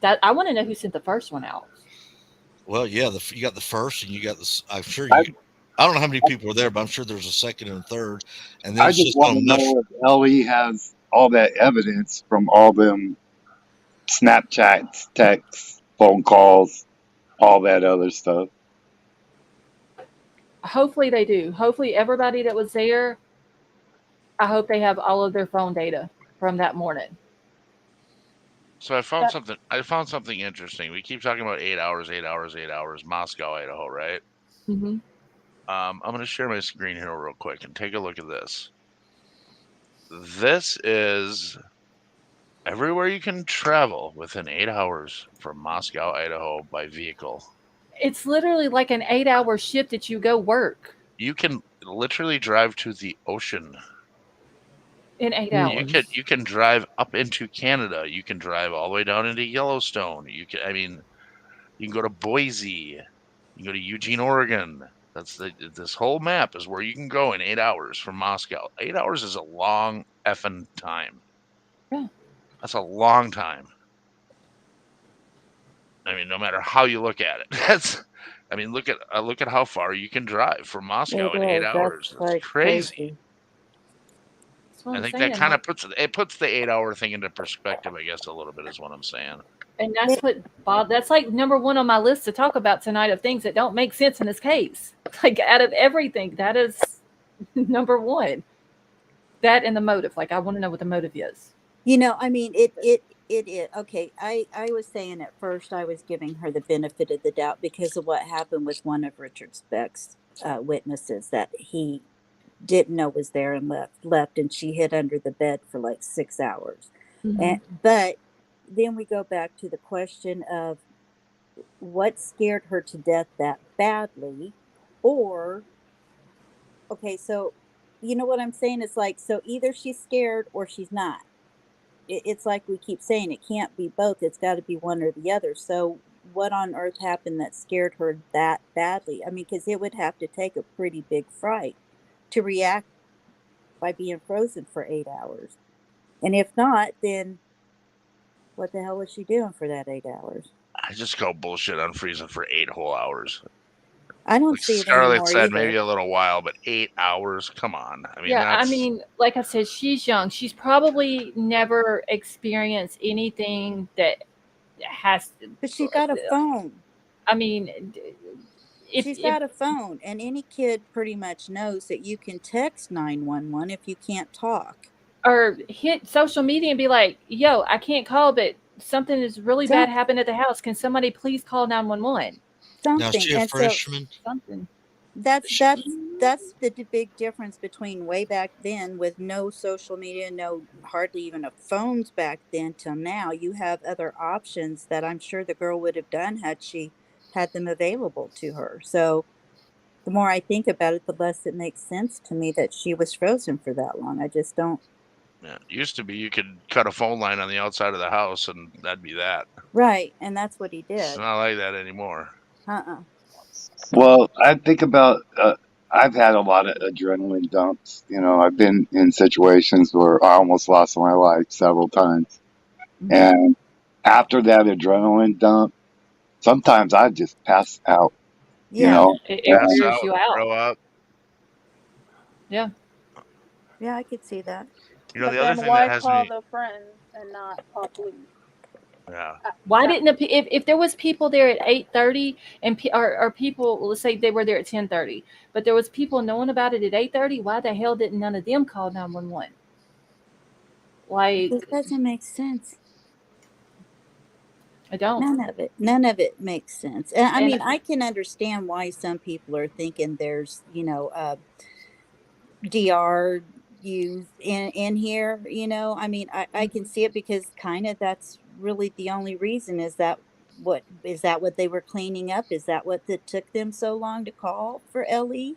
that I want to know who sent the first one out. Well, yeah, you got the first, and you got the. I'm sure I, you. I don't know how many people were there, but I'm sure there's a second and a third, and then I it's just just want to on mush. know if Ellie has all that evidence from all them Snapchats, texts, phone calls, all that other stuff. Hopefully they do. Hopefully everybody that was there, I hope they have all of their phone data from that morning. So I found That something. I found something interesting. We keep talking about 8 hours, 8 hours, 8 hours. Moscow, Idaho, right? Hmm. I'm going to share my screen here real quick and take a look at this. This is everywhere you can travel within 8 hours from Moscow, Idaho by vehicle. It's literally like an 8 hour shift that you go work. You can literally drive to the ocean. in 8 Hmm. hours. You can drive up into Canada. You can drive all the way down into Yellowstone. You can go to Boise. You can go to Eugene, Oregon. This whole map is where you can go in 8 hours from Moscow. 8 hours is a long effing time. Yeah. That's a long time. I mean, no matter how you look at it, look at how far you can drive from Moscow It in eight is. hours. That's That's like crazy. That's what I I'm think that saying. kind of Like, puts the 8 hour thing into perspective, I guess, a little bit is what I'm saying. and that's what Bob. That's like number one on my list to talk about tonight of things that don't make sense in this case. Like out of everything, that is number one. That and the motive. Like I want to know what the motive is. I mean, it is okay. I was saying at first I was giving her the benefit of the doubt because of what happened with one of Richard Speck's witnesses that he didn't know was there and left, and she hid under the bed for like 6 hours. Mm-hmm. And but then we go back to the question of what scared her to death that badly, or okay, so you know what I'm saying? It's like so either she's scared or she's not. It's like we keep saying it can't be both. It's got to be one or the other. So what on earth happened that scared her that badly? I mean, because it would have to take a pretty big fright to react by being frozen for 8 hours. And if not, then what the hell was she doing for that 8 hours? I just call bullshit on freezing for 8 whole hours. I don't Like see it Scarlett anymore said, maybe either. a little while, but 8 hours? Come on. I mean, Yeah, I that's mean, like I said, she's young. She's probably never experienced anything that has. But she's got a phone. I mean, She's if got a phone, and any kid pretty much knows that you can text 911 if you can't talk. or hit social media and be like, "Yo, I can't call, but something is really bad Some, happened at the house. Can somebody please call 911?" Now, is something. she a And so freshman? Something. that's She, that's that's the big difference between way back then with no social media, no hardly even a phones back then till now. You have other options that I'm sure the girl would have done had she had them available to her. So the more I think about it, the less it makes sense to me that she was frozen for that long. I just don't. yeah, it used to be you could cut a phone line on the outside of the house and that'd be that. Right, and that's what he It's did. not like that anymore. Uh-uh. Well, I think about. I've had a lot of adrenaline dumps. I've been in situations where I almost lost my life several times, Mhm. and after that adrenaline dump, sometimes I just pass out. You Yeah, know, It and Pass wears out, you out. throw up. Yeah. yeah, I could see that. The But other then thing that why has call me, the friends and not call police? yeah, Why That didn't if there was people there at 8:30 and or people, let's say they were there at 10:30, but there was people knowing about it at 8:30, why the hell didn't none of them call 911? It Like doesn't make sense. I don't. None of it makes sense. And I And mean, I can understand why some people are thinking there's, DR used in here, I mean, I can see it because kind of that's really the only reason is that what they were cleaning up? Is that what it took them so long to call for LE?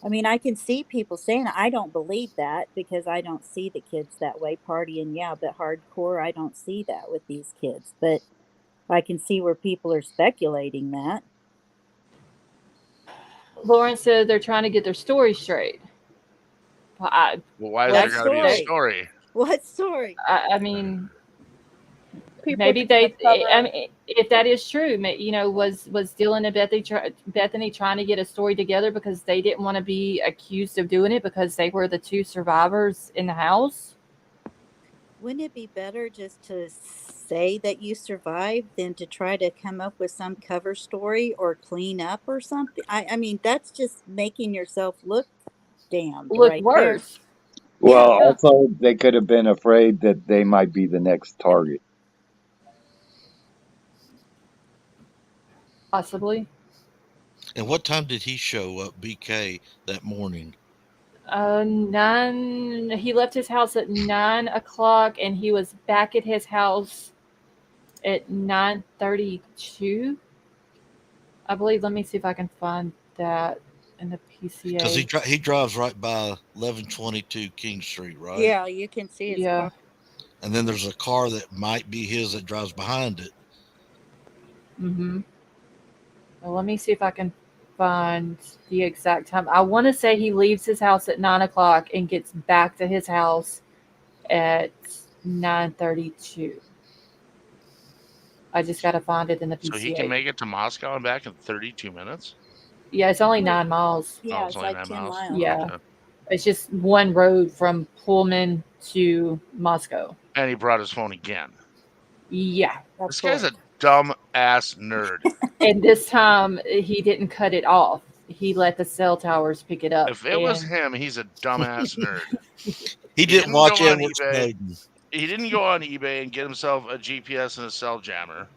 I mean, I can see people saying I don't believe that because I don't see the kids that way partying, yeah, but hardcore, I don't see that with these kids. But I can see where people are speculating that. Lawrence said they're trying to get their story straight. Well, well, why is What there that's got to be a story? story? What story? I mean, people maybe trying to they. I cover. mean, if that is true, was Dylan and Bethany trying to get a story together because they didn't want to be accused of doing it because they were the two survivors in the house? Wouldn't it be better just to say that you survived than to try to come up with some cover story or clean up or something? I mean, that's just making yourself look damned Look right there. worse. well, Yeah. Yeah, also they could have been afraid that they might be the next target. possibly. and what time did he show up, BK, that morning? 9. He left his house at 9 o'clock, and he was back at his house at 9:32. I believe. Let me see if I can find that. in the Because PCA. he drives right by 1122 King Street, right? Yeah, you can see his Yeah. car. And then there's a car that might be his that drives behind it. Mm-hmm. Well, let me see if I can find the exact time. I want to say he leaves his house at 9 o'clock and gets back to his house at 9:32. I just got to find it in the So he can PCA. make it to Moscow and back in 32 minutes? Yeah, it's only Like, 9 miles. Oh, yeah, it's it's only like 9 10 miles? miles. Yeah, Okay. it's just one road from Pullman to Moscow. And he brought his phone again. Yeah, That's This guy's a correct. dumb ass nerd. and this time he didn't cut it off. He let the cell towers pick it up. If it was And him, he's a dumbass nerd. He He didn't didn't go watch on Edward eBay. Snowden. He didn't go on eBay and get himself a GPS and a cell jammer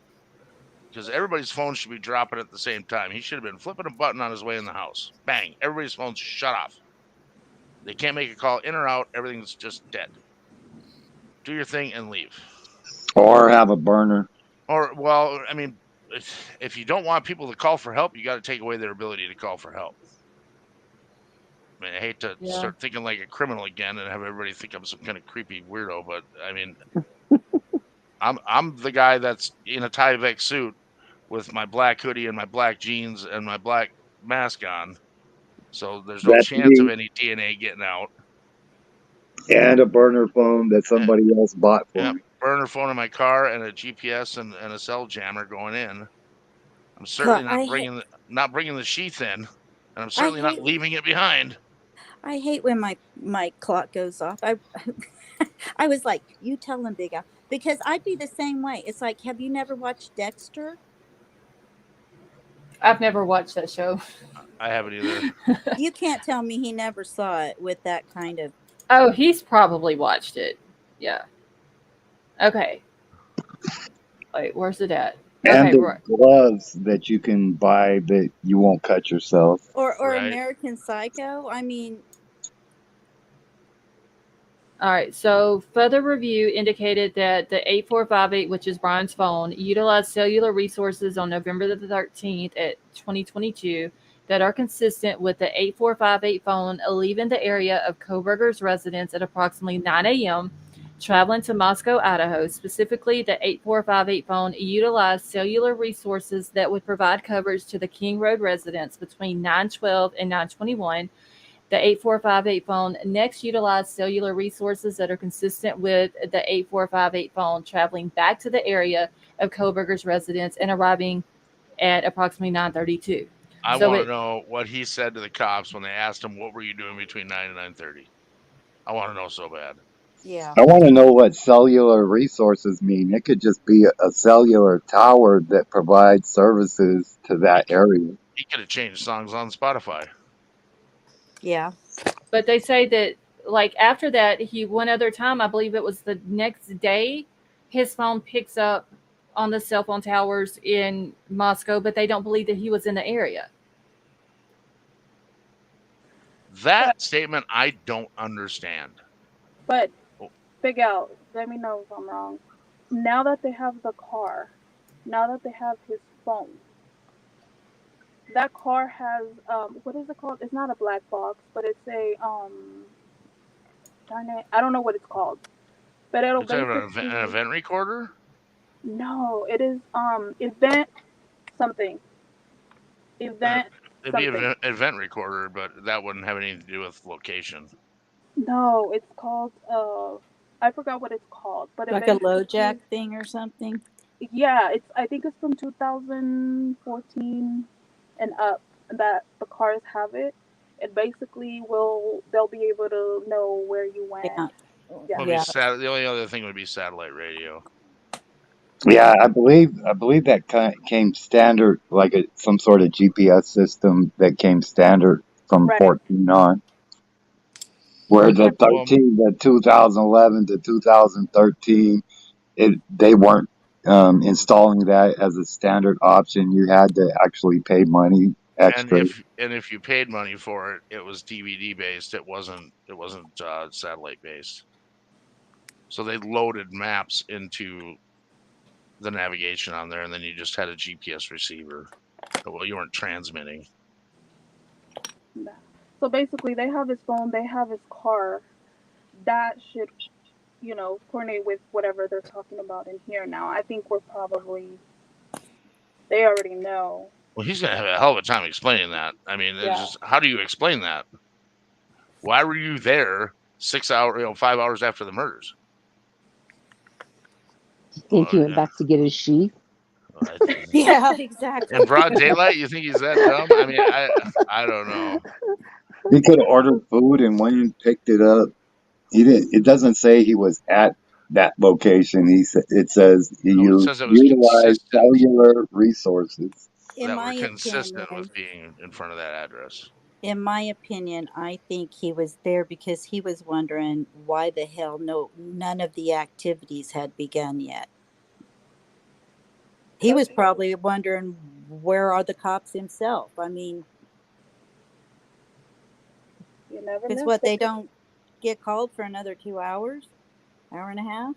because everybody's phone should be dropping at the same time. He should have been flipping a button on his way in the house. Bang! Everybody's phone's shut off. They can't make a call in or out. Everything's just dead. Do your thing and leave. Or have a burner. Or, well, I mean, if you don't want people to call for help, you got to take away their ability to call for help. I mean, I hate to yeah, start thinking like a criminal again and have everybody think I'm some kind of creepy weirdo, but I mean, I'm the guy that's in a Tyvek suit with my black hoodie and my black jeans and my black mask on. So there's no That's chance of me. any DNA getting out. And a burner phone that Uh, somebody else bought for yeah, me. burner phone in my car and a GPS and a cell jammer going in. I'm God, certainly not bringing the sheath in, and I'm I certainly not hate leaving it behind. I hate when my clock goes off. I was like, you tell him, Big Al, because I'd be the same way. It's like, have you never watched Dexter? I've never watched that show. I haven't either. You can't tell me he never saw it with that kind of. Oh, he's probably watched it. Yeah. Okay. Wait, where's it at? And Okay, the right. gloves that you can buy that you won't cut yourself. Or Right. American Psycho. I mean, All right. So further review indicated that the 8458, which is Brian's phone, utilized cellular resources on November the 13th at 2022 that are consistent with the 8458 phone leaving the area of Kohberger's residence at approximately 9 a.m. traveling to Moscow, Idaho. Specifically, the 8458 phone utilized cellular resources that would provide coverage to the King Road residence between 9:12 and 9:21. The 8458 phone next utilized cellular resources that are consistent with the 8458 phone traveling back to the area of Kohberger's residence and arriving at approximately 9:32. I So want to it know what he said to the cops when they asked him, "What were you doing between 9 and 9:30?" I want to know so bad. yeah. I want to know what cellular resources mean. It could just be a cellular tower that provides services to He, that area. he could have changed songs on Spotify. Yeah. but they say that like after that he one other time, I believe it was the next day, his phone picks up on the cell phone towers in Moscow, but they don't believe that he was in the area. That statement I don't understand. But Oh, Big Al, let me know if I'm wrong. Now that they have the car, now that they have his phone, that car has what is it called? It's not a black box, but it's a darn it, I don't know what it's called. But it'll it's an basically event recorder. no, it is event something. Uh, Event It'd be something. an event recorder, but that wouldn't have anything to do with location. No, it's called I forgot what it's called, but Like a low eventually jack thing or something. yeah, it's I think it's from 2014 and up that the cars have it. It basically will they'll be able to know where you Yeah. went. Yeah. Well, Yeah. the only other thing would be satellite radio. Yeah, I believe that came standard, like some sort of GPS system that came standard from Right. 14 on. Where the Well, 2011 to 2013, they weren't installing that as a standard option. You had to actually pay money and extra. if you paid money for it, it was DVD based. It wasn't satellite based. So they loaded maps into the navigation on there, and then you just had a GPS receiver. Well, you weren't transmitting. So basically, they have his phone, they have his car. That should, coordinate with whatever they're talking about in here now. I think they already know. Well, he's gonna have a hell of a time explaining that. I mean, Yeah. just how do you explain that? Why were you there 6 hours, 5 hours after the murders? Think he went back to get his sheath? Yeah, exactly. In broad daylight, you think he's that dumb? I mean, I don't know. He could have ordered food and went and picked it up. He didn't. It doesn't say he was at that location. It says he No, it says it was utilized consistent. cellular resources. In That my were consistent opinion, with being in front of that address. in my opinion, I think he was there because he was wondering why the hell none of the activities had begun yet. He was probably wondering, where are the cops himself? I mean, You never it's know. what, they don't get called for another 2 hours, hour and a half.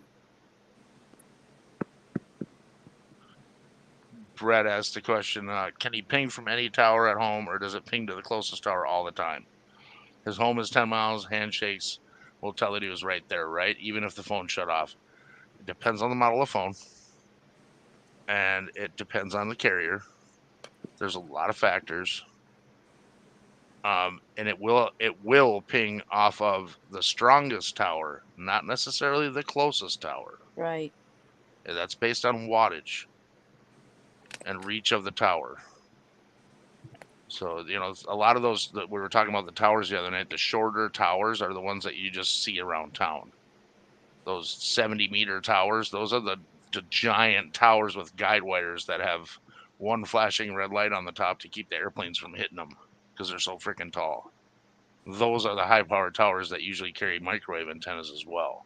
Brett asked the question, can he ping from any tower at home, or does it ping to the closest tower all the time? His home is 10 miles, handshakes will tell that he was right there, right? Even if the phone shut off. It depends on the model of phone, and it depends on the carrier. There's a lot of factors. And it will ping off of the strongest tower, not necessarily the closest tower. Right. And that's based on wattage and reach of the tower. So, a lot of those that we were talking about, the towers the other night, the shorter towers are the ones that you just see around town. Those 70-meter towers, those are the giant towers with guide wires that have one flashing red light on the top to keep the airplanes from hitting them because they're so freaking tall. Those are the high-powered towers that usually carry microwave antennas as well.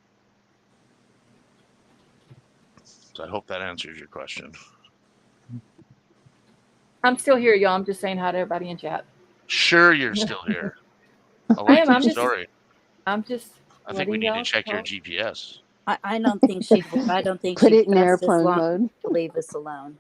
So I hope that answers your question. I'm still here, y'all. I'm just saying hi to everybody in chat. Sure, you're still here. I I like am. your I'm just. story. I'm just. I think we letting need to y'all check your talk. GPS. I don't think she would. I don't think Put she'd it in trust us airplane long mode. to leave us alone.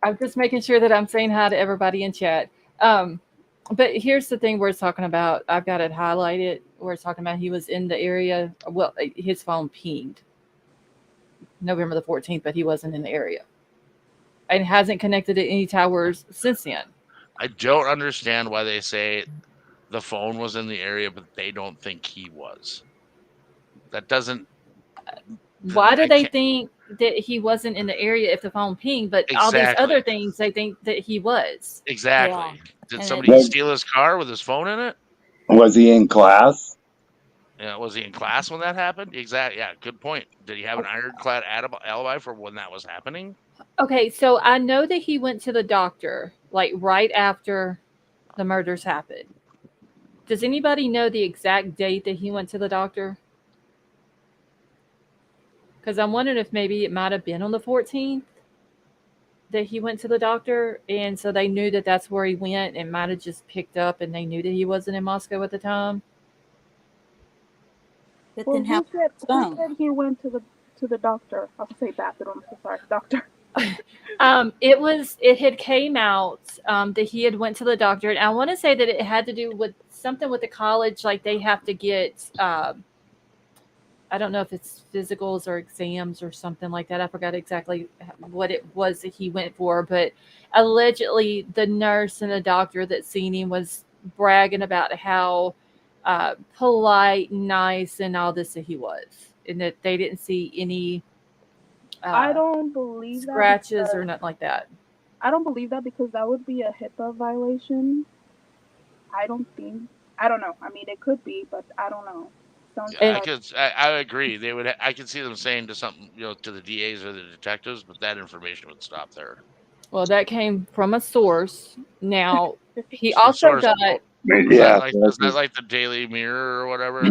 I'm just making sure that I'm saying hi to everybody in chat. But here's the thing where it's talking about, I've got it highlighted, where it's talking about he was in the area. Well, his phone pinged November the 14th, but he wasn't in the area. And hasn't connected to any towers since then. I don't understand why they say the phone was in the area, but they don't think he was. That doesn't. Why do they think that he wasn't in the area if the phone pinged, but all these Exactly. other things they think that he was? Exactly. Yeah. Did And somebody steal his car with his phone in it? Was he in class? Yeah, was he in class when that happened? Exactly. Yeah, good point. Did he have an ironclad alibi for when that was happening? Okay, so I know that he went to the doctor like right after the murders happened. Does anybody know the exact date that he went to the doctor? Because I'm wondering if maybe it might have been on the 14th that he went to the doctor, and so they knew that that's where he went, and might have just picked up, and they knew that he wasn't in Moscow at the time. But Well, then how? who said he went to the doctor? I'll say bathroom. So sorry, doctor. It had came out that he had went to the doctor, and I want to say that it had to do with something with the college, like they have to get I don't know if it's physicals or exams or something like that. I forgot exactly what it was that he went for, but allegedly the nurse and the doctor that seen him was bragging about how polite, nice, and all this that he was, and that they didn't see any I don't believe scratches that or nothing like that. I don't believe that because that would be a HIPAA violation. I don't know. I mean, it could be, but I don't know. I agree. They would. I could see them saying to something, to the DAs or the detectives, but that information would stop there. Well, that came from a source. Now he also got. Is that like the Daily Mirror or whatever?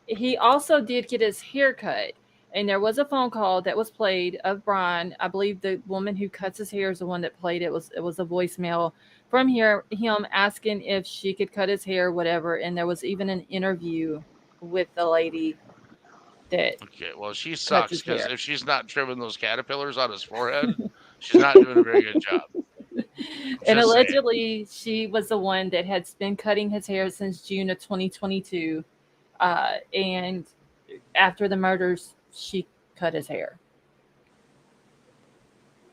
He also did get his hair cut, and there was a phone call that was played of Bryan. I believe the woman who cuts his hair is the one that played it. It was a voicemail from him asking if she could cut his hair, whatever. And there was even an interview with the lady that. Okay, well, she sucks because hair. if she's not trimming those caterpillars on his forehead, she's not doing a very good job. And Just saying. allegedly, she was the one that had been cutting his hair since June of 2022. And after the murders, she cut his hair.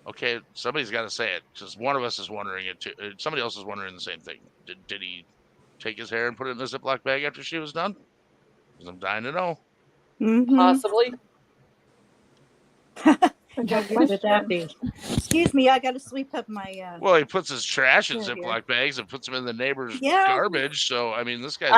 Okay, somebody's got to say it. Just one of us is wondering it too. Somebody else is wondering the same thing. Did he take his hair and put it in a Ziploc bag after she was done? 'Cause I'm dying to know. Possibly. How good would that be? Excuse me, I got to sweep up my. Well, he puts his trash in Here, here. Ziploc bags and puts them in the neighbor's Yeah. garbage. So, I mean, this guy's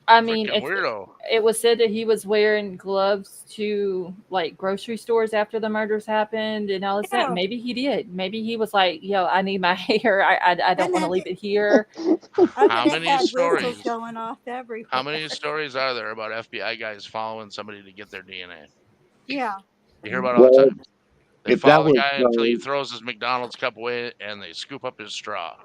I mean, freaking weirdo. it was said that he was wearing gloves to like grocery stores after the murders happened and all this Yeah. stuff. Maybe he did. Maybe he was like, "Yo, I need my hair. I don't want to leave it here." I How would many have had stories? whistles going off everywhere. How many stories are there about FBI guys following somebody to get their DNA? Yeah. You hear about it all the Well, time. They if that follow the was guy until he so, throws his McDonald's cup away and they scoop up his straw.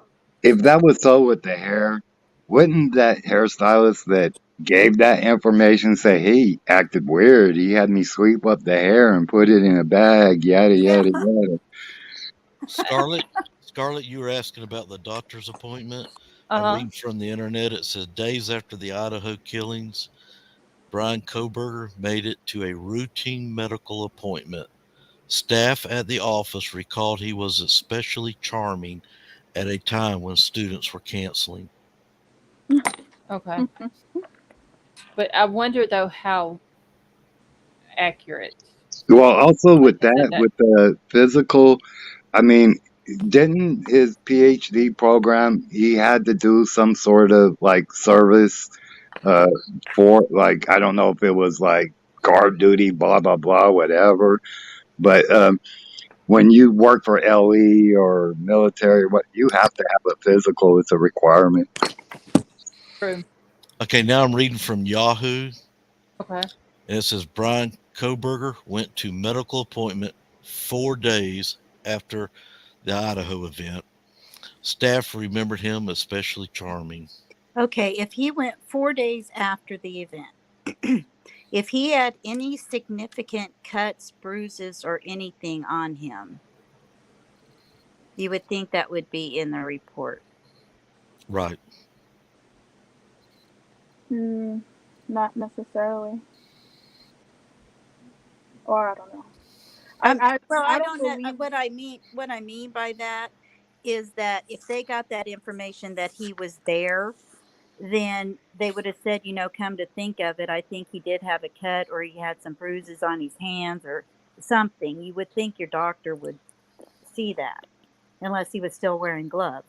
if that was so with the hair, wouldn't that hairstylist that gave that information say he acted weird? He had me sweep up the hair and put it in a bag, yada Yeah. yada yada. Scarlett, you were asking about the doctor's appointment. I'm reading from the internet. It says days after the Idaho killings, Bryan Kohberger made it to a routine medical appointment. Staff at the office recalled he was especially charming at a time when students were canceling. Okay. But I wonder though how accurate. Well, also Like with I said, that, with the physical, I mean, didn't his PhD program, he had to do some sort of like service uh for like, I don't know if it was like guard duty, blah blah blah, whatever. But when you work for LE or military, what you have to have a physical, it's a requirement. true. Okay, now I'm reading from Yahoo. Okay. And it says Bryan Kohberger went to medical appointment 4 days after the Idaho event. Staff remembered him especially charming. Okay, if he went 4 days after the event, if he had any significant cuts, bruises, or anything on him, you would think that would be in the report. Right. Not necessarily. Or I don't know. I I don't know. believe. What I mean by that is that if they got that information that he was there, then they would have said, come to think of it, I think he did have a cut or he had some bruises on his hands or something. You would think your doctor would see that, unless he was still wearing gloves.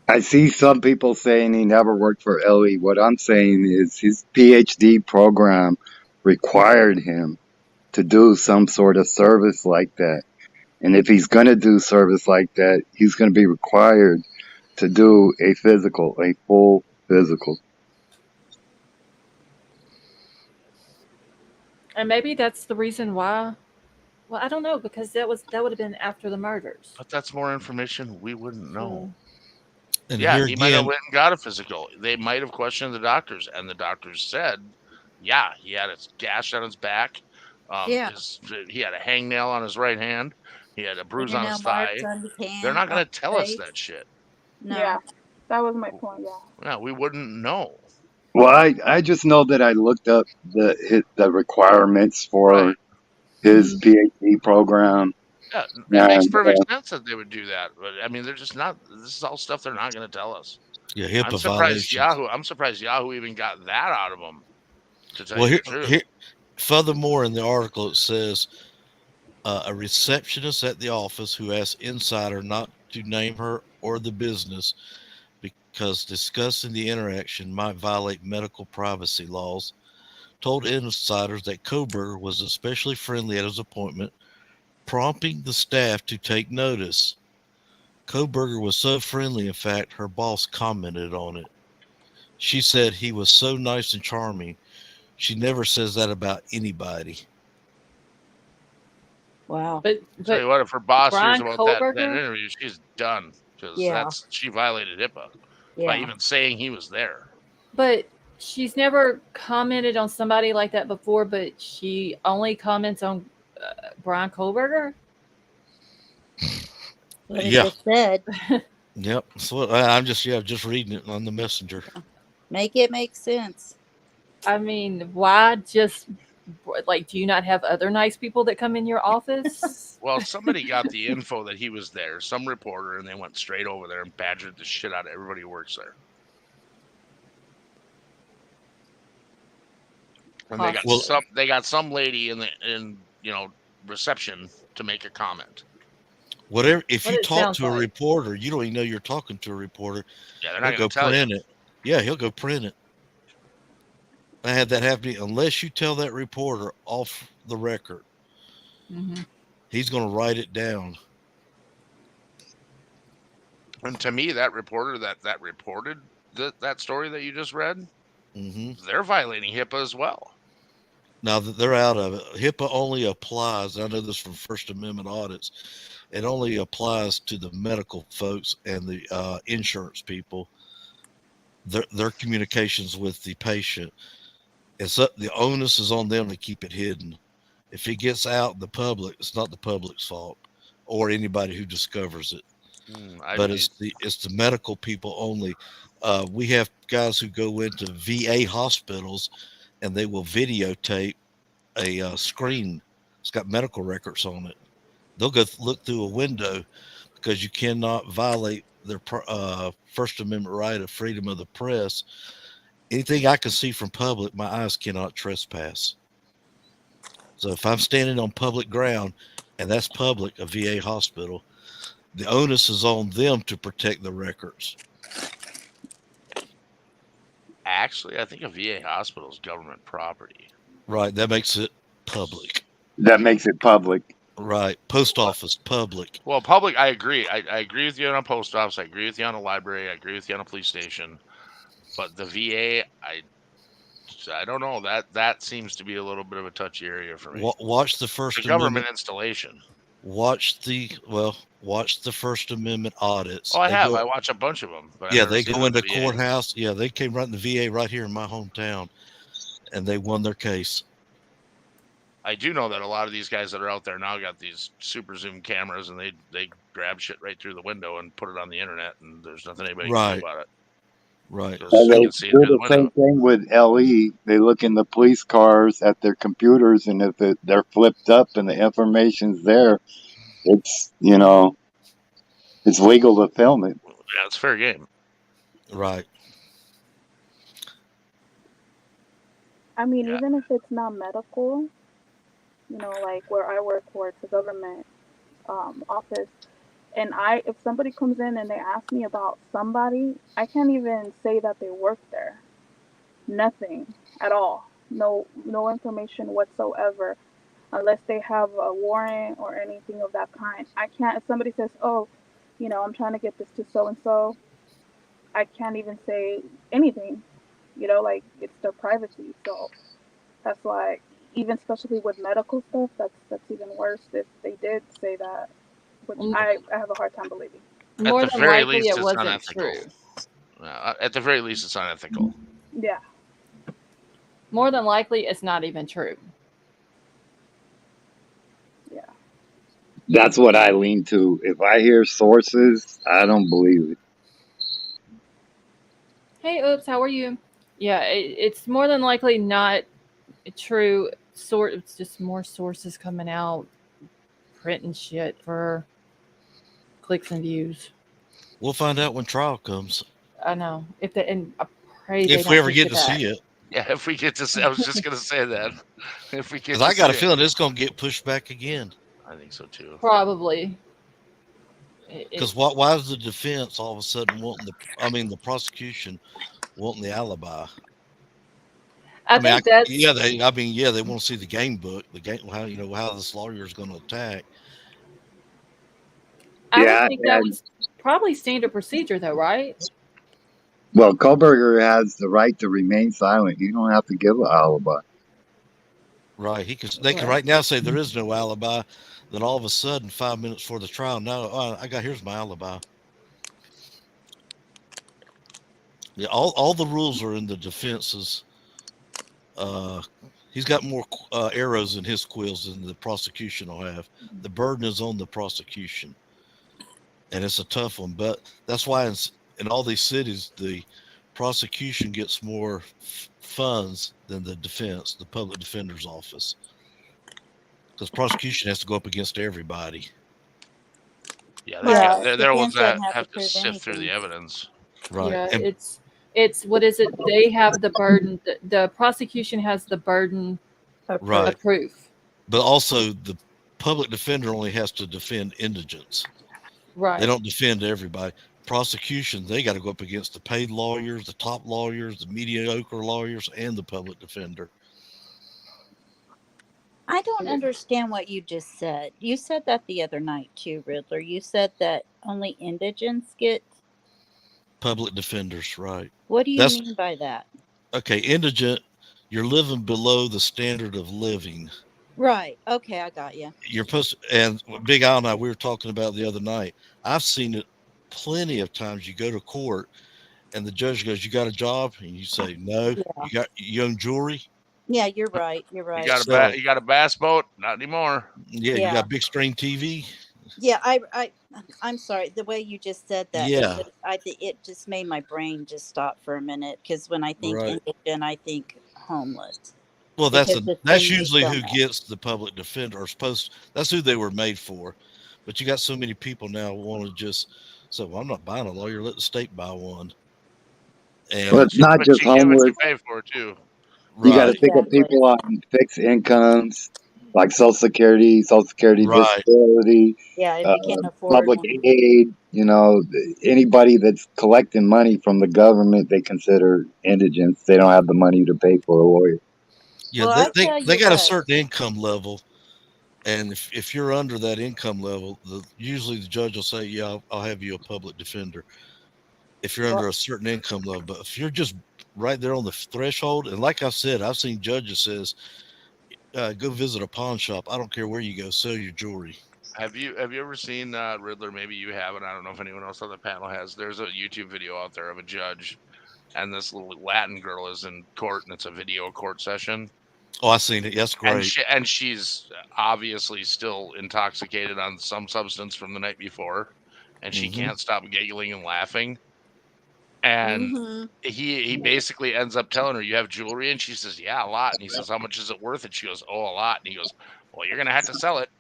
I see some people saying he never worked for LE. What I'm saying is his PhD program required him to do some sort of service like that. And if he's going to do service like that, he's going to be required to do a physical, a full physical. And maybe that's the reason why. Well, I don't know because that would have been after the murders. But that's more information we wouldn't know. And Yeah, here he might have again, went and got a physical. They might have questioned the doctors, and the doctors said, yeah, he had a gash on his back. Yeah. He had a hangnail on his right hand. He had a bruise on his Fingernail thigh. marks on his hand, They're not going on to tell his us face. that shit. No. Yeah, that was my point. Yeah. Yeah, we wouldn't know. Well, I just know that I looked up the requirements for Right. his PhD program. Yeah, it makes And perfect sense that they would do that. But I mean, they're just not. This is all stuff they're not going to tell us. yeah, I'm HIPAA surprised violations. I'm surprised Yahoo even got that out of them. To tell Well, you the truth. furthermore, in the article, it says a receptionist at the office who asked Insider not to name her or the business because discussing the interaction might violate medical privacy laws, told insiders that Kohberger was especially friendly at his appointment, prompting the staff to take notice. Kohberger was so friendly, in fact, her boss commented on it. She said he was so nice and charming. She never says that about anybody. Wow. But Tell you what, if her boss hears Bryan about that Kohberger, interview, she's done because Yeah. she violated HIPAA Yeah. by even saying he was there. but she's never commented on somebody like that before. But she only comments on Bryan Kohberger. What it Yeah. just said. Yep. So I'm just reading it on the messenger. Make it make sense. I mean, why just like? Do you not have other nice people that come in your office? Well, somebody got the info that he was there, some reporter, and they went straight over there and badgered the shit out of everybody who works there. And they got some lady in reception to make a comment. Whatever. If What you it talk sounds to a like. reporter, you don't even know you're talking to a reporter. Yeah, they're He'll not go going to tell print you. it. Yeah, he'll go print it. I had that happen unless you tell that reporter off the record. Mm-hmm. He's going to write it down. And to me, that reporter that reported that story that you just read, they're violating HIPAA as well. Now that they're out of it, HIPAA only applies. I know this from First Amendment audits. It only applies to the medical folks and the insurance people. Their communications with the patient. The onus is on them to keep it hidden. If it gets out in the public, it's not the public's fault or anybody who discovers it. But it's the medical people only. We have guys who go into VA hospitals and they will videotape a screen. It's got medical records on it. They'll go look through a window because you cannot violate their First Amendment right of freedom of the press. Anything I can see from public, my eyes cannot trespass. So if I'm standing on public ground, and that's public, a VA hospital, the onus is on them to protect the records. Actually, I think a VA hospital is government property. Right. That makes it public. That makes it public. Right. Post office, public. Well, public, I agree. I agree with you on a post office. I agree with you on a library. I agree with you on a police station. But the VA, I don't know. That seems to be a little bit of a touchy area for me. Watch the First It's a Amendment government installation. Watch the First Amendment audits. Oh, I have. I watch a bunch of them. But Yeah, they go into courthouse. Yeah, they came right in the VA right here in my hometown, and they won their case. I do know that a lot of these guys that are out there now got these super zoom cameras, and they grab shit right through the window and put it on the internet, and there's nothing anybody can do about it. Right. Well, they do the same thing with LE. They look in the police cars at their computers, and if they're flipped up and the information's there, it's it's legal to film it. Yeah, it's fair game. Right. I mean, even if it's not medical, like where I work for, it's a government office. And if somebody comes in and they ask me about somebody, I can't even say that they work there. Nothing at all. No information whatsoever, unless they have a warrant or anything of that kind. I can't. If somebody says, "Oh, I'm trying to get this to so and so," I can't even say anything. Like it's their privacy. So that's why, even especially with medical stuff, that's even worse. If they did say that. Which I have a hard time believing. More than likely, it wasn't true. At the very least, it's unethical. Yeah. More than likely, it's not even true. Yeah. That's what I lean to. If I hear sources, I don't believe it. Hey, oops, how are you? Yeah, it's more than likely not true. It's just more sources coming out, printing shit for clicks and views. We'll find out when trial comes. I know. And I pray if we ever get to see it. Yeah, if we get to see, I was just gonna say that. If we get, I got a feeling it's gonna get pushed back again. I think so too. Probably. Because why is the defense all of a sudden wanting the prosecution wanting the alibi? I think that's they want to see the game book, how this lawyer is going to attack. I would think that was probably standard procedure, though, right? Well, Kohberger has the right to remain silent. You don't have to give an alibi. Right. They can right now say there is no alibi. Then all of a sudden, 5 minutes before the trial, here's my alibi. Yeah, all the rules are in the defense's. He's got more arrows in his quills than the prosecution will have. The burden is on the prosecution. and it's a tough one. But that's why in all these cities, the prosecution gets more funds than the defense, the public defender's office, because prosecution has to go up against everybody. Yeah, Right. they're the ones Defense that doesn't have to have to prove sift through the anything. evidence. Right. Yeah, And it's what is it? They have the burden. The prosecution has the burden right. of proof. But also the public defender only has to defend indigents. They Right. don't defend everybody. Prosecution, they got to go up against the paid lawyers, the top lawyers, the mediocre lawyers, and the public defender. I don't understand what you just said. You said that the other night too, Riddler. You said that only indigents get. Public defenders, right? What do you That's mean by that? okay. Indigent, you're living below the standard of living. Right. Okay, I got you. You're supposed to, and Big Al and I, we were talking about the other night. I've seen it plenty of times. You go to court and the judge goes, "You got a job?" And you say, "No." Yeah. You own jewelry? Yeah, you're right. You're You right. got Sell it. you got a bass boat? Not anymore. Yeah, you Yeah. got big screen TV? Yeah, I'm sorry. The way you just said that, Yeah. it just made my brain just stop for a minute, because when I think Right. indigent, I think homeless. Well, Because that's they make usually so who much. gets the public defender, or that's who they were made for. But you got so many people now want to just say, "Well, I'm not buying a lawyer. Let the state buy one." But And it's not But just you get what you homeless. pay for too. You got to right, think of Exactly. people on fixed incomes, like Social Security right. disability, Yeah, if uh, you can't afford public one. aid. Anybody that's collecting money from the government, they consider indigents. They don't have the money to pay for a lawyer. Yeah, Well, I tell they you got a what. certain income level, and if you're under that income level, usually the judge will say, "Yeah, I'll have you a public defender." If you're Well, under a certain income level, but if you're just right there on the threshold, and like I said, I've seen judges says, "Go visit a pawn shop. I don't care where you go, sell your jewelry." Have you ever seen Riddler? Maybe you haven't. I don't know if anyone else on the panel has. There's a YouTube video out there of a judge, and this little Latin girl is in court, and it's a video court session. Oh, I seen it. That's great. She's obviously still intoxicated on some substance from the night before, and she Mhm. can't stop giggling and laughing. And mhm. he basically ends up telling her, "You have jewelry?" And she says, "Yeah, a lot." And he says, "How much is it worth?" And she goes, "Oh, a lot." And he goes, "Well, you're gonna have to sell it."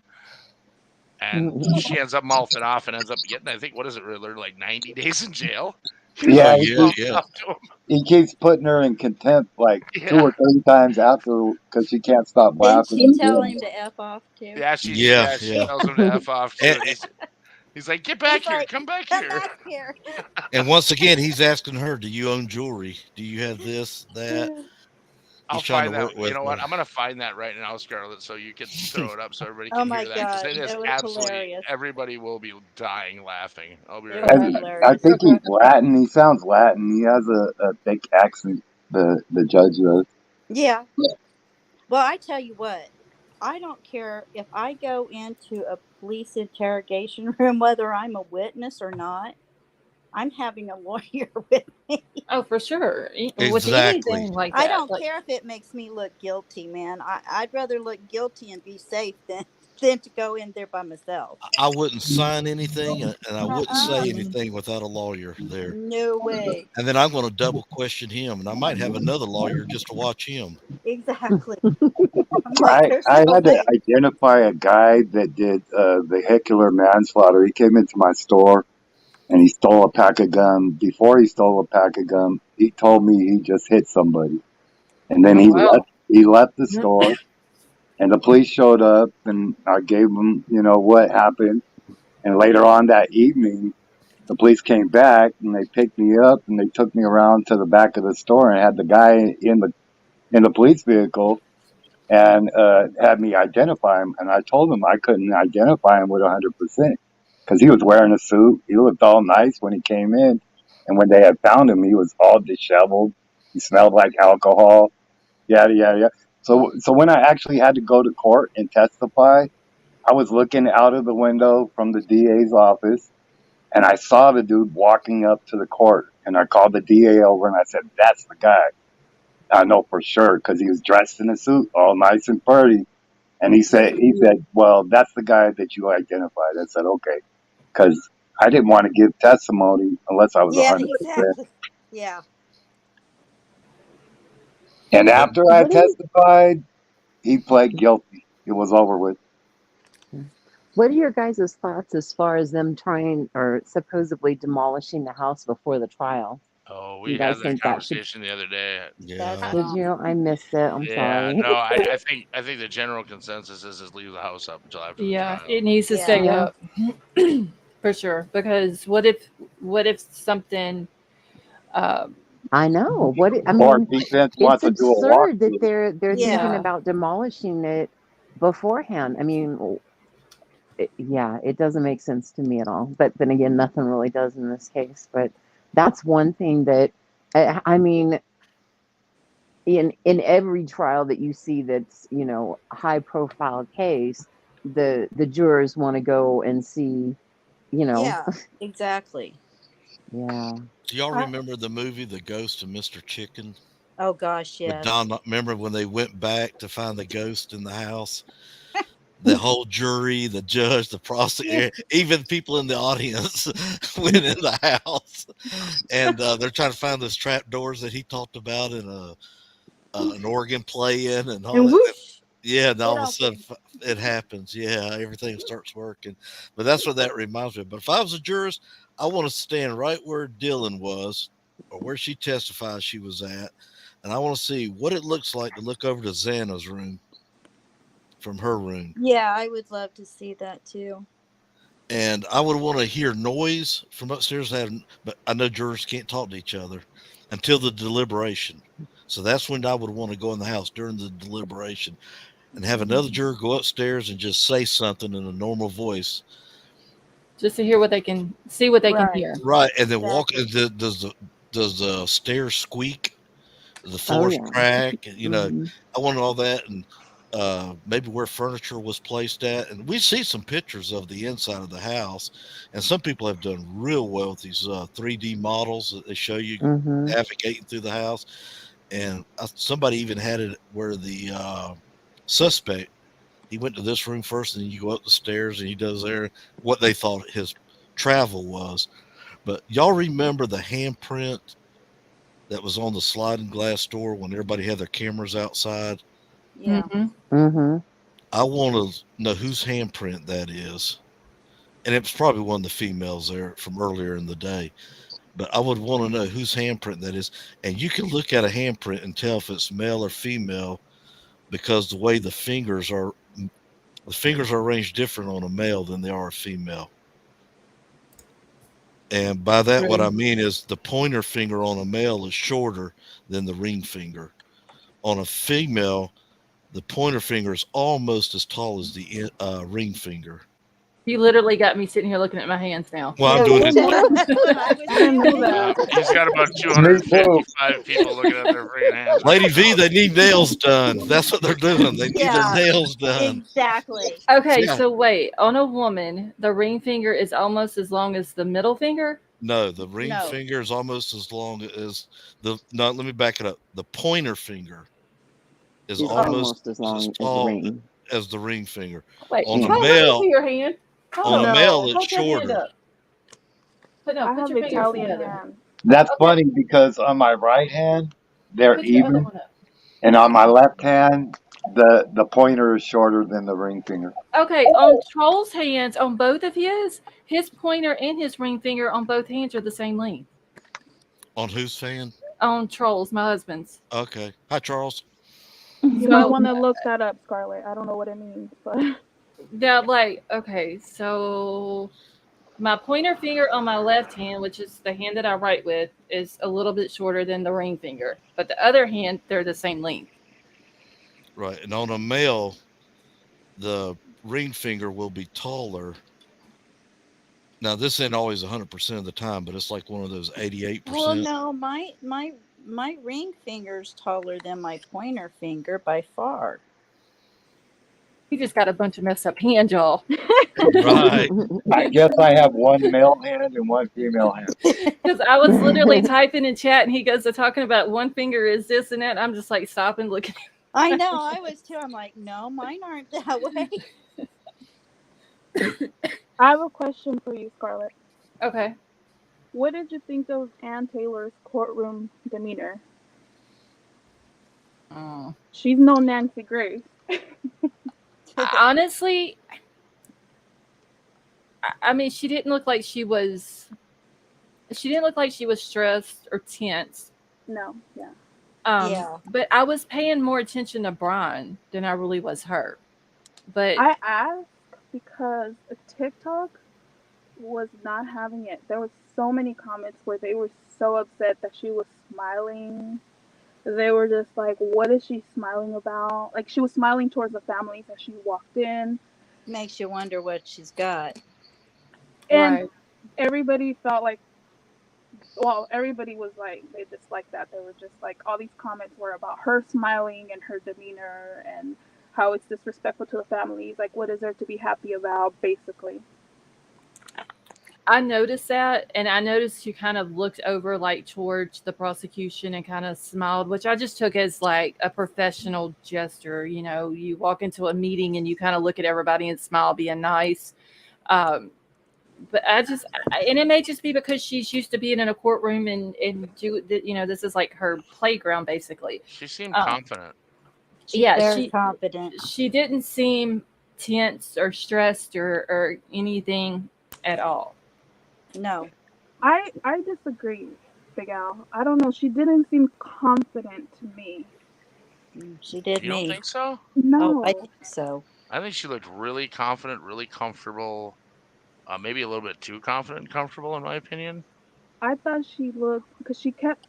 And she ends up mouthing off and ends up getting, I think, what is it, Riddler, like 90 days in jail? Oh Yeah, yeah, yeah. Up to him. he keeps putting her in contempt like two Yeah, or three times after because she can't stop Didn't laughing. she and tell giggling. him to F off too? yeah, Yeah, she yeah. tells him to F off too. And, And he's like, "Get back He's here, like, come back come here." back here. and once again, he's asking her, "Do you own jewelry? Do you have this, that?" I'll He's trying to find that. work You with know her. what? I'm gonna find that right now, Scarlett, so you can throw it up so everybody Oh can my hear that, because God, it is it was absolutely hilarious. everybody will be dying laughing. I'll be It right was back. And I hilarious. think he's Latin. He sounds Latin. He has a thick accent. The judge does. Yeah. Well, I tell you what, I don't care if I go into a police interrogation room, whether I'm a witness or not. I'm having a lawyer with me. Oh, for sure. With Exactly. anything like I that, don't care if it makes me look guilty, man. I'd rather look guilty and be safe than to go in there by myself. I wouldn't sign anything, and I wouldn't say Uh-uh. anything without a lawyer there. No way. And then I'm going to double question him, and I might have another lawyer just to watch him. Exactly. I'm like, there's I no had to way. identify a guy that did vehicular manslaughter. He came into my store and he stole a pack of gum. Before he stole a pack of gum, he told me he just hit somebody, and then oh wow. he left the store. And the police showed up, and I gave them, what happened. And later on that evening, the police came back and they picked me up and they took me around to the back of the store and had the guy in the police vehicle and had me identify him. And I told him I couldn't identify him with 100% because he was wearing a suit. He looked all nice when he came in, and when they had found him, he was all disheveled. He smelled like alcohol. Yada yada yada. So when I actually had to go to court and testify, I was looking out of the window from the DA's office, and I saw the dude walking up to the court. And I called the DA over and I said, "That's the guy. I know for sure because he was dressed in a suit, all nice and pretty." And he said, "Well, that's the guy that you identified." I said, "Okay," because I didn't want to give testimony unless I was Yeah, 100%. exactly. Yeah. And But after I What do you testified, he pled guilty. It was over with. what are your guys' thoughts as far as them trying or supposedly demolishing the house before the trial? Oh, You we had guys that think that should conversation the other day. That's yeah, did wrong. you? I missed it. I'm Yeah, sorry. no, I think the general consensus is leave the house up until after the Yeah, trial. it needs to Yeah. stay Yeah. up for sure. Because what if something? Um, I know. I Or mean, defense it's wants to do a absurd that walkthrough. they're thinking Yeah. about demolishing it beforehand. I mean, yeah, it doesn't make sense to me at all. But then again, nothing really does in this case. But that's one thing that I mean, in every trial that you see that's high profile case, the jurors want to go and see, you know, Yeah. Exactly. yeah. do y'all I, remember the movie The Ghost of Mr. Chicken? Oh gosh, With yes. Don, remember when they went back to find the ghost in the house? The whole jury, the judge, the Yeah. prosecutor, even people in the audience went in the house, and they're trying to find those trap doors that he talked about in an organ playing and all and that. whoosh, Yeah, and it all of a sudden opened. it happens. Yeah, everything starts working. But that's what that reminds me of. But if I was a jurist, I want to stand right where Dylan was or where she testified she was at. And I want to see what it looks like to look over to Xana's room from her room. Yeah, I would love to see that too. And I would want to hear noise from upstairs. But I know jurors can't talk to each other until the deliberation. So that's when I would want to go in the house during the deliberation and have another juror go upstairs and just say something in a normal voice. just to hear what they can see, what they can Right. hear. Right. And then walk. Exactly. Does the stairs squeak? The Oh floors yeah. crack? And, Hmm. I wanted all that. And maybe where furniture was placed at. And we see some pictures of the inside of the house. And some people have done real well with these 3D models that they show you Hmm. navigating through the house. And somebody even had it where the suspect, he went to this room first, and then you go up the stairs, and he does there what they thought his travel was. But y'all remember the handprint that was on the sliding glass door when everybody had their cameras outside? Yeah. Hmm. Hmm. I want to know whose handprint that is. And it was probably one of the females there from earlier in the day. But I would want to know whose handprint that is. And you can look at a handprint and tell if it's male or female because the way the fingers are arranged different on a male than they are a female. And by that, what I True. mean is the pointer finger on a male is shorter than the ring finger. On a female, the pointer finger is almost as tall as the ring finger. You literally got me sitting here looking at my hands now. Well, I'm Yeah, doing me it. too. What? I was I didn't know too. that. He's got about Me too. 255 people looking at their freaking hands right Lady V, now. they need nails done. That's what they're doing. They need their Yeah, nails done. exactly. Okay, Yeah. so wait, on a woman, the ring finger is almost as long as the middle finger. No, the ring No. finger is almost as long as the. No, let me back it up. The pointer finger is Is Oh, almost almost as as long as the tall ring. as the ring finger. Wait, On a Yeah. Charles, let me see male, your hand. Hold on a on. male, no. it's Hold your hand shorter. up. Put no, I put have your fingers Italian together. hands. That's Okay, funny because on my right hand, they're put your other even. one up. And on my left hand, the pointer is shorter than the ring finger. Okay, on Troll's hands, on both of his pointer and his ring finger on both hands are the same length. On whose fan? On Troll's, my husband's. Okay. Hi, Charles. You might So want to look that up, Scarlett. I don't know what it means, but now, like, okay, so my pointer finger on my left hand, which is the hand that I write with, is a little bit shorter than the ring finger. But the other hand, they're the same length. Right. And on a male, the ring finger will be taller. Now, this ain't always 100% of the time, but it's like one of those Well, 88%. no, my ring finger's taller than my pointer finger by far. He just got a bunch of messed up hands, y'all. Right. I guess I have one male hand and one female hand. Because I was literally typing in chat and he goes to talking about one finger is this and that. I'm just like stopping, looking. I know, I was too. I'm like, no, mine aren't that way. I have a question for you, Scarlett. Okay. What did you think of Ann Taylor's courtroom demeanor? Mm. She's no Nancy Grace. Honestly, I mean, she didn't look like she was. She didn't look like she was stressed or tense. No, yeah. Yeah. But I was paying more attention to Bryan than I really was her. But I asked because TikTok was not having it. There was so many comments where they were so upset that she was smiling. They were just like, "What is she smiling about?" Like she was smiling towards the families as she walked in, Makes you wonder what she's got. and right. everybody felt like, well, everybody was like, they disliked that. They were just like, all these comments were about her smiling and her demeanor and how it's disrespectful to the families. Like, what is there to be happy about, basically? I noticed that, and I noticed you kind of looked over like towards the prosecution and kind of smiled, which I just took as like a professional gesture. You know, you walk into a meeting and you kind of look at everybody and smile, being nice. Um, but and it may just be because she's used to being in a courtroom and you know, this is like her playground basically. She seemed Um, confident. She's yeah, very confident. she didn't seem tense or stressed or anything at all. No, I disagree, Big Al. I don't know. She didn't seem confident to me. she did You don't me. think so? Oh, I No. think so. I think she looked really confident, really comfortable. Maybe a little bit too confident and comfortable, in my opinion. I thought she looked, because she kept,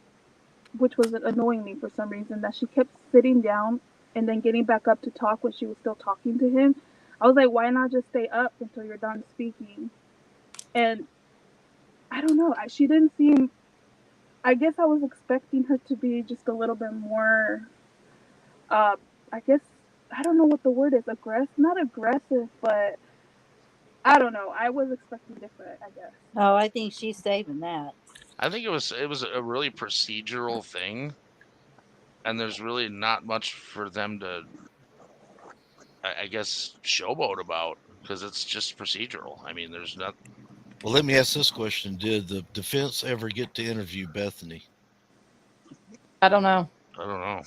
which was annoying me for some reason, that she kept sitting down and then getting back up to talk when she was still talking to him. I was like, why not just stay up until you're done speaking? And I don't know. She didn't seem. I guess I was expecting her to be just a little bit more. Uh, I guess I don't know what the word is. Aggressive, not aggressive, but I don't know. I was expecting different, I guess. Oh, I think she's saving that. I think it was a really procedural thing, and there's really not much for them to, I guess, showboat about because it's just procedural. I mean, there's not. Well, let me ask this question: did the defense ever get to interview Bethany? I don't know. I don't know.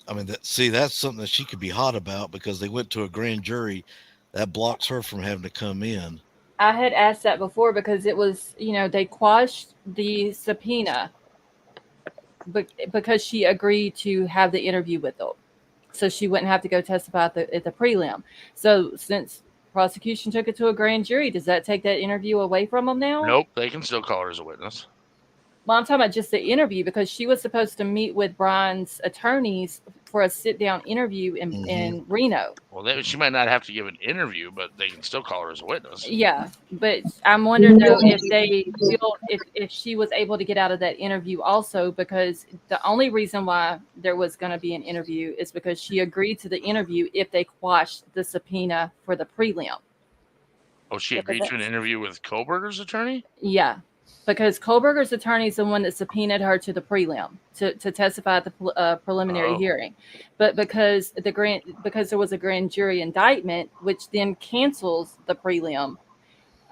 I mean, that's something that she could be hot about because they went to a grand jury. That blocks her from having to come in. I had asked that before because it was, you know, they quashed the subpoena because she agreed to have the interview with them. So she wouldn't have to go testify at the prelim. So since prosecution took it to a grand jury, does that take that interview away from them now? Nope, they can still call her as a witness. Well, I'm talking about just the interview because she was supposed to meet with Bryan's attorneys for a sit down interview Hmm. in Reno. Well, she might not have to give an interview, but they can still call her as a witness. Yeah, but I'm wondering though if they feel if she was able to get out of that interview also because the only reason why there was going to be an interview is because she agreed to the interview if they quashed the subpoena for the prelim. Oh, she Yeah, but agreed to an that's interview with Kohberger's attorney? Yeah, because Kohberger's attorney is the one that subpoenaed her to the prelim to testify at the preliminary Oh, hearing, but because there was a grand jury indictment, which then cancels the prelim.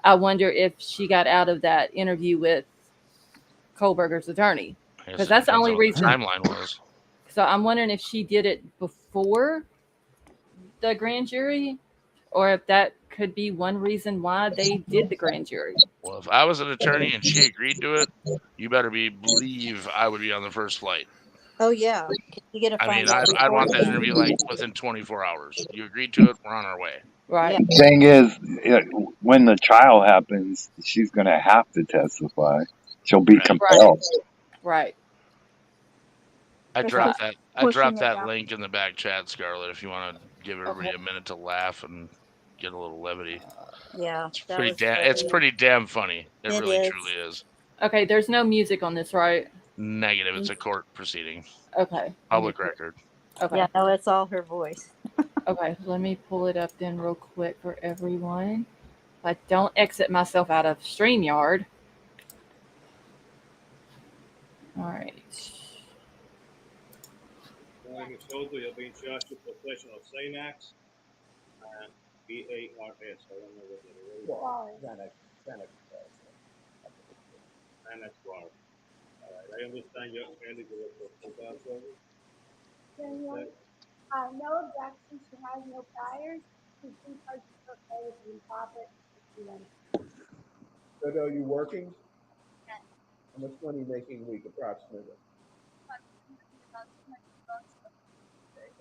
I wonder if she got out of that interview with Kohberger's attorney I guess because it that's the depends only on what the reason. timeline was. So I'm wondering if she did it before the grand jury, or if that could be one reason why they did the grand jury. Well, if I was an attorney and she agreed to it, you better believe I would be on the first flight. oh yeah. Can you get a I mean, find out I'd report want that done? interview like within 24 hours. You agreed to it, we're on our way. Yeah, Right. Thing is, when the trial happens, she's going to have to testify. She'll be Right. Right. compelled. Right. I That's So dropped just that. I pushing dropped it that down. link in the back chat, Scarlett. If you want to give okay. everybody a minute to laugh and get a little levity, yeah, it's that pretty was damn. It's funny. pretty damn funny. It It really, is. truly is. Okay. There's no music on this, right? Negative. It's a court proceeding, Okay. Let me. public record. Okay. Yeah, no, it's all her voice. Okay. Let me pull it up then real quick for everyone. If I don't exit myself out of StreamYard. All right. Morning, Soldier. You're being charged with possession of Xanax and BARS. I don't know what that is. Annex bar. All right. I understand you're eligible for hotel service. Daniel, Okay. no objection. She has no priors. She's been charged for pay with the profit. So are you working? How much money are you making a week approximately?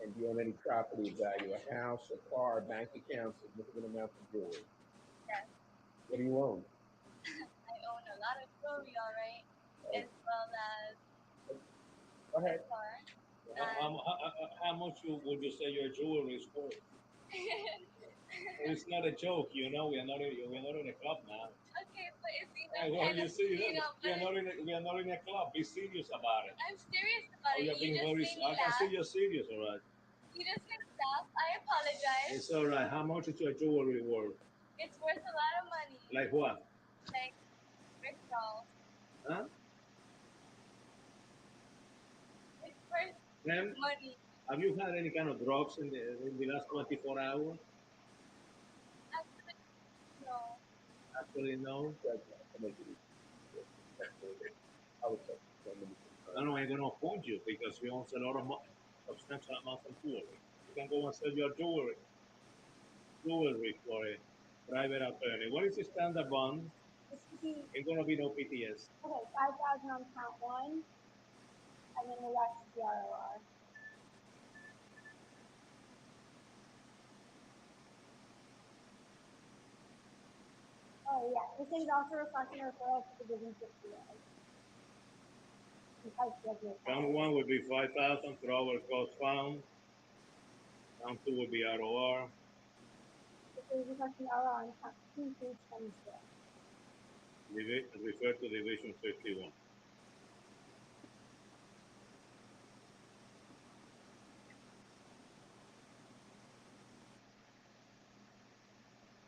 And do you own any property of value, a house, a car, a bank account, significant amount of jewelry? Yes. What do you own? I own a lot of jewelry, all right, as well as Go ahead. a car. How much would you say your jewelry is worth? It's not a joke, you know. We're not in a club now. Okay, but it's Hey, well, you see, we are not in a club. Be serious about it. I'm serious about Oh, it. you're You being just very. made me I can laugh. see you're serious, all right. You just made me laugh. I apologize. It's all right. How much is your jewelry worth? It's worth a lot of money. Like what? Like crystals. Huh? It's worth Ma'am, money. have you had any kind of drugs in the last 24 hours? Actually, no. Actually, no. No, I'm gonna appoint you because we own a lot of substantial amounts of jewelry. You can go and sell your jewelry for a private attorney. What is the standard bond? It's gonna be no PTS. Okay, 5,000 on count one, and then the rest is the ROR. Oh yeah, this is also requesting a referral to Division 68. Count one would be 5,000 for our cost found. Count two would be ROR. This is requesting ROR on count 2 through 26. Refer to Division 51.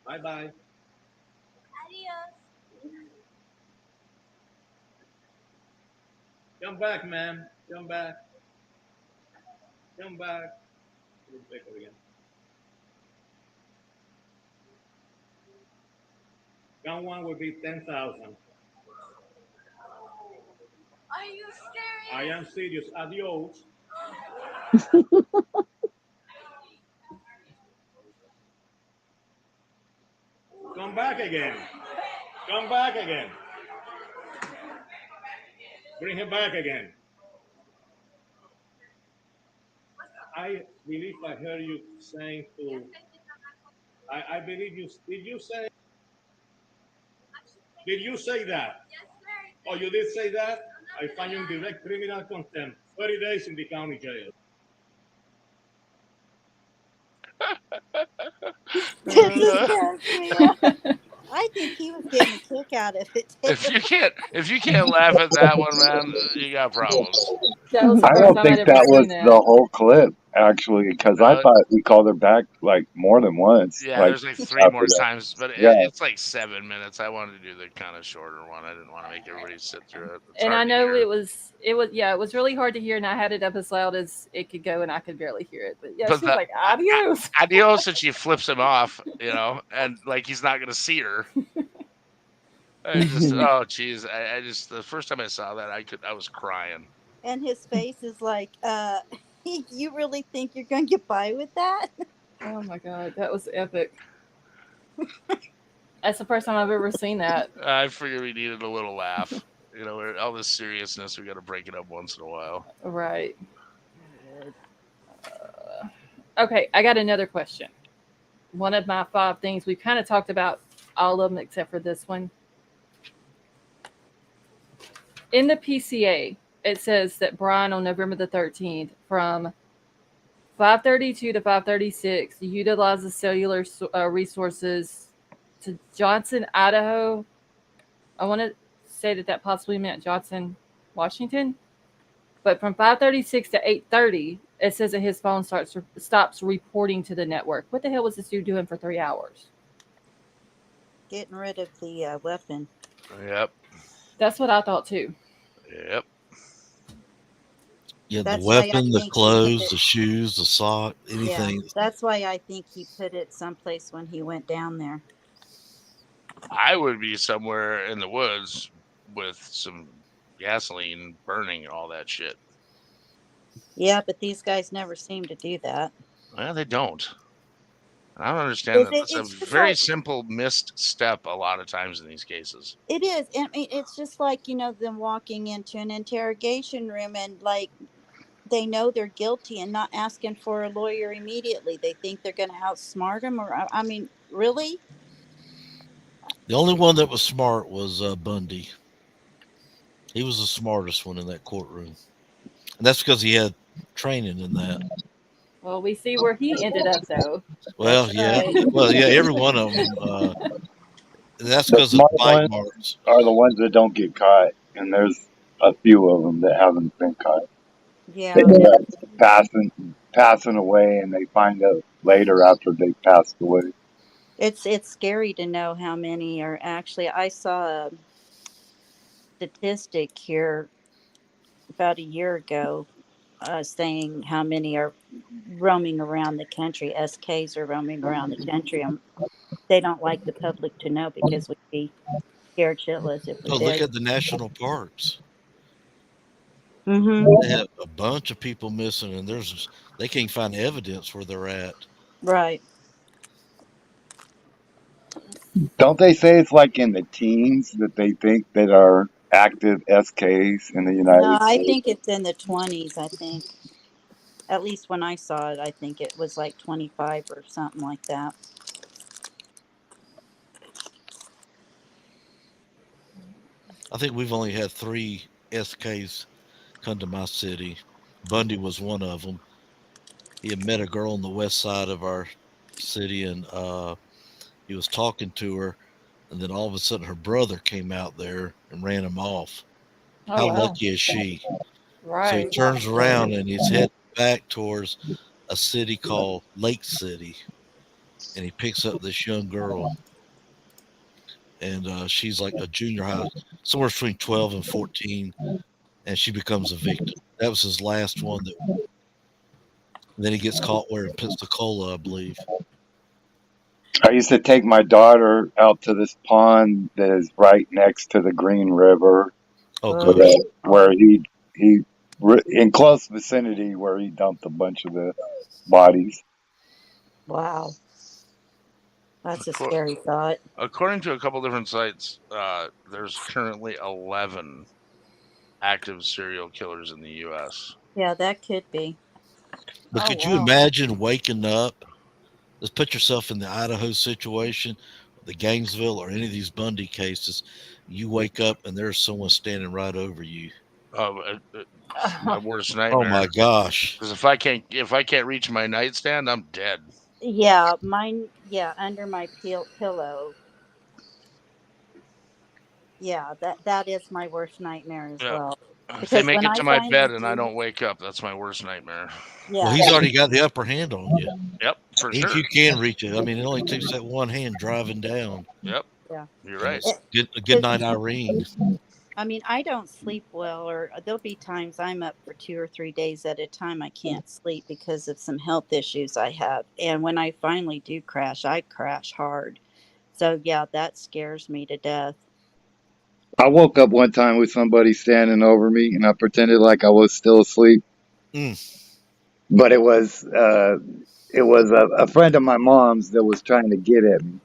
Bye-bye. Adios. Come back, ma'am. Come back. Come back. Take it again. Count one would be 10,000. Are you serious? I am serious. Adios. Come back again. Come back again. Bring him back again. I believe I heard you saying to. I believe you. Did you say? Did you say that? Yes, sir. Oh, you did say that? I find you in direct criminal contempt. 30 days in the county jail. This is cracks me up. I think he was getting a kick out of it too. If you can't laugh at that one, man, you got problems. That was the I first don't time I'd think ever that was seen that. the whole clip, actually, because I No, thought he called her back like more than once. yeah, Like there's like 3 after more that. times, but Yeah. it's like 7 minutes. I wanted to do the kind of shorter one. I didn't want to make everybody sit through it. It's And I hard to know hear. it was really hard to hear, and I had it up as loud as it could go, and I could barely hear it. But yeah, But she was like, "Adios." adios, and she flips him off, and like he's not gonna see her. I just, oh geez, I just the first time I saw that, I was crying. And his face is like, you really think you're going to get by with that? Oh my god, that was epic. That's the first time I've ever seen that. I figured we needed a little laugh. All this seriousness, we got to break it up once in a while. Right. Okay, I got another question. One of my 5 things, we kind of talked about all of them except for this one. In the PCA, it says that Bryan on November the 13th from 5:32 to 5:36 utilizes cellular resources to Johnson, Idaho. I want to say that possibly meant Johnson, Washington. But from 5:36 to 8:30, it says that his phone stops reporting to the network. What the hell was this dude doing for 3 hours? Getting rid of the weapon. Yep. That's what I thought too. Yep. Yeah, That's the why I weapon, the think he put clothes, it. the shoes, the sock, Yeah, anything. that's why I think he put it someplace when he went down there. I would be somewhere in the woods with some gasoline burning and all that shit. Yeah, but these guys never seem to do that. Well, they don't. I don't understand that. That's a It's just very like simple missed step a lot of times in these cases. it is. I mean, it's just like, them walking into an interrogation room and like they know they're guilty and not asking for a lawyer immediately. They think they're going to outsmart them, or I mean, really? The only one that was smart was Bundy. He was the smartest one in that courtroom, and that's because he had training in that. Well, we see where he ended up, though. Well, That's yeah, right. well, yeah, every one of them. That's The because of smart the bite ones marks. are the ones that don't get caught, and there's a few of them that haven't been caught. They Yeah, end up passing away, and they find out later after they passed away. it's scary to know how many are actually. I saw a statistic here about a year ago, saying how many are roaming around the country. SKs are roaming around the country. They don't like the public to know because we'd be scared shitless if we Oh, look did. at the national parks. Mm-hmm. They have a bunch of people missing, and they can't find evidence where they're at. Right. Don't they say it's like in the teens that they think that are active SKs in the No, United I States? think it's in the 20s. I think, at least when I saw it, I think it was like 25 or something like that. I think we've only had 3 SKs come to my city. Bundy was one of them. He had met a girl on the west side of our city, and he was talking to her, and then all of a sudden her brother came out there and ran him off. Oh, How wow. lucky is she? So he Right. turns around and he's heading back towards a city called Lake City, and he picks up this young girl, and she's like a junior high, somewhere between 12 and 14, and she becomes a victim. That was his last one. Then he gets caught wearing Pensacola, I believe. I used to take my daughter out to this pond that is right next to the Green River, Oh Oh, gosh, where he in close vicinity where he dumped a bunch of the bodies. wow. That's a Acco- scary thought. According to a couple different sites, there's currently 11 active serial killers in the U.S. Yeah, that could be. but Oh, could you wow. imagine waking up? Let's put yourself in the Idaho situation, the Gainesville, or any of these Bundy cases. You wake up and there's someone standing right over you. It's my worst Oh nightmare. my gosh. Because if I can't reach my nightstand, I'm dead. Yeah, mine. Yeah, under my pillow. Yeah, that is my worst nightmare as Yeah. well. If they Because make when it I to my finally bed and I do, don't wake up, that's my worst nightmare. Well, yeah, he's already got the upper hand on you. Yep, for If sure. you can reach it, I mean, it only takes that one hand driving down, Yep, yeah. you're and right. it's good Because night, Irene. I mean, I don't sleep well, or there'll be times I'm up for 2 or 3 days at a time. I can't sleep because of some health issues I have. And when I finally do crash, I crash hard. So, yeah, that scares me to death. I woke up one time with somebody standing over me, and I pretended like I was still asleep, Mm. but it was a friend of my mom's that was trying to get at me.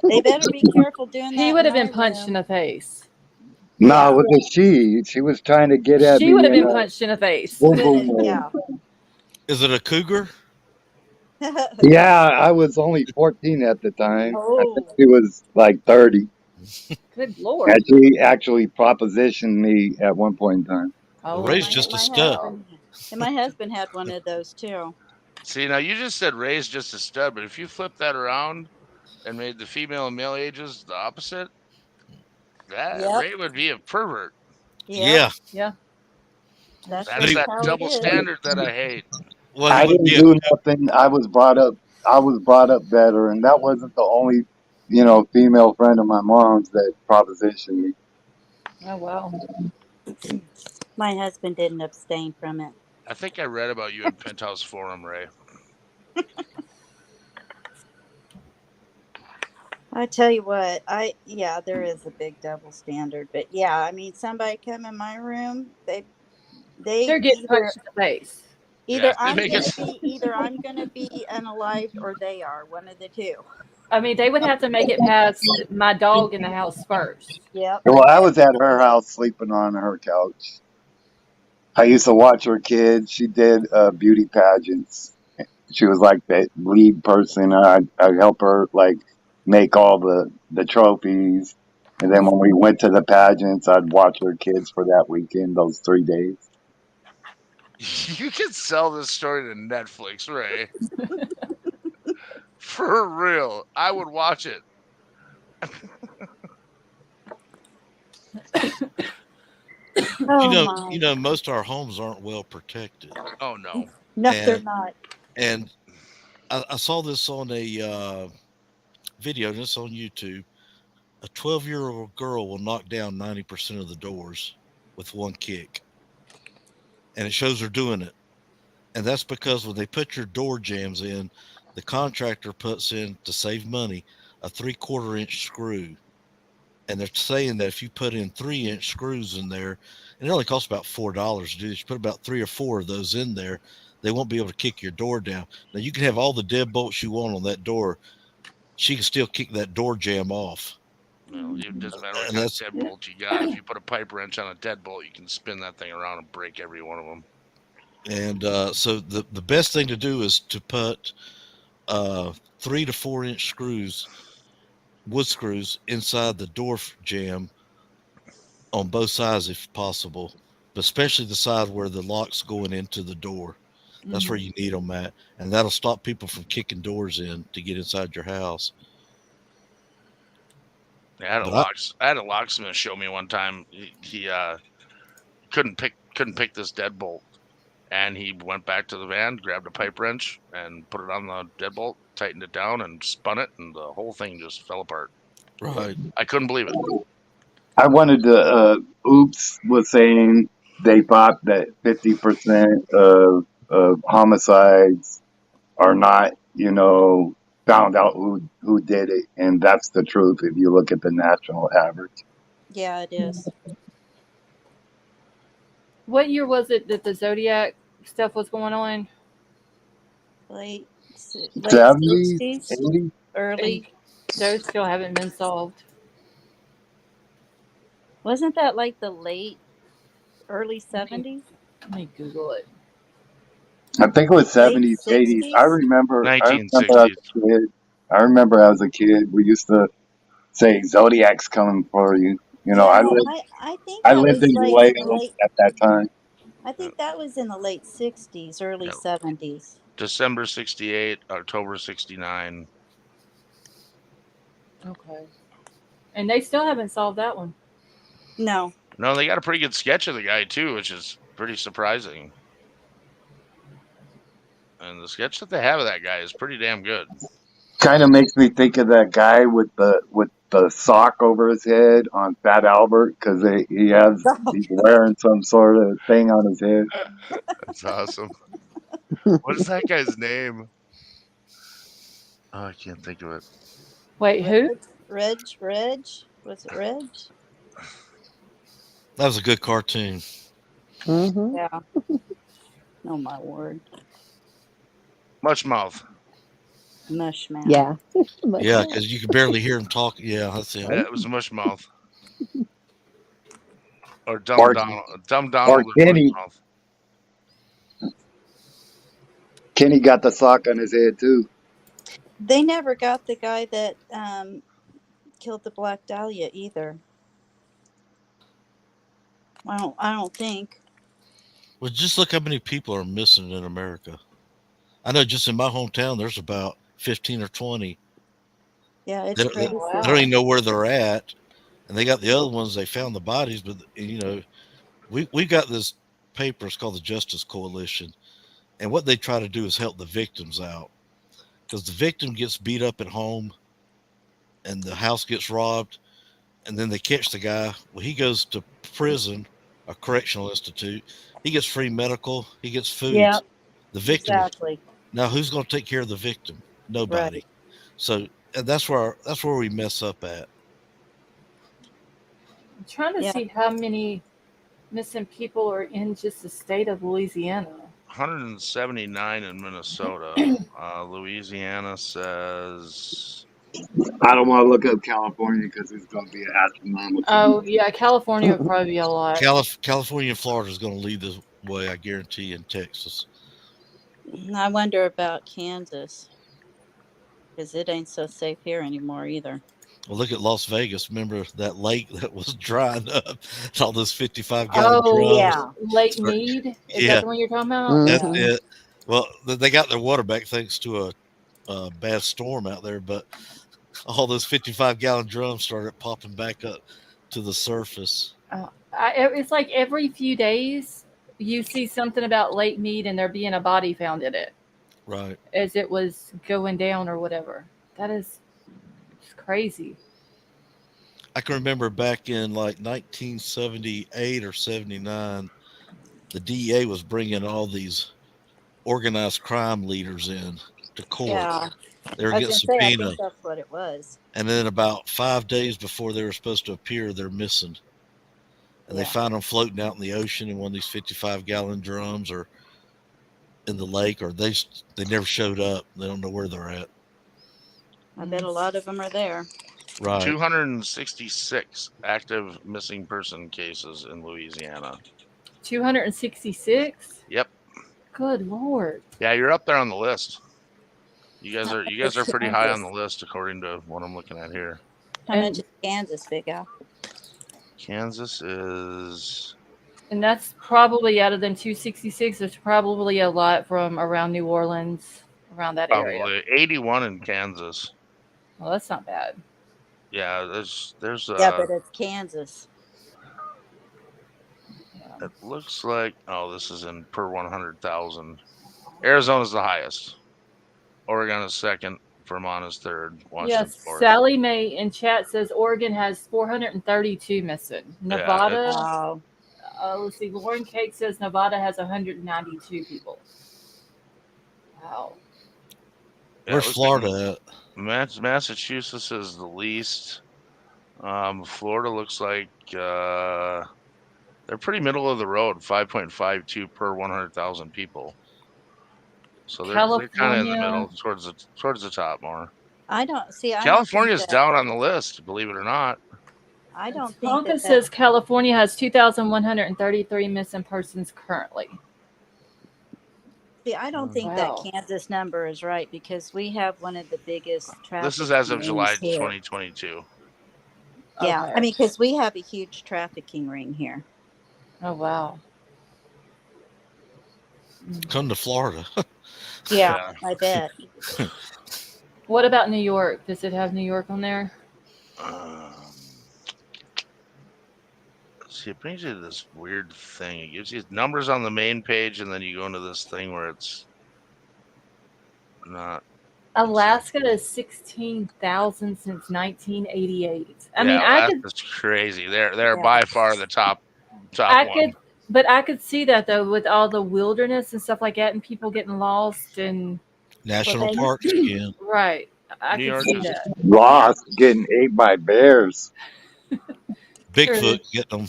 They better be careful doing He that would in have my been punched in room. the face. No, it Yeah. was a she. She was trying to get at She me would have in been a punched in the face. boom boom room. Yeah. Is it a cougar? Yeah, I was only 14 at the time. I think Oh, she was like 30. Good And Lord. she actually propositioned me at one point in time. Well, Oh, Ray's my just a my stud. wow. husband and my husband had one of those too. See, now you just said Ray's just a stud, but if you flip that around and made the female and male ages the opposite, that Yep. Ray would be a pervert. Yep. Yeah. Yeah. That's But That's just he, that how it double is. standard that I hate. well, he I would didn't be a, do nothing. I was brought up better, and that wasn't the only, female friend of my mom's that propositioned me. Oh, wow. My husband didn't abstain from it. I think I read about you in Penthouse Forum, Ray. I tell you what, yeah, there is a big double standard, but yeah, I mean, somebody come in my room, they They're getting either punched in the face. Yeah, either they I'm make gonna us. be either I'm gonna be unalived or they are one of the two. I mean, they would have to make it past my dog in the house first. Yep. Well, I was at her house sleeping on her couch. I used to watch her kids. She did beauty pageants. She was like the lead person. I'd help her like make all the trophies. And then when we went to the pageants, I'd watch her kids for that weekend, those 3 days. You could sell this story to Netflix, Ray. For real, I would watch it. Oh You my. know, most of our homes aren't well protected, Oh no. No, they're and not. and I saw this on a video. This on YouTube. A 12-year-old girl will knock down 90% of the doors with one kick, and it shows her doing it. And that's because when they put your door jambs in, the contractor puts in, to save money, a 3/4 inch screw. And they're saying that if you put in 3-inch screws in there, and it only costs about $4 to do this, you put about 3 or 4 of those in there, they won't be able to kick your door down. Now you can have all the deadbolts you want on that door. She can still kick that door jam off. Well, it doesn't matter what And kind of that's deadbolt you got. If you put a pipe wrench on a deadbolt, you can spin that thing around and break every one of them. and so the best thing to do is to put 3 to 4 inch screws, wood screws, inside the door jamb on both sides if possible, but especially the side where the lock's going into the door. That's where you need them at, and that'll stop people from kicking doors in to get inside your house. Yeah, I had a locksmith show me one time. He couldn't pick this deadbolt, and he went back to the van, grabbed a pipe wrench, and put it on the deadbolt, tightened it down, and spun it, and the whole thing just fell apart. Right. I couldn't believe it. I wanted to, Oops was saying they thought that 50% of homicides are not, found out who did it. And that's the truth if you look at the national average. Yeah, it is. What year was it that the Zodiac stuff was going on? Late 70s, 60s, 80s? early. And those still haven't been solved. Wasn't that like the early 70s? Let me Google it. I think it was Late 70s, 80s. 60s? I remember as 1960s. a kid. I remember as a kid, we used to say Zodiac's coming for you. Yeah, I I think I that lived was in like in the Vallejo late. at that time. I think that was in the late 60s, early Yeah. 70s. December 68, October 69. Okay. And they still haven't solved that one. No. No, they got a pretty good sketch of the guy too, which is pretty surprising. And the sketch that they have of that guy is pretty damn good. Kind of makes me think of that guy with the sock over his head on Fat Albert because he's wearing some sort of thing on his head. That's awesome. What is that guy's name? Oh, I can't think of it. Wait, who? Reg? Was it Reg? That was a good cartoon. Mm-hmm. Yeah. Oh my word. Mushmouth. Mushmouth. Yeah. Yeah, because you could barely hear him talk. Yeah, that's it. Yeah, it was Mushmouth. Or Or- Dumb Donald or Kenny. Mushmouth. Kenny got the sock on his head too. They never got the guy that killed the Black Dahlia either. I don't think. Well, just look how many people are missing in America. I know just in my hometown, there's about 15 or 20. Yeah, it's They crazy. don't even know where they're at. And they got the other ones, they found the bodies. But, we got this paper, it's called the Justice Coalition. And what they try to do is help the victims out. Because the victim gets beat up at home and the house gets robbed. And then they catch the guy. Well, he goes to prison, a correctional institute. He gets free medical. He gets food. Yep. The victim. Exactly. Now, who's going to take care of the victim? Nobody. Right. So that's where we mess up at. I'm trying to Yeah. see how many missing people are in just the state of Louisiana. 179 in Minnesota. Louisiana says I don't want to look up California because it's going to be an astronomical. Oh yeah, California would probably be a lot. California and Florida is going to lead the way, I guarantee, in Texas. I wonder about Kansas because it ain't so safe here anymore either. Well, look at Las Vegas. Remember that lake that was drying up? And all those 55-gallon Oh, drums. Yeah. Lake Mead. Is Yeah. that the one you're talking about? That's Mhm. Yeah. it. Well, they got their water back thanks to a bad storm out there, but all those 55-gallon drums started popping back up to the surface. It's like every few days you see something about Lake Mead and there being a body found in it Right. as it was going down or whatever. That is just crazy. I can remember back in like 1978 or 79, the DEA was bringing all these organized crime leaders in to court. Yeah. They were I was getting gonna say, I subpoenaed. think that's what it was. And then about 5 days before they were supposed to appear, they're missing. And they Yeah. found them floating out in the ocean in one of these 55-gallon drums or in the lake, or they never showed up. They don't know where they're at. I bet a lot of them are there. Right. 266 active missing person cases in Louisiana. 266? Yep. Good Lord. Yeah, you're up there on the list. You guys How are much is pretty high on Kansas? the list according to what I'm looking at here. How much And, is Kansas, Big Al? Kansas is and that's probably out of them 266, there's probably a lot from around New Orleans, around that area. probably 81 in Kansas. Well, that's not bad. Yeah, there's Yeah, but it's Kansas. it looks like this is in per 100,000. Arizona's the highest. Oregon is second. Vermont is third. Washington's Yes, fourth. Sally Mae in chat says Oregon has 432 missing. Nevada, Wow. let's see, Lauren Cake says Nevada has 192 people. Wow. Yeah, Where's it looks like Florida at? Massachusetts is the least. Florida looks like they're pretty middle of the road, 5.52 per 100,000 people. So they're kind of in the California, middle, towards the top more. I don't see. I don't think California's that. down on the list, believe it or not. I don't think Tonka that. says California has 2,133 missing persons currently. See, I don't think that Wow. Kansas number is right because we have one of the biggest traffic. This is as of July rings here. 2022. Yeah, Okay. I mean, because we have a huge trafficking ring here. Oh, wow. Come to Florida. Yeah, I bet. What about New York? Does it have New York on there? See, it brings you to this weird thing. It gives you numbers on the main page, and then you go into this thing where it's not. Alaska is 16,000 since 1988. I Yeah, mean, I could, Alaska's crazy. They're Yeah. by far the top I one. could, but I could see that though with all the wilderness and stuff like that, and people getting lost and National they- parks again. right. I New could York see is- that. Lost, getting ate by bears. Bigfoot getting them.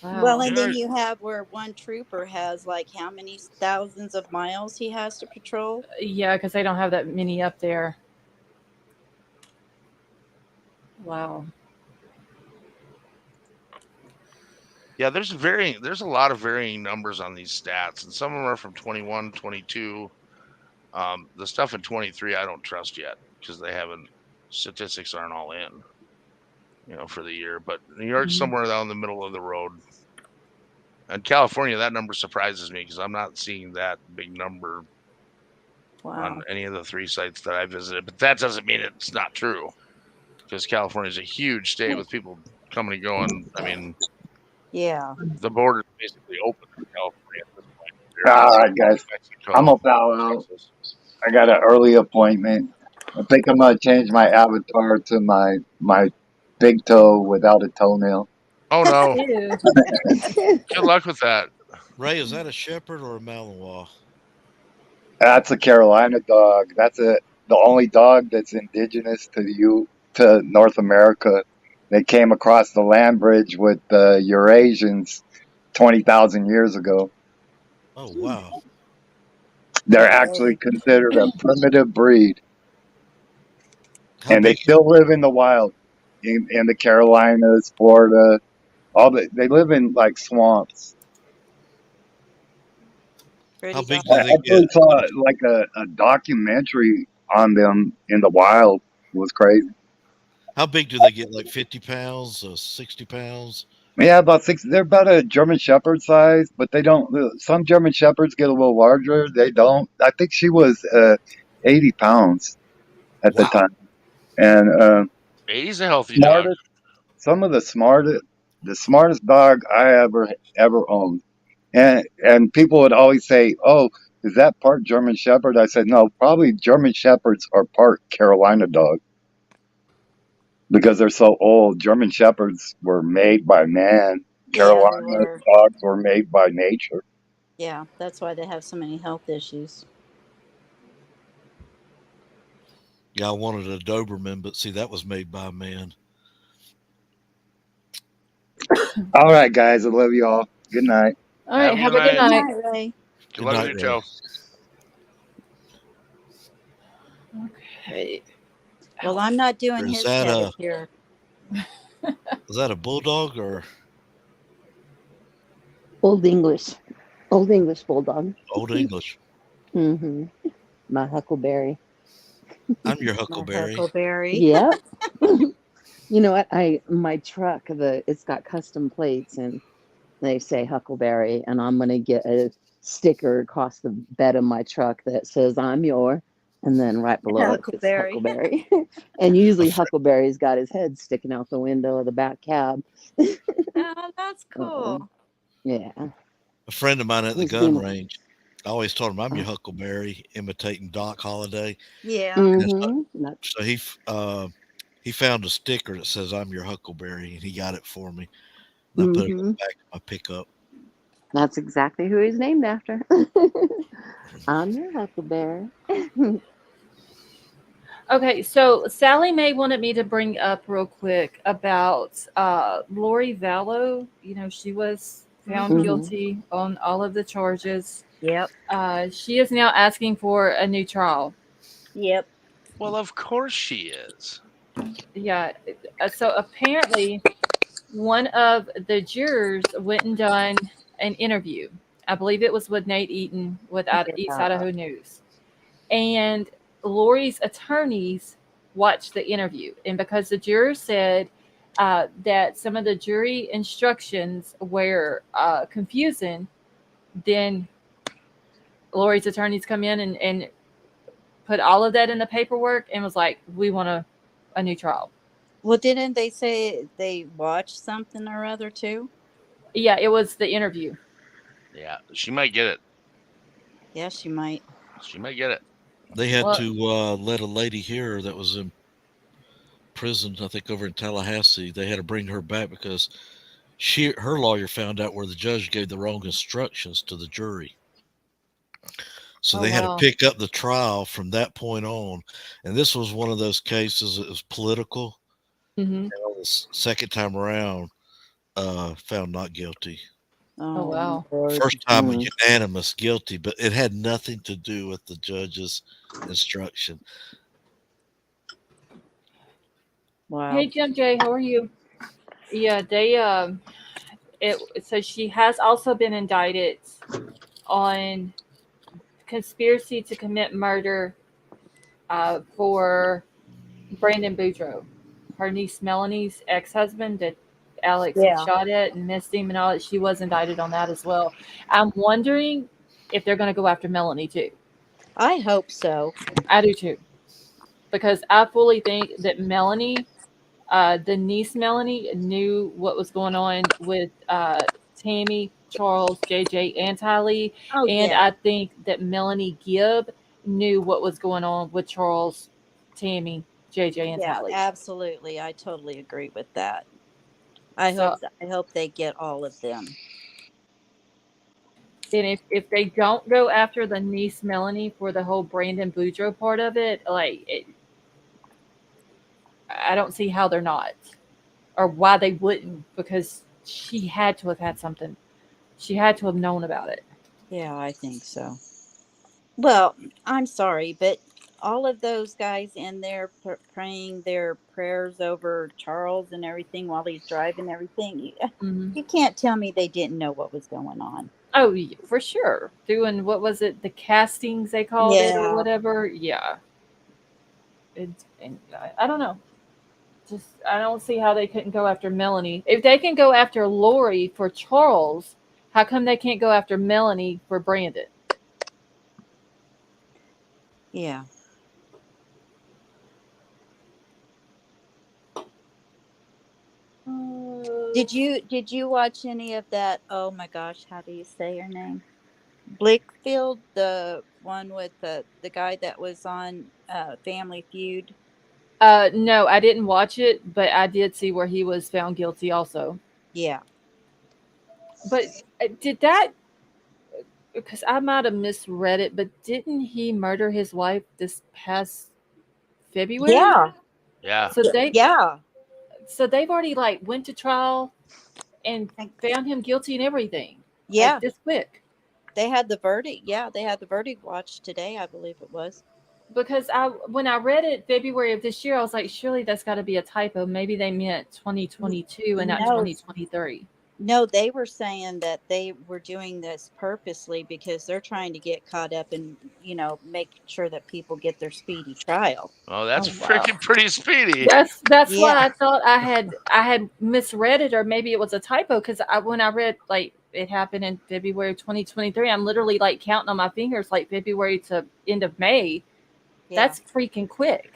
Wow. Well, and Yeah. then you have where one trooper has like how many thousands of miles he has to patrol. Yeah, because they don't have that many up there. Wow. Yeah, there's a lot of varying numbers on these stats, and some of them are from 21, 22. The stuff in 23 I don't trust yet because statistics aren't all in, for the year. But New York's somewhere down the middle of the road. And California, that number surprises me because I'm not seeing that big number Wow. on any of the 3 sites that I visited. But that doesn't mean it's not true because California is a huge state with people coming and going. I mean, Yeah. the border is basically open for California at this point. All right, guys. Mexico, I'm going to bow out. Texas. I got an early appointment. I think I'm going to change my avatar to my big toe without a toenail. Oh no! Ew. Good luck with that. Ray, is that a shepherd or a Malinois? That's a Carolina dog. That's it. the only dog that's indigenous to to North America. They came across the land bridge with the Eurasians 20,000 years ago. Oh wow. They're No actually way. considered a primitive breed, How and they big? still live in the wild in the Carolinas, Florida. They live in like swamps. How Pretty big I do they awesome. get? actually saw like a documentary on them in the wild. It was crazy. How big do they get? Like 50 pounds, 60 pounds? Yeah, about six. They're about a German Shepherd size, but they don't. Some German Shepherds get a little larger. They don't. I think she was 80 pounds at the Wow. time, and 80's a healthy dog. smartest. Some of the smartest dog I ever owned. And people would always say, "Oh, is that part German Shepherd?" I said, "No, probably German Shepherds are part Carolina dog because they're so old. German Shepherds were made by man. Yeah, they Carolina were. dogs were made by nature." Yeah, that's why they have so many health issues. Yeah, I wanted a Doberman, but see, that was made by a man. All right, guys, I love you all. Good night. All Have right. a Have good a good night. Good night. night, Ray. Good Good luck with night, your Ray. show. Okay. Well, I'm not Or doing his pedicure. is that a bulldog or Old English. Old English bulldog. Old English? Mm-hmm. My Huckleberry. I'm your My Huckleberry. Huckleberry. Yep. You know what? I my truck, it's got custom plates and they say Huckleberry, and I'm gonna get a sticker across the bed of my truck that says I'm your, and then right below it it's Huckleberry. Huckleberry. And A, usually fr- Huckleberry's got his head sticking out the window of the back cab. Oh, that's Oh, cool. yeah. a friend of mine at the He's gun being range. I always told him I'm your a Huckleberry, imitating Doc Holliday. Yeah. And so, mm-hmm. he found a sticker that says I'm your Huckleberry, and he got it for me. And I put it on Mm-hmm. the back of my pickup. That's exactly who he's named after. I'm your Huckleberry. Okay, so Sally Mae wanted me to bring up real quick about Lori Vallow. You know, she was found Mm-hmm. Mm-hmm. guilty on all of the charges. Yep. She is now asking for a new trial. Yep. Well, of course she is. Yeah, so apparently one of the jurors went and done an interview. I believe it was with Nate Eaton with East Yeah. Idaho News. And Lori's attorneys watched the interview. And because the juror said that some of the jury instructions were confusing, then Lori's attorneys come in and put all of that in the paperwork and was like, we want a new trial. Well, didn't they say they watched something or other too? Yeah, it was the interview. Yeah, she might get it. Yeah, she might. She might get it. They had Well, to let a lady here that was in prison, I think over in Tallahassee. They had to bring her back because her lawyer found out where the judge gave the wrong instructions to the jury. So oh, they had to wow. pick up the trial from that point on. And this was one of those cases that was political. Mm-hmm. And on the second time around, found not guilty. Oh, Oh wow. Lord. First time a Mm. unanimous guilty, but it had nothing to do with the judge's instruction. Wow. Hey, Jim J, how are you? Yeah, they it so she has also been indicted on conspiracy to commit murder for Brandon Boudreaux, her niece Melanie's ex-husband that Alex had Yeah. shot at and missed him and all that. She was indicted on that as well. I'm wondering if they're going to go after Melanie too. I hope so. I do too, because I fully think that Melanie, the niece Melanie, knew what was going on with Tammy, Charles, JJ, and Tylee. Oh And yeah. I think that Melanie Gibb knew what was going on with Charles, Tammy, JJ, and Yeah, Tylee. absolutely. I totally agree with that. So I hope they get all of them. And if they don't go after the niece Melanie for the whole Brandon Boudreaux part of it, I don't see how they're not, or why they wouldn't, because she had to have had something. She had to have known about it. Yeah, I think so. Well, I'm sorry, but all of those guys in there praying their prayers over Charles and everything while he's driving everything, Hmm. you can't tell me they didn't know what was going on. Oh, for sure. Doing what was it? The castings they called it or Yeah. whatever. Yeah. And I don't know. Just I don't see how they couldn't go after Melanie. If they can go after Lori for Charles, how come they can't go after Melanie for Brandon? Yeah. Uh, Did you watch any of that? Oh my gosh, how do you say her name? Blickfield, the one with the guy that was on Family Feud. no, I didn't watch it, but I did see where he was found guilty also. Yeah. But did that, because I might have misread it, but didn't he murder his wife this past February? Yeah. Yeah. So they Yeah. so they've already like went to trial and found him guilty and everything. Like Yeah. this quick. They had the verdict. Yeah, they had the verdict watched today, I believe it was. Because when I read it February of this year, I was like, surely that's got to be a typo. Maybe they meant 2022 and not No, 2023. no, they were saying that they were doing this purposely because they're trying to get caught up and, make sure that people get their speedy trial. Oh, that's Oh wow. pretty speedy. That's why Yeah. I thought I had misread it, or maybe it was a typo, because when I read like it happened in February of 2023, I'm literally like counting on my fingers like February to end of May. Yeah. That's freaking quick.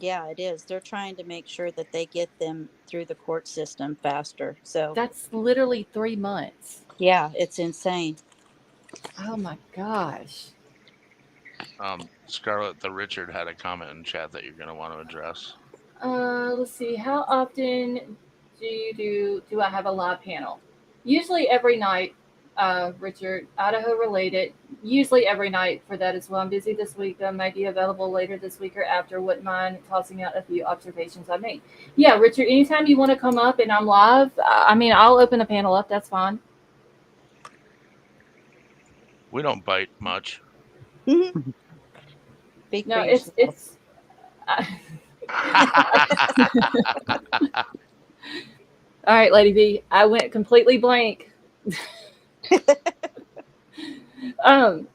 Yeah, it is. They're trying to make sure that they get them through the court system faster. So, That's literally 3 months. yeah, it's insane. Oh my gosh. Scarlett the Richard had a comment in chat that you're going to want to address. Let's see. How often do I have a live panel? Usually every night, Richard, Idaho related. Usually every night for that as well. I'm busy this week. I might be available later this week or after. Wouldn't mind tossing out a few observations I made. Yeah, Richard, anytime you want to come up and I'm live, I mean, I'll open a panel up. That's fine. We don't bite much. Speak No, for yourself. it's. All right, Lady V. I went completely blank. um,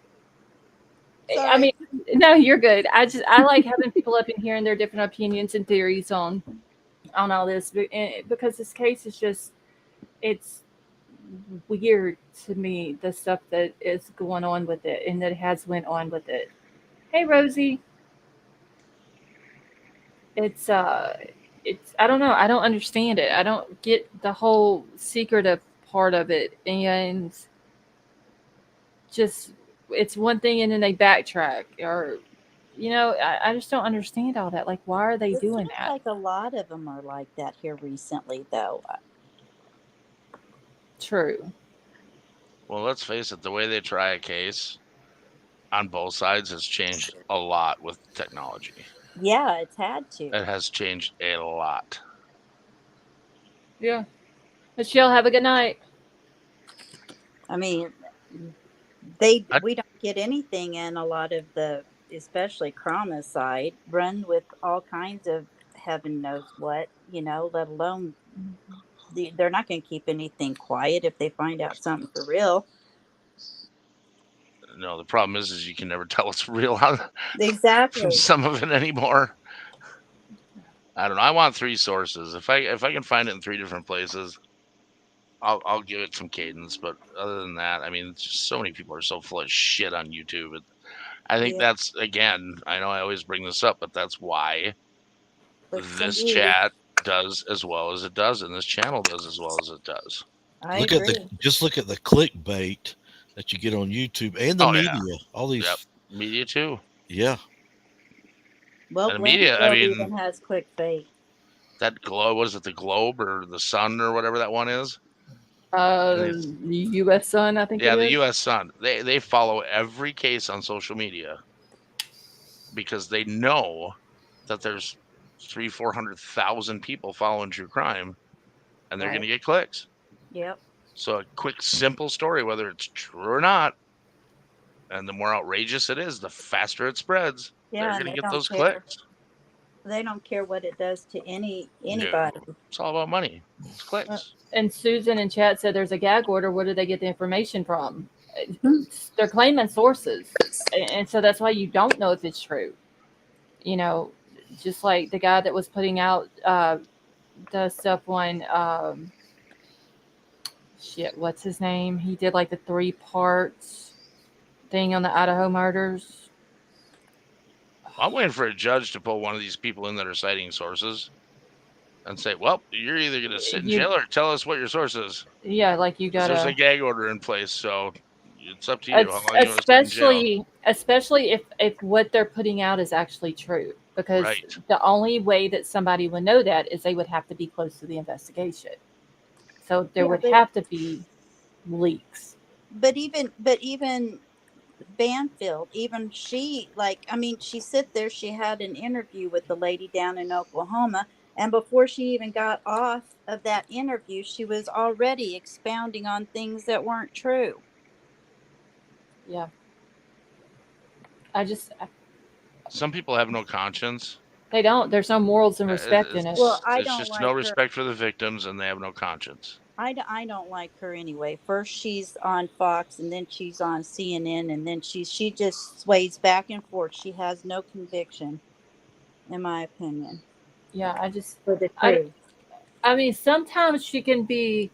I mean, no, you're good. I like having people up and hearing their different opinions and theories on all this, because this case is just it's weird to me, the stuff that is going on with it and that has went on with it. Hey, Rosie. It's I don't know. I don't understand it. I don't get the whole secretive part of it, and just it's one thing and then they backtrack, or I just don't understand all that. Like, why are they It doing seems that? like a lot of them are like that here recently, though. True. Well, let's face it, the way they try a case on both sides has changed a lot with technology. Yeah, it's had to. It has changed a lot. Yeah. Michelle, have a good night. I mean, I, we don't get anything in a lot of the, especially Krama's side, run with all kinds of heaven knows what, let alone they're not going to keep anything quiet if they find out something for real. no, the problem is you can never tell it's real from Exactly. some of it anymore. I don't know. I want 3 sources. If I can find it in 3 different places, I'll give it some cadence. But other than that, I mean, it's just so many people are so full of shit on YouTube. I think Yeah. that's, again, I know I always bring this up, but that's why this Indeed. chat does as well as it does, and this channel does as well as it does. I Look agree. Just look at the clickbait that you get on YouTube and the media. Yeah. All these, yep. Media too. Yeah. Well, And the media, I mean, even has clickbait. that Globe, what is it, the Globe or the Sun or whatever that one is? The U.S. Sun, I think Yeah, it the is. U.S. Sun. They follow every case on social media because they know that there's 400,000 people following true crime, and they're going to Right. get clicks. Yep. So a quick, simple story, whether it's true or not, and the more outrageous it is, the faster it spreads. They're Yeah, and going to they get don't those care. clicks. They don't care what it does to No, anybody. it's all about money. It's clicks. And Susan in chat said there's a gag order. Where do they get the information from? Hmm. They're claiming sources, and so that's why you don't know if it's true. You know, just like the guy that was putting out the stuff on shit. What's his name? He did like the 3 parts thing on the Idaho murders. I'm waiting for a judge to pull one of these people in that are citing sources and say, well, you're either going to sit in You, jail or tell us what your source is. yeah, like you Because there's a gotta. gag order in place, so it's up to you how long you want to sit in jail. Especially if what they're putting out is actually true, because Right. the only way that somebody would know that is they would have to be close to the investigation. So there Yeah, would have to be leaks. but even Banfield, even she, like, I mean, she sit there, she had an interview with the lady down in Oklahoma, and before she even got off of that interview, she was already expounding on things that weren't true. Yeah. I just Some people have no conscience. they don't. There's no morals and respect in it. Well, I It's don't just no like her. respect for the victims, and they have no conscience. I don't like her anyway. First she's on Fox, and then she's on CNN, and then she just sways back and forth. She has no conviction, in my opinion, Yeah, for the I truth. I mean sometimes she can be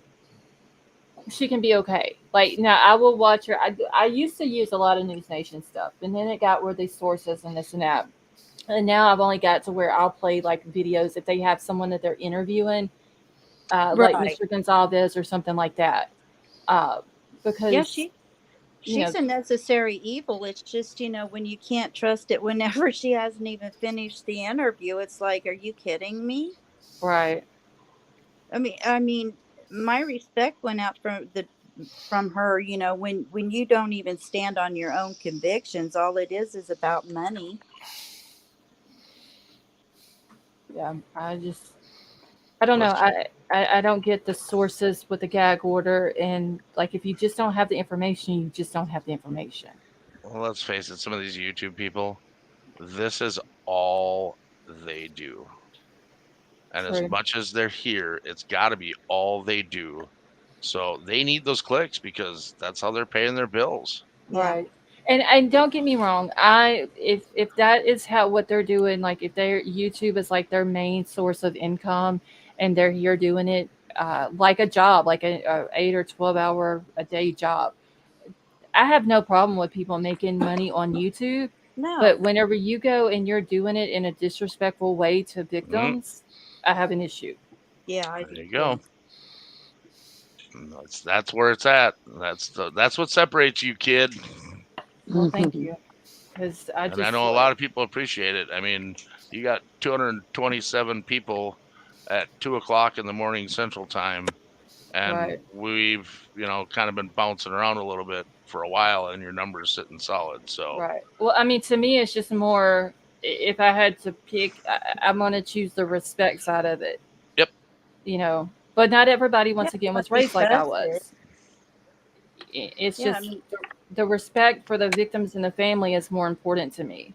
okay. Like now, I will watch her. I used to use a lot of News Nation stuff, and then it got where these sources and this and that. And now I've only got to where I'll play like videos if they have someone that they're interviewing, like Right. Mr. Gonzalez or something like that. Uh, Yeah, because you know, she's a necessary evil. It's just, when you can't trust it whenever she hasn't even finished the interview, it's like, are you kidding me? right, I mean, my respect went out from her, when you don't even stand on your own convictions, all it is about money. yeah. I don't know. Let's I don't get the sources with the gag order, and like if you just don't have the information, you just don't have the information. well, let's face it. Some of these YouTube people, this is all they do. And as True. much as they're here, it's got to be all they do. So they need those clicks because that's how they're paying their bills. Yeah. Right. And don't get me wrong, if that is how what they're doing, like if their YouTube is like their main source of income and they're here doing it like a job, like a 8 or 12 hour a day job, I have no problem with people making money on YouTube. But No. whenever you go and you're doing it in a disrespectful way to Mm, victims, I have an issue. Yeah, I do there you too. go. That's where it's at. That's what separates you, kid. Well, thank you. Because I And I just know a like, lot of people appreciate it. I mean, you got 227 people at 2 o'clock in the morning Central Time, and right. we've kind of been bouncing around a little bit for a while, and your numbers sitting solid. So Right. Well, I mean, to me, it's just more. If I had to pick, I'm going to choose the respect side of it. yep, But not everybody, Yeah, once again, but was raised like I discuss it. was. It's Yeah, I just mean, the respect for the victims and the family is more important to me.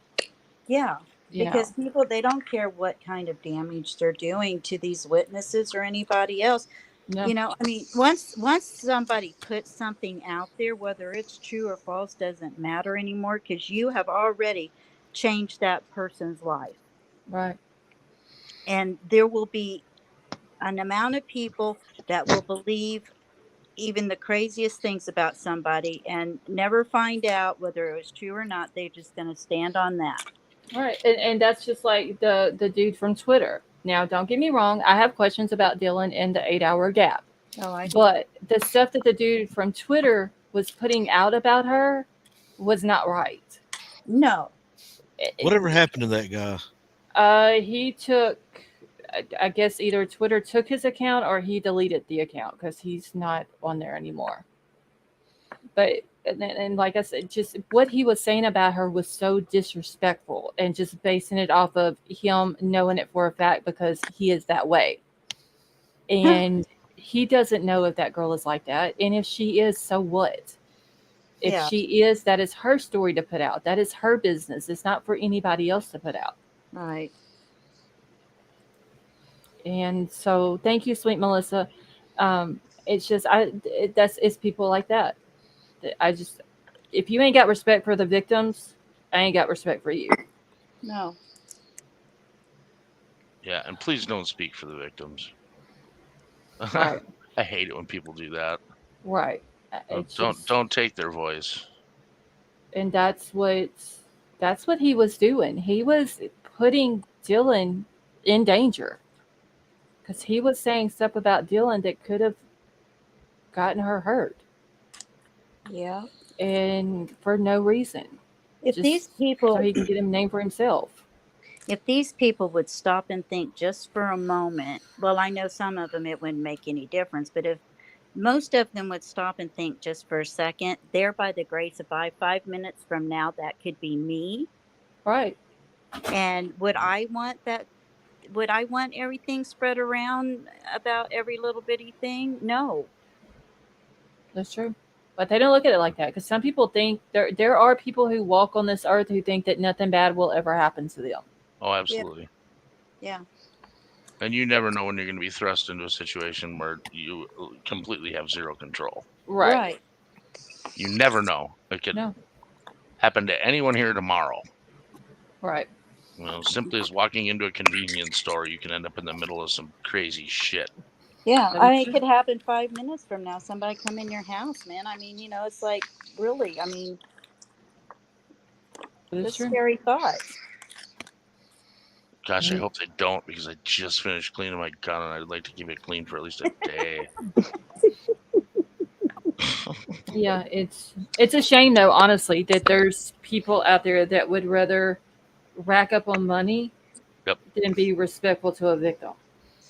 yeah, You because know. people, they don't care what kind of damage they're doing to these witnesses or anybody else. No. I mean, once somebody puts something out there, whether it's true or false doesn't matter anymore, because you have already changed that person's life. Right. And there will be an amount of people that will believe even the craziest things about somebody and never find out whether it was true or not. They're just going to stand on that. Right. And that's just like the dude from Twitter. Now, don't get me wrong. I have questions about Dylan and the 8 hour gap. Oh, I do. But the stuff that the dude from Twitter was putting out about her was not right. No. Whatever happened to that guy? He took I guess either Twitter took his account or he deleted the account because he's not on there anymore. But and like I said, just what he was saying about her was so disrespectful, and just basing it off of him knowing it for a fact because he is that way, and he doesn't know if that girl is like that, and if she is, so what? If Yeah. she is, that is her story to put out. That is her business. It's not for anybody else to put out. Right. And so, thank you, sweet Melissa. It's just it's people like that. I just, if you ain't got respect for the victims, I ain't got respect for you. No. Yeah, and please don't speak for the victims. Right, I hate it when people do that. right. It's just, Don't take their voice. and that's what he was doing. He was putting Dylan in danger because he was saying stuff about Dylan that could have gotten her hurt, Yeah. and for no reason, If just these so people he can get him name for himself. if these people would stop and think just for a moment, well, I know some of them it wouldn't make any difference, but if most of them would stop and think just for a second, there by the grace of 5 minutes from now, that could be me. Right, And would I want everything spread around about every little bitty thing? No. that's true. But they don't look at it like that because some people think there are people who walk on this earth who think that nothing bad will ever happen to them. Oh, absolutely. Yeah. And you never know when you're going to be thrust into a situation where you completely have zero control. Right. Right. You never know. It could No. happen to anyone here tomorrow. Right. Simply as walking into a convenience store, you can end up in the middle of some crazy shit. Yeah, That I is mean, it true. could happen 5 minutes from now. Somebody come in your house, man. I mean, it's like really. I mean, That is just true. scary thoughts. Gosh, I Mhm. hope they don't, because I just finished cleaning my gun and I'd like to keep it clean for at least a day. Yeah, it's a shame though, honestly, that there's people out there that would rather rack up on money Yep. than be respectful to a victim.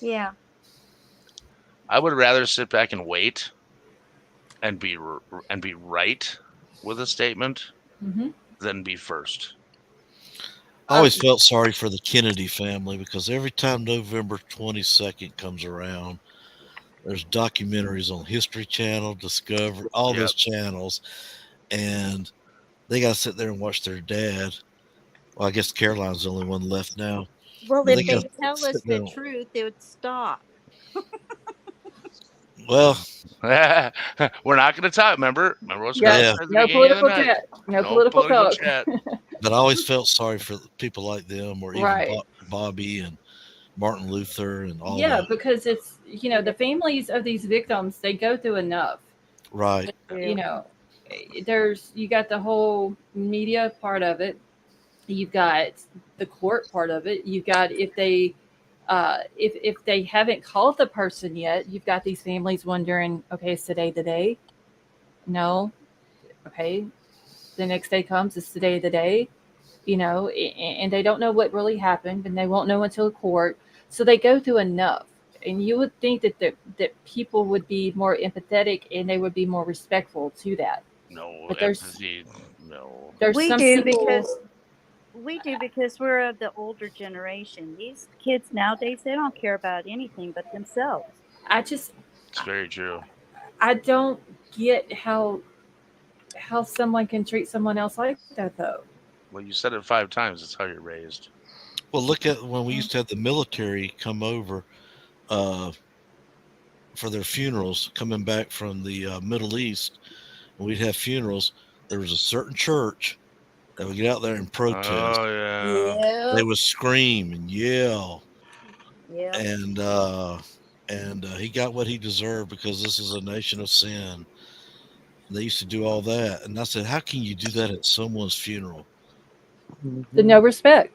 Yeah. I would rather sit back and wait and be right with a statement Hmm. than be first. I always felt sorry for the Kennedy family because every time November 22nd comes around, there's documentaries on History Channel, Discovery, all Yep. those channels, and they got to sit there and watch their dad. Well, I guess Caroline's the only one left now. Well, But they if got they to tell us sit the there. truth, it would stop. Well, We're not going to talk. Remember what Yeah, Scarlett yeah, said at the no beginning of the political night. chat, no No political political talk. chat. but I always felt sorry for people like them, or even Right. Bobby and Martin Luther and all Yeah, that. because it's the families of these victims, they go through enough. Right. You know, you got the whole media part of it. You've got the court part of it. You've got if they haven't called the person yet, you've got these families wondering, okay, is today the day? No. Okay. The next day comes, it's today the day. And they don't know what really happened, and they won't know until court. So they go through enough. And you would think that people would be more empathetic and they would be more respectful to that. No But empathy. No. there's We some do people. because we're of the older generation. These kids nowadays, they don't care about anything but themselves. It's very true. I don't get how someone can treat someone else like that though. Well, you said it 5 times. It's how you're raised. Well, look at when we used to have the military come over uh, for their funerals, coming back from the Middle East, and we'd have funerals. There was a certain church that would get out there and protest. Oh yeah. They Yep. would scream and yell, Yep. and he got what he deserved because this is a nation of sin. They used to do all that, and I said, "How can you do that at someone's funeral?" The no respect.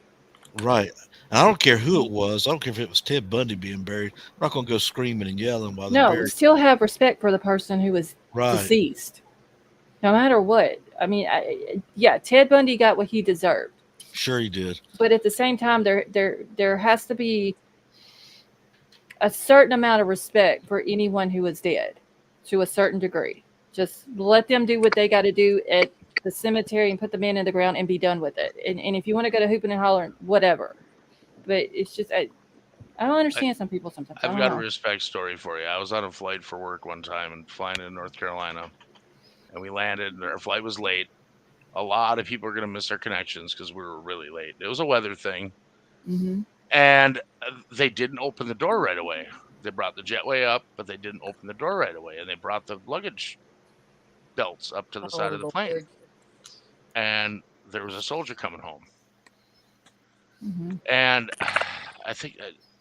Right. And I don't care who it was. I don't care if it was Ted Bundy being buried. I'm not going to go screaming and yelling while they're No, buried. still have respect for the person who was Right. deceased, no matter what. I mean, yeah, Ted Bundy got what he deserved, Sure he did. but at the same time, there has to be a certain amount of respect for anyone who was dead, to a certain degree. Just let them do what they got to do at the cemetery and put the man in the ground and be done with it. And if you want to go to hooping and hollering, whatever. But it's just I don't understand some people sometimes. I I've don't got a know. respect story for you. I was on a flight for work one time and flying in North Carolina, and we landed, and our flight was late. A lot of people are going to miss their connections because we were really late. It was a weather thing, Hmm. and they didn't open the door right away. They brought the jetway up, but they didn't open the door right away, and they brought the luggage belts up to the side Oh of the plane, Lord. and there was a soldier coming home, Hmm. and I think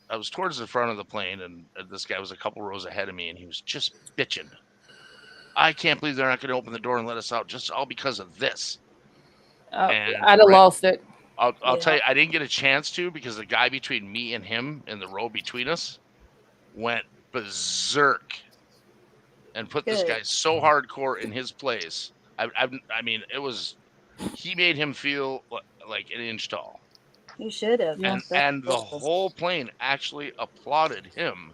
I was towards the front of the plane, and this guy was a couple rows ahead of me, and he was just bitching. I can't believe they're not going to open the door and let us out, just all because of this. And I'd have lost it. I'll tell Yeah. you, I didn't get a chance to because the guy between me and him in the row between us went berserk and put this Good. guy so hardcore in his place. I mean, it was he made him feel like an inch tall, You should have. Yeah. That's and the horrible. whole plane actually applauded him.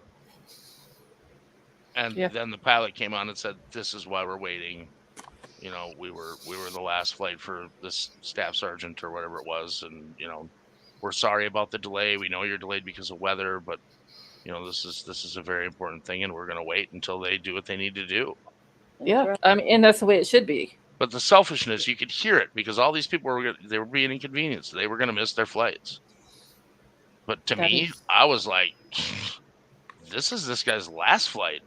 And Yeah. then the pilot came on and said, "This is why we're waiting. We were the last flight for this staff sergeant or whatever it was, and we're sorry about the delay. We know you're delayed because of weather, but this is a very important thing, and we're going to wait until they do what they need to do." That's Yeah. right. I mean, and that's the way it should be. But the selfishness, you could hear it because all these people they were being inconvenienced. They were going to miss their flights. But to That me, is I was like, this is this guy's last flight.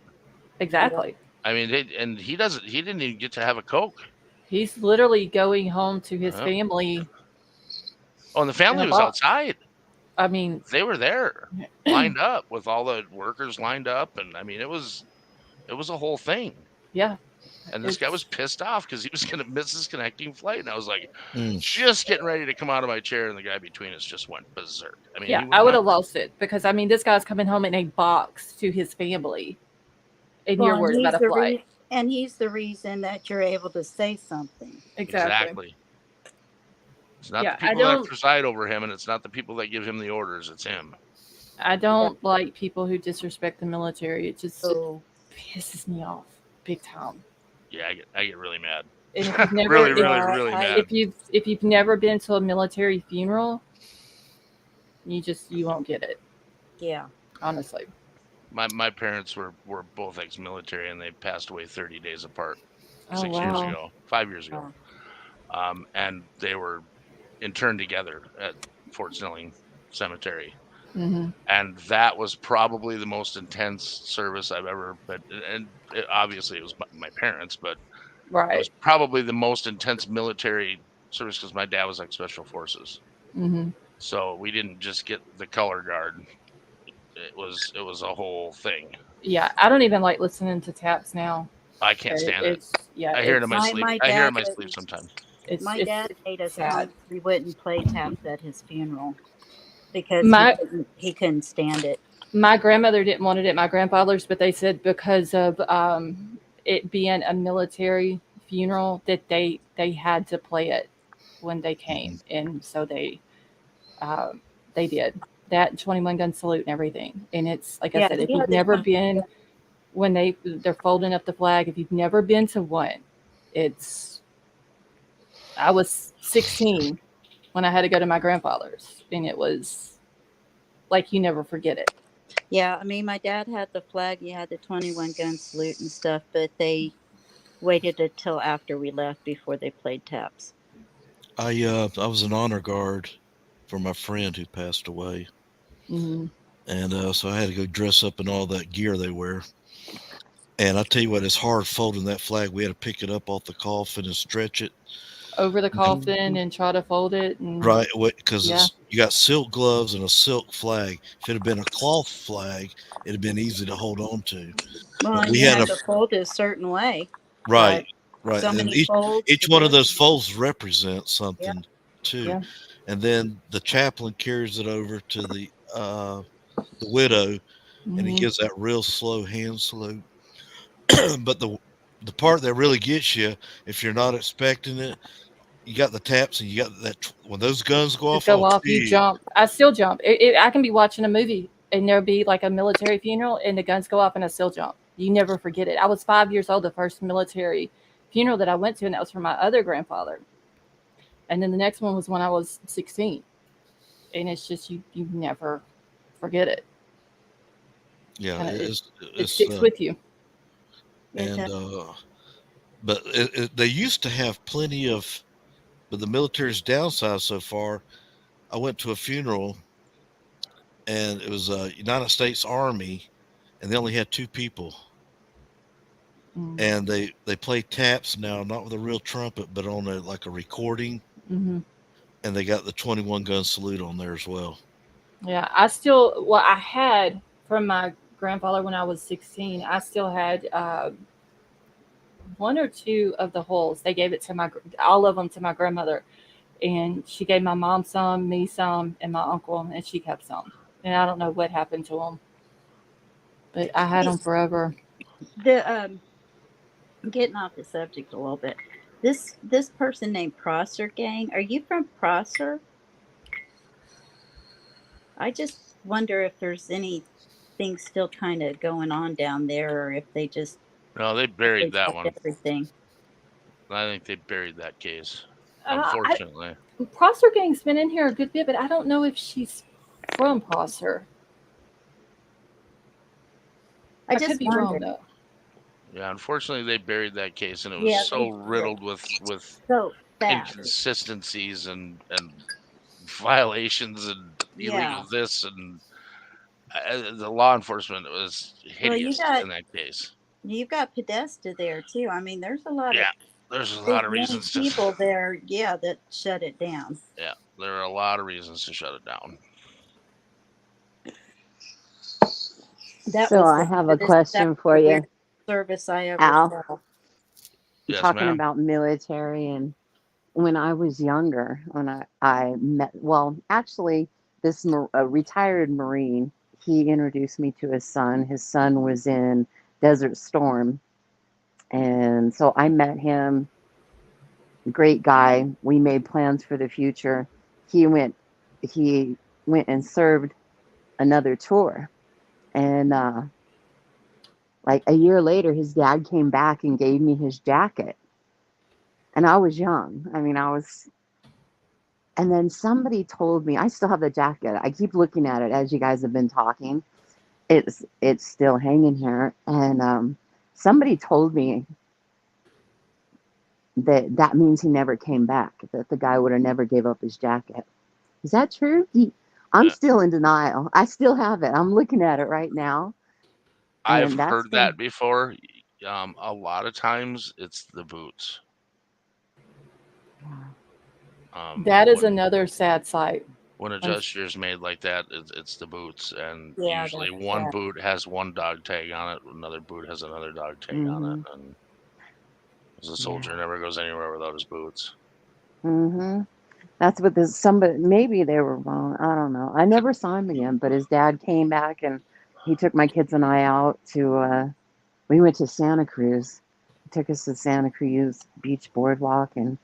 exactly. I mean, he didn't even get to have a Coke. He's literally going home to his Yep. family Oh, and the in family a was box. outside. I mean, They were there, lined up with all the workers lined up, and I mean, it was a whole thing. yeah. And this guy was It's pissed off because he was going to miss his connecting flight, and I was like, Mm. just getting ready to come out of my chair, and the guy between us just went berserk. I mean, yeah. he I would would not. have lost it because I mean, this guy's coming home in a box to his family, and Well, you're and worried about a flight. he's the reason that you're able to say something. Exactly. It's not the Yeah. I people that don't. preside over him, and it's not the people that give him the orders. It's him. I don't like people who disrespect the military. It just So pisses me off big time. Yeah, I get really mad. And if you've never, really, if, really, yeah, really mad. if you've never been to a military funeral, you won't get it. yeah. Honestly. My parents were both ex-military, and they passed away 30 days apart. Oh 6 years wow. ago, 5 years ago. And they were interned together at Fort Snelling Cemetery. Hmm. And that was probably the most intense service I've ever been. And obviously it was my parents, but it Right. was probably the most intense military service because my dad was ex-special forces. Hmm. So we didn't just get the color guard. It was a whole thing. Yeah, I don't even like listening to taps now. I can't stand it. Yeah, I hear it in my My- sleep. my I hear it in dad my was- sleep sometimes. My dad made us sad. promise we wouldn't play taps at his funeral because he couldn't stand it. My grandmother didn't want it at my grandfather's, but they said because of it being a military funeral that they had to play it when they came, and so they did that 21 gun salute and everything. And it's like I said, if you've never been when they're folding up the flag, if you've never been to one, I was 16 when I had to go to my grandfather's, and it was like you never forget it. Yeah, I mean, my dad had the flag, he had the 21 gun salute and stuff, but they waited until after we left before they played taps. I was an honor guard for my friend who passed away, Mm-hmm. and so I had to go dress up in all that gear they wear. And I tell you what, it's hard folding that flag. We had to pick it up off the coffin and stretch it Over the coffin and try to fold it. And, right, because Yeah. you got silk gloves and a silk flag. If it had been a cloth flag, it'd have been easy to hold on to. Well, But we you had had to fold it a certain way. right. So And many folds. each one of those folds represents something too. Yeah. And then the chaplain carries it over to the widow, and he Mhm. gives that real slow hand salute. But the part that really gets you, if you're not expecting it, you got the taps, and you got that when those guns go off. Just go off, you jump. I still jump. I can be watching a movie and there'll be like a military funeral, and the guns go off and a still jump. You never forget it. I was 5 years old the first military funeral that I went to, and that was for my other grandfather. And then the next one was when I was 16, and it's just you never forget it. Yeah, Kind of it it's sticks with you. It and does. but they used to have plenty of, but the military's downside so far. I went to a funeral, and it was a United States Army, and they only had two people, Mm. and they play taps now, not with a real trumpet, but on a like a recording, Mm-hmm. and they got the 21 gun salute on there as well. Yeah, I had from my grandfather when I was 16. I still had one or two of the holes. They gave it to all of them to my grandmother, and she gave my mom some, me some, and my uncle, and she kept some. And I don't know what happened to them, but I had Hey, them forever. the getting off the subject a little bit. This person named Prosser Gang. Are you from Prosser? I just wonder if there's anything still kind of going on down there, or if they just No, they buried that stopped one. everything. I think they buried that case. I Unfortunately. Prosser Gang's been in here a good bit, but I don't know if she's from Prosser. I I could just be wrong wonder. though. Yeah, unfortunately they buried that case, and it was Yeah, so they did riddled with so fast. inconsistencies and violations and illegal Yeah. this, and the law enforcement was Well, hideous in that case. you've got Podesta there too. I mean, there's a lot of Yeah, there's a lot big of name reasons to. people there. Yeah, that shut it down. Yeah, there are a lot of reasons to shut it down. That So was I the have a weirdest. That question for was the you, weirdest service I ever Al. saw. Yes, Talking ma'am. about military, and when I was younger, when I met, well, actually, this a retired Marine, he introduced me to his son. His son was in Desert Storm, and so I met him. Great guy. We made plans for the future. He went, he went and served another tour, and like a year later, his dad came back and gave me his jacket, and I was young. I mean, I was. And then somebody told me, I still have the jacket. I keep looking at it as you guys have been talking. It's still hanging here, and somebody told me that that means he never came back. That the guy would have never gave up his jacket. Is that true? I'm Yeah. still in denial. I still have it. I'm looking at it right now, I've and that's heard that been. before. A lot of times it's the boots. That is When another sad sight. a Un- gesture is made like that, it's the boots, and Yeah, usually that's one sad. boot has one dog tag on it, another boot has another dog tag on it, Mhm. and as a Yeah. soldier never goes anywhere without his boots. Mhm. That's what this somebody maybe they were wrong. I don't know. I never saw him again, but his dad came back and he took my kids and I out to we went to Santa Cruz. He took us to Santa Cruz Beach Boardwalk and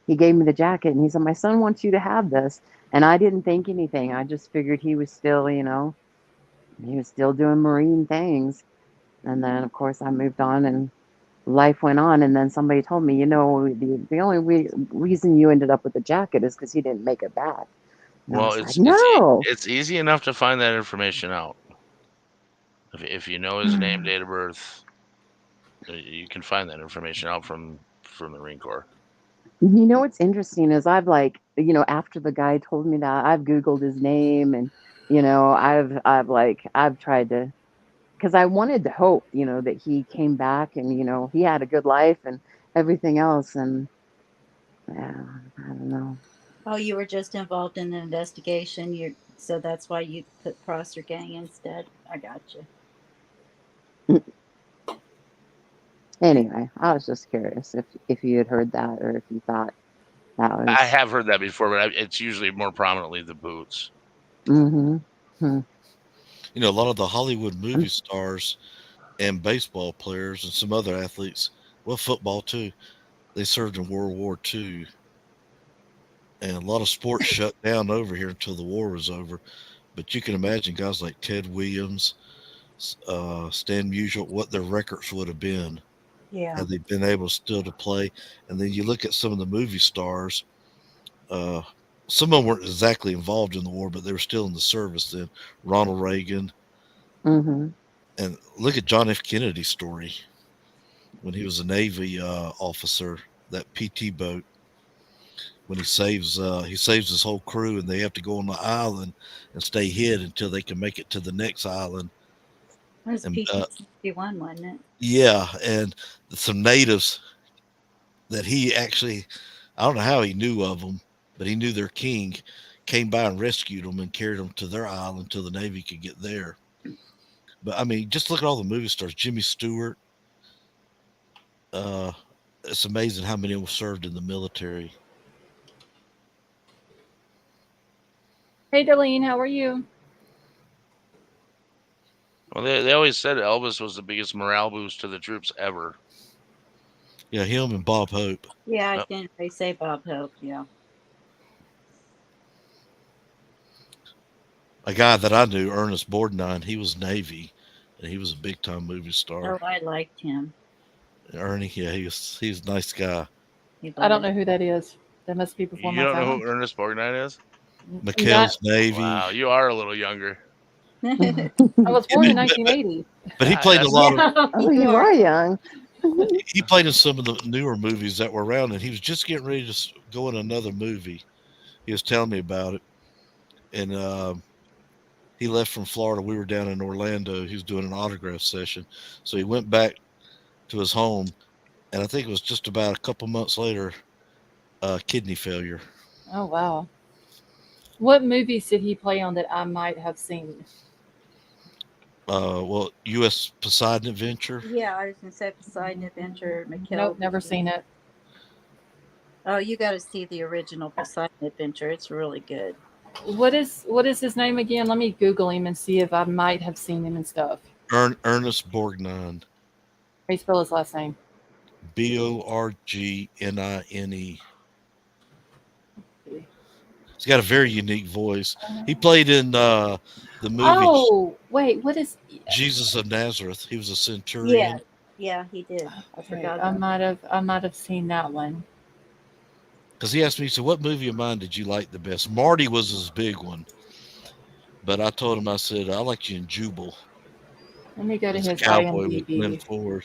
he gave me the jacket and he said, "My son wants you to have this." And I didn't think anything. I just figured he was still, he was still doing Marine things. And then of course I moved on and life went on, and then somebody told me, the only reason you ended up with the jacket is because he didn't make it back. And I Well, was like, no. it's easy enough to find that information out. If you know his name, date of birth, you can find that information out from the Marine Corps. You know what's interesting is I've like, after the guy told me that, I've Googled his name, and I've tried to, because I wanted to hope, that he came back and he had a good life and everything else, and yeah, I don't know. Oh, you were just involved in an investigation. So that's why you put Prosser Gang instead. I got you. Anyway, I was just curious if you had heard that or if you thought that I was. have heard that before, but it's usually more prominently the boots. Mm-hmm. Hmm. A lot of the Hollywood I'm, movie stars and baseball players and some other athletes, well, football too, they served in World War II. And a lot of sports shut down over here until the war was over. But you can imagine guys like Ted Williams, Stan Musial, what their records would have been Yeah. had they been able still to play. And then you look at some of the movie stars. Uh, some of them weren't exactly involved in the war, but they were still in the service then. Ronald Reagan, Mm-hmm. and look at John F. Kennedy's story when he was a Navy officer. That PT boat, when he saves his whole crew, and they have to go on the island and stay hid until they can make it to the next island. That was And PT-61, wasn't it? yeah, and some natives that he actually, I don't know how he knew of them, but he knew their king, came by and rescued them and carried them to their island until the Navy could get there. But I mean, just look at all the movie stars. Jimmy Stewart. Uh, it's amazing how many of them served in the military. Hey, Darlene, how are you? Well, they always said Elvis was the biggest morale boost to the troops ever. Yeah, him and Bob Hope. Yeah, I Yep. can they say Bob Hope. Yeah. A guy that I knew, Ernest Borgnine, he was Navy, and he was a big time movie star. Oh, I liked him. Ernie, yeah, he was a nice guy. He I don't was. know who that is. That must be before You my don't know time. who Ernest Borgnine is? Not, McHale's Navy. Wow, you are a little younger. I was born in 1980. But he Yeah, played a that's- lot of. Yeah, Oh, you are young. He played in some of the newer movies that were around, and he was just getting ready to go in another movie. He was telling me about it, and he left from Florida. We were down in Orlando. He was doing an autograph session, so he went back to his home, and I think it was just about a couple months later, kidney failure. Oh, wow. What movies did he play on that I might have seen? Well, U.S. Poseidon Adventure. Yeah, I was gonna say Poseidon Adventure, McKell. Nope, never seen it. Oh, you got to see the original Poseidon Adventure. It's really good. What is his name again? Let me Google him and see if I might have seen him and stuff. Ernest Borgnine. How do you spell his last name? Borgnine. He's got a very unique voice. He played in the movie Oh, wait, what is? Jesus of Nazareth. He was a centurion. Yeah, he did. I Okay, forgot. I About might have seen that one. Because he asked me, he said, "What movie of mine did you like the best?" Marty was his big one, but I told him, I said, "I liked you in Jubal." Let me go to As a his cowboy with Glenn IMDb. Ford.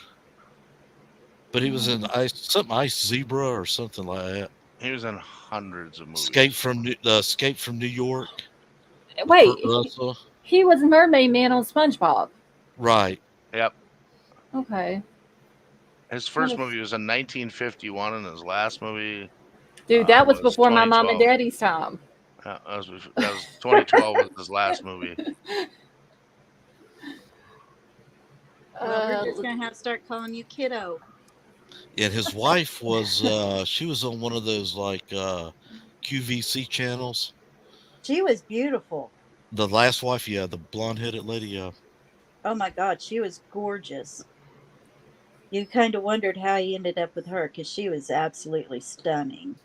But he was in Ice Zebra or something like that. He was in hundreds of movies. Escape from New York. with Wait, Kurt Russell. he was Mermaid Man on SpongeBob. Right. Yep. Okay, His first movie was in 1951, and his last movie, dude, that was before my mom and 2012. daddy's time. That was 2012 was his last movie. well, we're just gonna have to start calling you kiddo. And his wife was she was on one of those like QVC channels. She was beautiful. The last wife, yeah, the blonde headed lady, yeah. Oh my God, she was gorgeous. You kind of wondered how he ended up with her because she was absolutely stunning.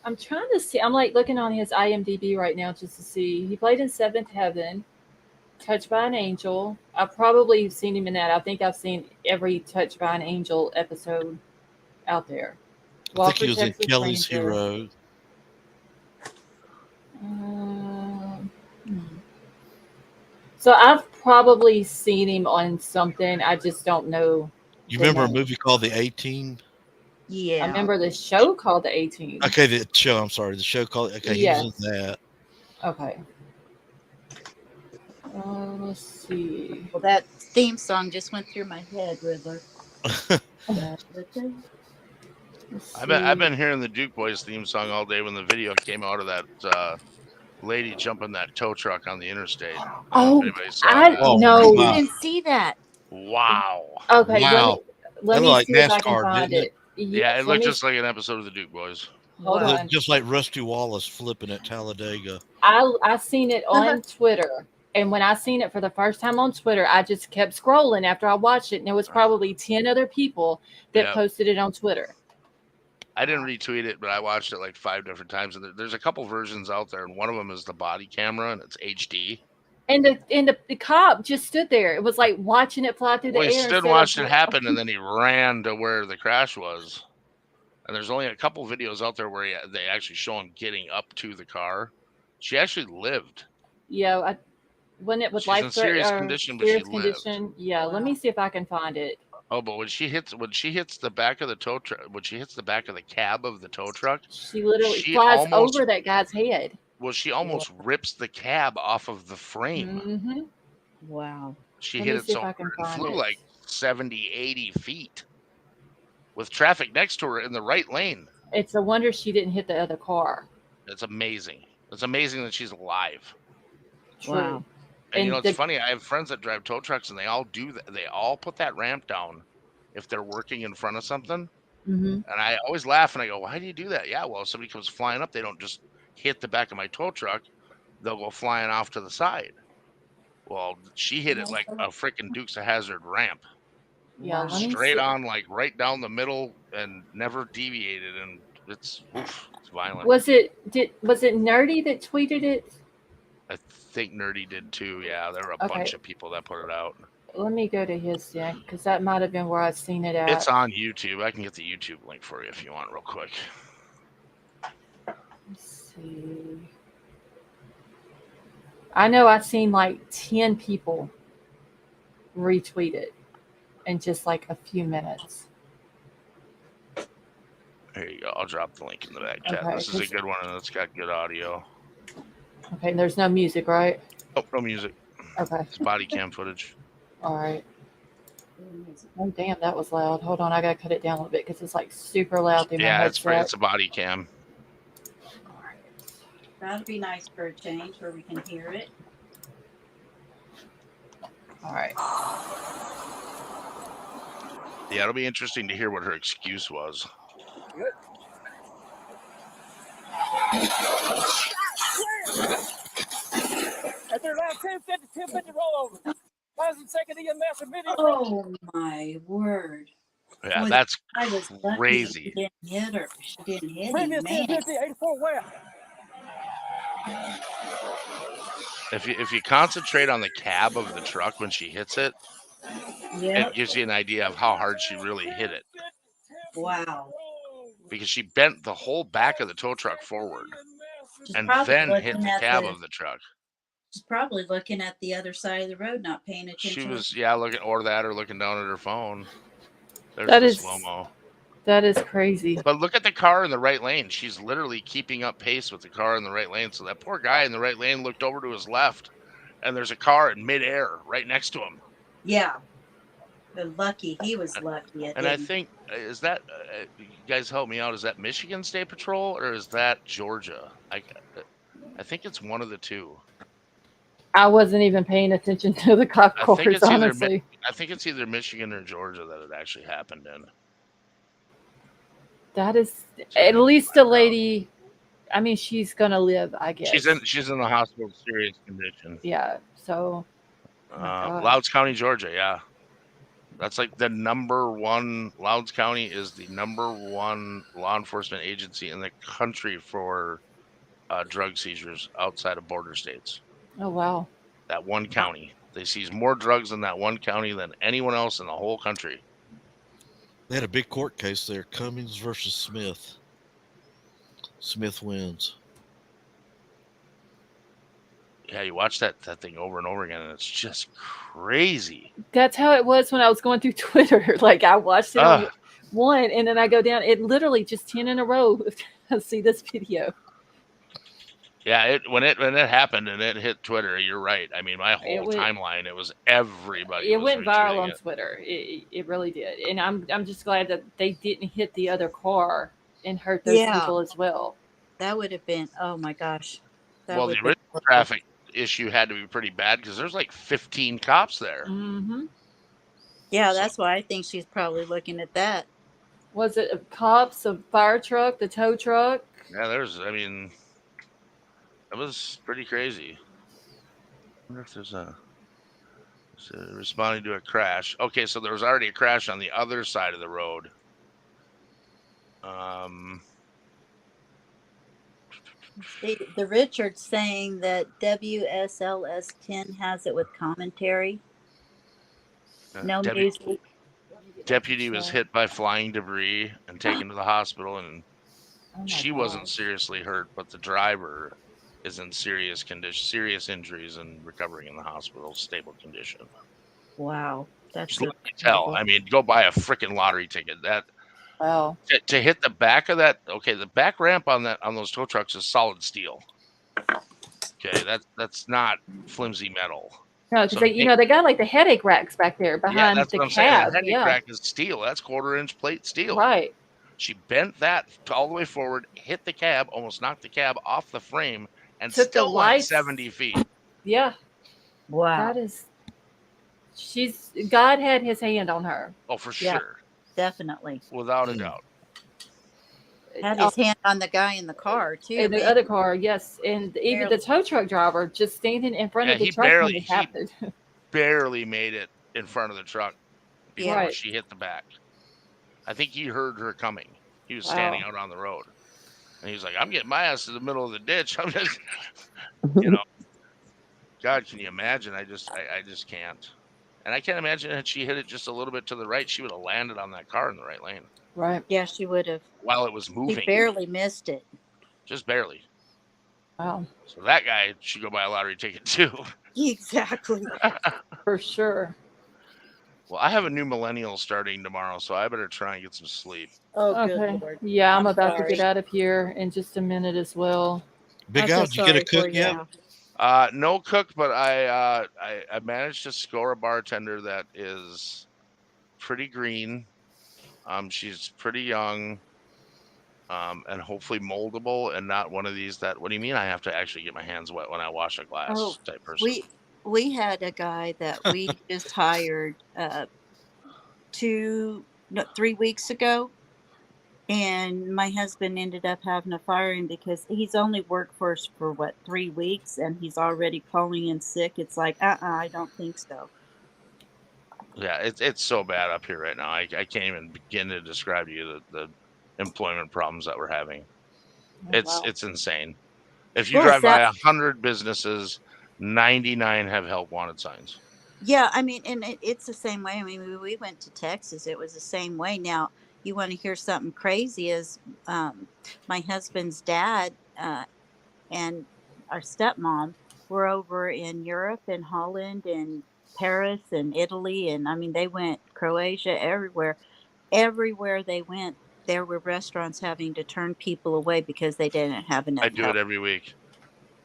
I'm trying to see. I'm like looking on his IMDb right now just to see. He played in Seventh Heaven, Touched by an Angel. I've probably seen him in that. I think I've seen every Touched by an Angel episode out there. I think he was in Kelly's Hero. So I've probably seen him on something. I just don't know. You remember a movie called The 18? Yeah. I remember the show called The 18. Okay, the show. I'm sorry, the show called. Okay, Yes. he was in that. Okay. Let's see. Well, that theme song just went through my head, Riddler. I've been hearing the Duke Boys theme song all day when the video came out of that lady jumping that tow truck on the interstate. Oh, Anybody saw I that? know. I didn't see that. Wow. Okay, Wow. let That me looked see like if I can NASCAR, find didn't it. Yeah, Yes, it let looked me- just like an episode of the Duke Boys. Hold Looked on. just like Rusty Wallace flipping at Talladega. I seen it on Twitter, and when I seen it for the first time on Twitter, I just kept scrolling after I watched it, and there was probably 10 other people that Yep. posted it on Twitter. I didn't retweet it, but I watched it like 5 different times, and there's a couple versions out there, and one of them is the body camera, and it's HD. And the cop just stood there. It was like watching it fly through the Well, he air stood and instead watched of it happen, and then he ran to where the crash was. And there's only a couple videos out there where they actually show him getting up to the car. She actually lived. yeah. When it was She's in life threat serious or condition, but she serious lived. condition, yeah. Let me see if I can find it. Oh, but when she hits the back of the tow truck, when she hits the back of the cab of the tow truck, She literally she flies almost over that guy's head. she almost rips the cab off of the frame. Mm-hmm. Wow. She Let hit me it see so if I can hard and find flew it. like 70, 80 feet with traffic next to her in the right lane. It's a wonder she didn't hit the other car. It's amazing. It's amazing that she's alive. True. Wow. And you And know, it's funny. I have friends that drive tow trucks, and they all do that. They all put that ramp down if they're working in front of something. Mm-hmm. And I always laugh and I go, "Why do you do that?" Yeah, well, if somebody comes flying up, they don't just hit the back of my tow truck. They'll go flying off to the side. Well, she hit it like a freaking Dukes of Hazzard ramp, Yeah, let me straight see. on, like right down the middle, and never deviated. And it's violent. Was it Nerdy that tweeted it? I think Nerdy did too. Yeah, there were a Okay. bunch of people that put it out. Let me go to his then, because that might have been where I've seen it at. It's on YouTube. I can get the YouTube link for you if you want, real quick. Let's see. I know I've seen like 10 people retweet it in just like a few minutes. There you go. I'll drop the link in the back chat. Okay, This is a good one, and it's got good audio. Okay, and there's no music, right? Oh, no music. Okay. It's body cam footage. All right. Oh, damn, that was loud. Hold on, I gotta cut it down a little bit because it's like super loud through my Yeah, headset. it's a body cam. That'd be nice for a change where we can hear it. All right. Yeah, it'll be interesting to hear what her excuse was. Good. At their last 250 rollover. Last second EMS immediate. Oh my word. Yeah, Boy, that's I was lucky crazy. she didn't hit her. She didn't hit him, Previous man. 1050, 84 west. If you concentrate on the cab of the truck when she hits it, Yep. it gives you an idea of how hard she really hit it. Wow. Because she bent the whole back of the tow truck forward She's and probably then hit looking the at cab of the truck. She's probably looking at the other side of the road, not paying She attention. was, looking or looking down at her phone. There's That the is- slow-mo. That is crazy. But look at the car in the right lane. She's literally keeping up pace with the car in the right lane. So that poor guy in the right lane looked over to his left, and there's a car in midair right next to him. Yeah. But lucky. He was lucky. And I think, is that, you guys help me out, is that Michigan State Patrol or is that Georgia? I think it's one of the two. I wasn't even paying attention to the cop I think cars, it's either honestly. I think it's either Michigan or Georgia that it actually happened in. That is at least the lady. I mean, she's gonna live, I guess. She's in the hospital in serious condition. Yeah. So. Oh my God. Louds County, Georgia. Yeah, that's like the number one. Louds County is the number one law enforcement agency in the country for drug seizures outside of border states. Oh wow. That one county, they seize more drugs in that one county than anyone else in the whole country. They had a big court case there, Cummings versus Smith. Smith wins. Yeah, you watch that thing over and over again, and it's just crazy. That's how it was when I was going through Twitter. Like I watched it on one, and then I go down. It literally just 10 in a row. I see this video. Yeah, when it happened and it hit Twitter, you're right. I mean, my whole timeline, it was everybody. It went viral on it. Twitter. It really did, and I'm just glad that they didn't hit the other car and hurt those people as well. That would have been. Oh my gosh. Well, the original traffic issue had to be pretty bad because there's like 15 cops there. Mm-hmm. Yeah, that's why I think she's probably looking at that. Was it cops, a fire truck, the tow truck? Yeah, that was pretty crazy. I wonder if there's responding to a crash. Okay, so there was already a crash on the other side of the road. The Richard's saying that WSLS 10 has it with commentary. No music. Deputy was hit by flying debris and taken to the hospital, and Oh my she wasn't gosh. seriously hurt, but the driver is in serious condition, serious injuries, and recovering in the hospital, stable condition. Wow, that's Just really let me tell. terrible. I mean, go buy a freaking lottery ticket. That Wow. to hit the back of that. Okay, the back ramp on those tow trucks is solid steel. Okay, that's not flimsy metal. No, because So they got like the headache racks back there yeah, behind that's the what I'm saying. cab. The headache Yeah. rack is steel. That's 1/4-inch plate steel. Right. She bent that all the way forward, hit the cab, almost knocked the cab off the frame, and Took the still went lights. 70 feet. Yeah. Wow. That is. God had His hand on her. Oh, for Yeah. sure, Definitely. without a doubt. Had his hand on the guy in the car too. In the man. other car, yes, and even the tow truck driver just standing in front Yeah, of the he truck when barely it happened. barely made it in front of the truck before Right. she hit the back. I think he heard her coming. He was standing out on the road, and he was like, "I'm getting my ass to the middle of the ditch." I'm just, God, can you imagine? I just can't. And I can't imagine had she hit it just a little bit to the right, she would have landed on that car in the right lane. Right. Yeah, she would have. While it was moving. She barely missed it. Just barely. Wow. So that guy should go buy a lottery ticket too. Exactly. For sure. Well, I have a new millennial starting tomorrow, so I better try and get some sleep. Oh, Okay. good Lord. Yeah, I'm about sorry. to get out of here in just a minute as well. Big Al, did you get a cook yet? No cook, but I managed to score a bartender that is pretty green. She's pretty young, and hopefully moldable, and not one of these that. What do you mean? I have to actually get my hands wet when I wash a glass type person. We had a guy that we just hired 3 weeks ago, and my husband ended up having to fire him because he's only worked for us for 3 weeks, and he's already calling in sick. It's like, I don't think so. Yeah, it's so bad up here right now. I can't even begin to describe to you the employment problems that we're having. It's insane. If you drive by 100 businesses, 99 have help wanted signs. Yeah, I mean, and it's the same way. I mean, we went to Texas. It was the same way. Now, you want to hear something crazy is my husband's dad and our stepmom were over in Europe and Holland and Paris and Italy. And I mean, they went Croatia, everywhere. Everywhere they went, there were restaurants having to turn people away because they didn't have enough I do help. it every week.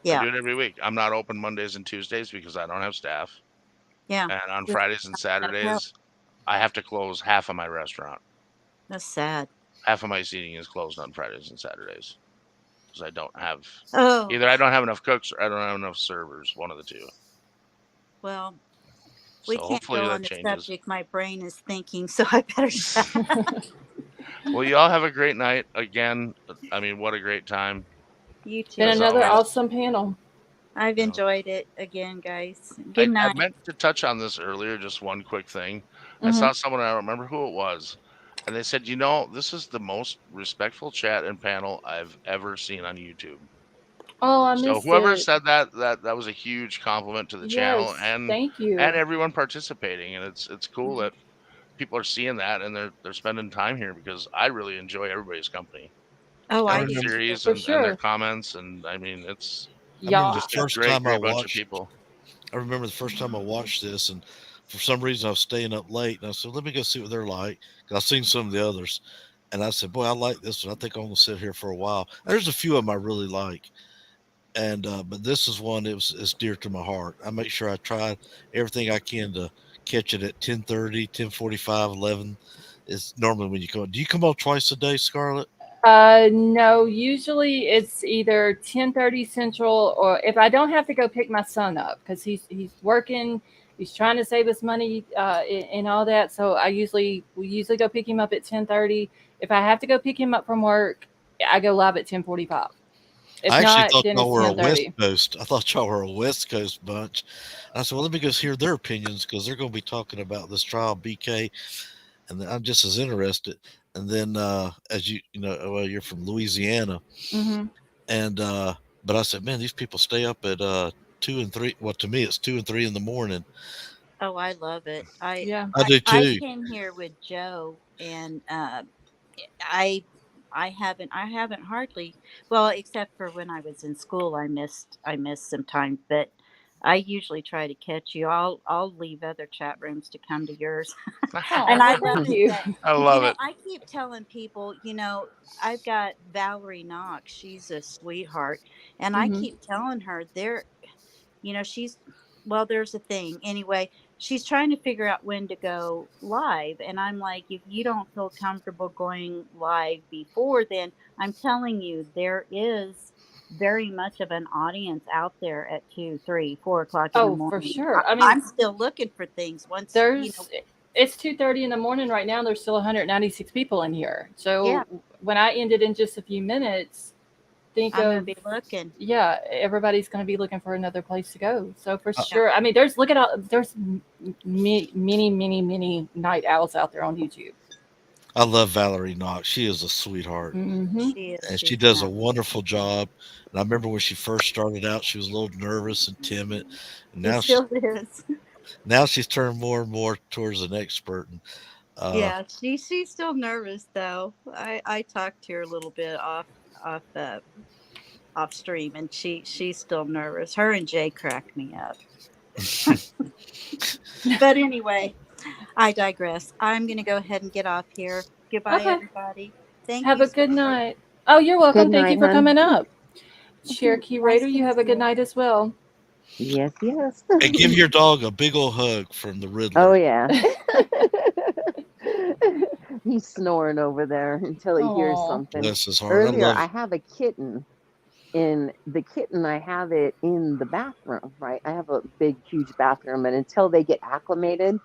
Yeah. I do it every week. I'm not open Mondays and Tuesdays because I don't have staff. Yeah. And on Fridays and Saturdays, I have to close half of my restaurant. That's sad. Half of my seating is closed on Fridays and Saturdays because I don't have either I don't have enough cooks or I don't have enough servers. One of the two. Well, so we can't go on the changes. subject. My brain is thinking, so I better shut up. Well, y'all have a great night again. I mean, what a great time. You too. Been another awesome panel. I've enjoyed it again, guys. Good night. I meant to touch on this earlier. Just one quick thing. I saw someone, I don't remember who it was, and they said, this is the most respectful chat and panel I've ever seen on YouTube. Oh, I missed it. So whoever said that was a huge compliment to the channel and thank you. And everyone participating, and it's cool that people are seeing that and they're spending time here because I really enjoy everybody's company. Oh, I do series for and sure. their comments, and I mean it's just a great bunch of people. I remember the first time I watched this, and for some reason I was staying up late, and I said, "Let me go see what they're like." Because I've seen some of the others, and I said, "Boy, I like this one. I think I'm gonna sit here for a while." There's a few of them I really like, and but this is one it's dear to my heart. I make sure I try everything I can to catch it at 10:30, 10:45, 11. Is normally when you come. Do you come on twice a day, Scarlett? No, usually it's either 10:30 Central, or if I don't have to go pick my son up because he's working, he's trying to save us money and all that. So we usually go pick him up at 10:30. If I have to go pick him up from work, I go live at 10:45. I actually thought y'all were a West Coast. I thought y'all were a West Coast bunch. And I said, well, let me go hear their opinions because they're going to be talking about this trial, BK. and then I'm just as interested. And then as you know, well, you're from Louisiana, Mm-hmm. and but I said, man, these people stay up at 2 and 3. Well, to me, it's 2 and 3 in the morning. Oh, I love it. Yeah. I do I too. came here with Joe, and I I haven't hardly, well, except for when I was in school, I missed some time, but I usually try to catch you. I'll leave other chat rooms to come to yours. Oh, And I well, love thank it you. that, I love it. I keep telling people, I've got Valerie Knox. She's a sweetheart. And I Mm-hmm. keep telling her she's, well, there's a thing. Anyway, she's trying to figure out when to go live. And I'm like, if you don't feel comfortable going live before then, I'm telling you, there is very much of an audience out there at 2, 3, 4 o'clock in the Oh, for morning. sure. I mean, I'm still looking for things once, there's it's 2:30 in the morning right now. There's still 196 people in here. yeah, So when I ended in just a few minutes, think I'm going to of be looking. yeah, everybody's going to be looking for another place to go. So for Uh, Yeah. sure. I mean, there's look at all there's many night owls out there on YouTube. I love Valerie Knox. She is a sweetheart, Mm-hmm. and she She's does a not. wonderful job. And I remember when she first started out, she was a little nervous and timid, and She still is. now she's turned more and more towards an expert. And uh, Yeah, she's still nervous though. I talked to her a little bit off off stream, and she's still nervous. Her and Jay crack me up. But anyway, I digress. I'm gonna go ahead and get off here. Goodbye, Okay. everybody. Thank Have you a so good much. night. Oh, you're Good welcome. Thank you night, for hon. coming up. Cherokee Nice Raider, to you have meet a good you. night as well. Yes, yes. and give your dog a big old hug from the Oh Riddler. yeah. He's snoring over there until he hears Oh. something. Bless his heart. I Earlier, love. I have a kitten, and the kitten, I have it in the bathroom, right? I have a big, huge bathroom, and until they get acclimated,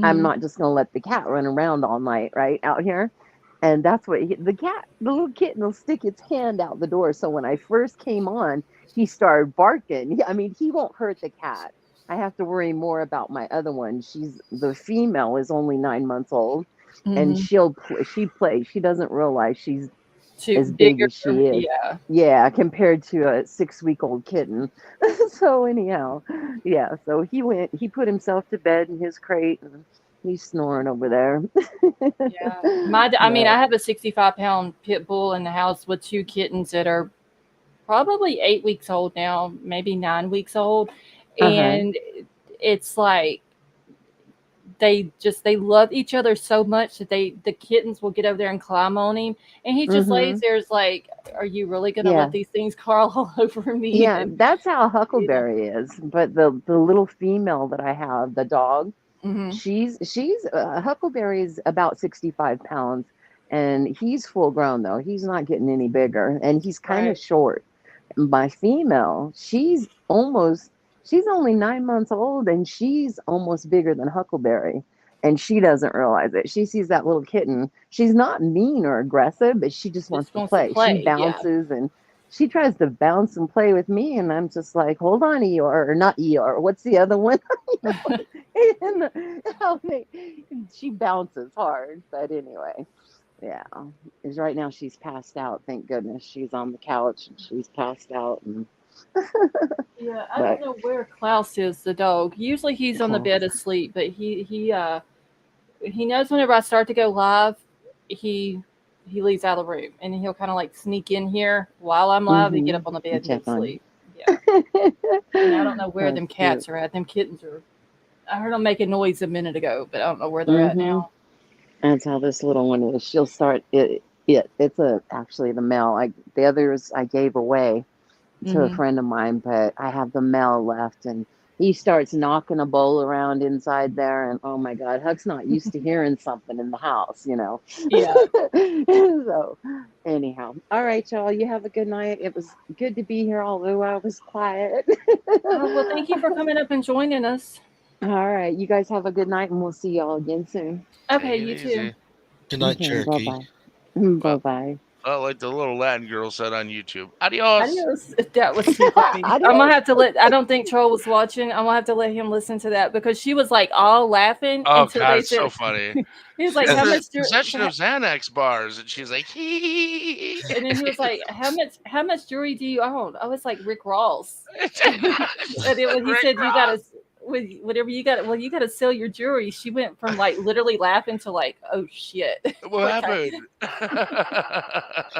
I'm Mm-hmm. not just going to let the cat run around all night, right? Out here. And that's what the little kitten will stick its hand out the door. So when I first came on, he started barking. I mean, he won't hurt the cat. I have to worry more about my other one. The female is only 9 months old, and Mm-hmm. she plays. She doesn't realize she's Too as big bigger. as she is. Yeah. Yeah, compared to a 6 week old kitten. So anyhow, yeah. So he put himself to bed in his crate, and he's snoring over there. Yeah. I mean, But I have a 65-pound pit bull in the house with two kittens that are probably 8 weeks old now, maybe 9 weeks old. uh-huh. And it's like they love each other so much that the kittens will get over there and climb on him, and he just lays Mhm. there. Is like, are you really gonna let Yeah. these things crawl all over me? Yeah, And that's how yeah. Huckleberry is. But the little female that I have, the dog, Mm-hmm. she's Huckleberry's about 65 pounds, and he's full grown though. He's not getting any bigger, and he's kind of Right. short. My female, she's only 9 months old, and she's almost bigger than Huckleberry, and she doesn't realize it. She sees that little kitten. She's not mean or aggressive, but she just wants Just to wants to play. She play. Yeah. bounces, and she tries to bounce and play with me, and I'm just like, hold on, Eeyore, or not Eeyore. What's the other one? And she bounces hard, but anyway, yeah. Is right now she's passed out. Thank goodness she's on the couch and she's passed out. And Yeah, I don't but know where Klaus is, the dog. Usually he's on the Klaus, bed asleep, but he knows whenever I start to go live, he he leaves out of the room and he'll kind of like sneak in here while I'm live and get up on the bed and go check to on sleep. Yeah, you. and I don't know where them That's cute. cats are at. Them kittens are. I heard them making noise a minute ago, but I don't know where they're at hmm now. That's how this little one is. She'll start it's actually the male. The others I gave away to a Hmm. friend of mine, but I have the male left, and he starts knocking a bowl around inside there, and oh my God, Huck's not used to hearing something in the house. Yeah. So anyhow, all right, y'all, you have a good night. It was good to be here, although I was quiet. Oh well, thank you for coming up and joining us. All right, you guys have a good night, and we'll see y'all again soon. Okay, Take it you too. easy. Good night, Okay, bye Cherokee. bye. Bye. Bye bye. Like the little Latin girl said on YouTube. Adios. Adios. That was too funny. I'm gonna have to let. I don't think Troll was watching. I'm gonna have to let him listen to that because she was like all laughing Oh until God, they it's said so funny. he was She like, has "How a much?" possession of Xanax bars, and she's like, hee. And then he was like, How much jewelry do you own?" I was like, "Rick Ross." And then when he Rick said, "You gotta, Ross. whatever you got, well, you gotta sell your jewelry," she went from like literally laughing to like, "Oh shit, What happened?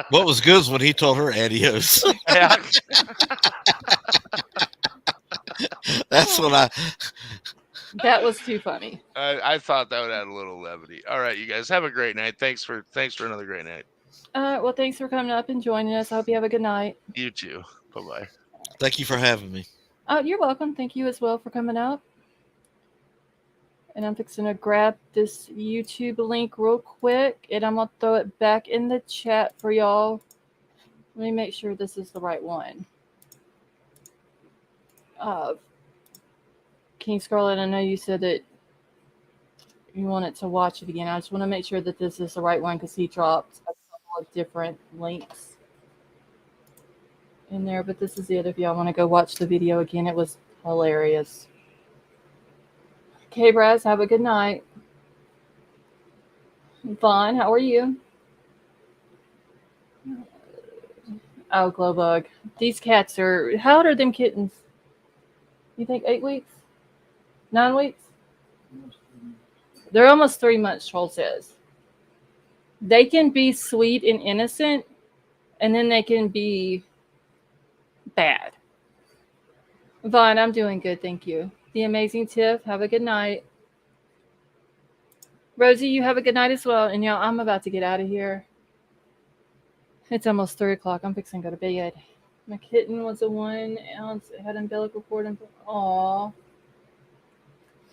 What was good is when he told her adios. Yeah. That's when I. That was too funny." I thought that would add a little levity. All right, you guys have a great night. Thanks for another great night. Well, thanks for coming up and joining us. I hope you have a good night. You too. Bye bye. Thank you for having me. Oh, you're welcome. Thank you as well for coming up. And I'm fixing to grab this YouTube link real quick, and I'm gonna throw it back in the chat for y'all. Let me make sure this is the right one. King Scarlet, I know you said that you wanted to watch it again. I just want to make sure that this is the right one because he dropped a couple of different links in there. But this is it if y'all want to go watch the video again. It was hilarious. Okay, Braz, have a good night. Vaughn, how are you? Oh, Glowbug. These cats are... How old are them kittens? You think 8 weeks? 9 weeks? They're almost 3 months, Troll says. They can be sweet and innocent, and then they can be bad. Vaughn, I'm doing good, thank you. The amazing Tiff, have a good night. Rosie, you have a good night as well. And y'all, I'm about to get out of here. It's almost 3 o'clock. I'm fixing to go to bed. My kitten was a 1 ounce. It had umbilical cord. And aww.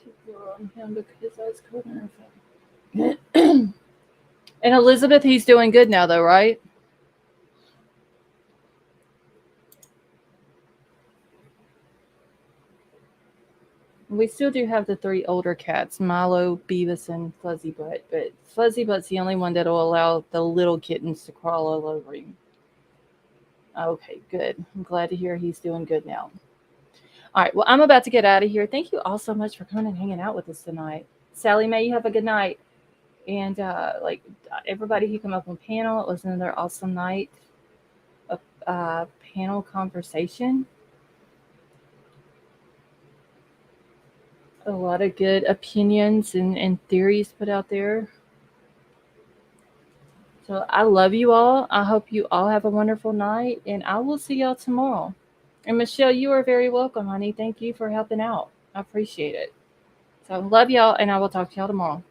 She blew on him because I was cold in her. And Elizabeth, he's doing good now, though, right? We still do have the 3 older cats, Milo, Beavis, and Fuzzy Butt. But Fuzzy Butt's the only one that'll allow the little kittens to crawl all over him. Okay, good. I'm glad to hear he's doing good now. All right, well, I'm about to get out of here. Thank you all so much for coming and hanging out with us tonight. Sally Mae, you have a good night. And everybody who came up on panel, it was another awesome night of panel conversation. A lot of good opinions and theories put out there. So I love you all. I hope you all have a wonderful night, and I will see y'all tomorrow. And Michelle, you are very welcome, honey. Thank you for helping out. I appreciate it. So love y'all, and I will talk to y'all tomorrow.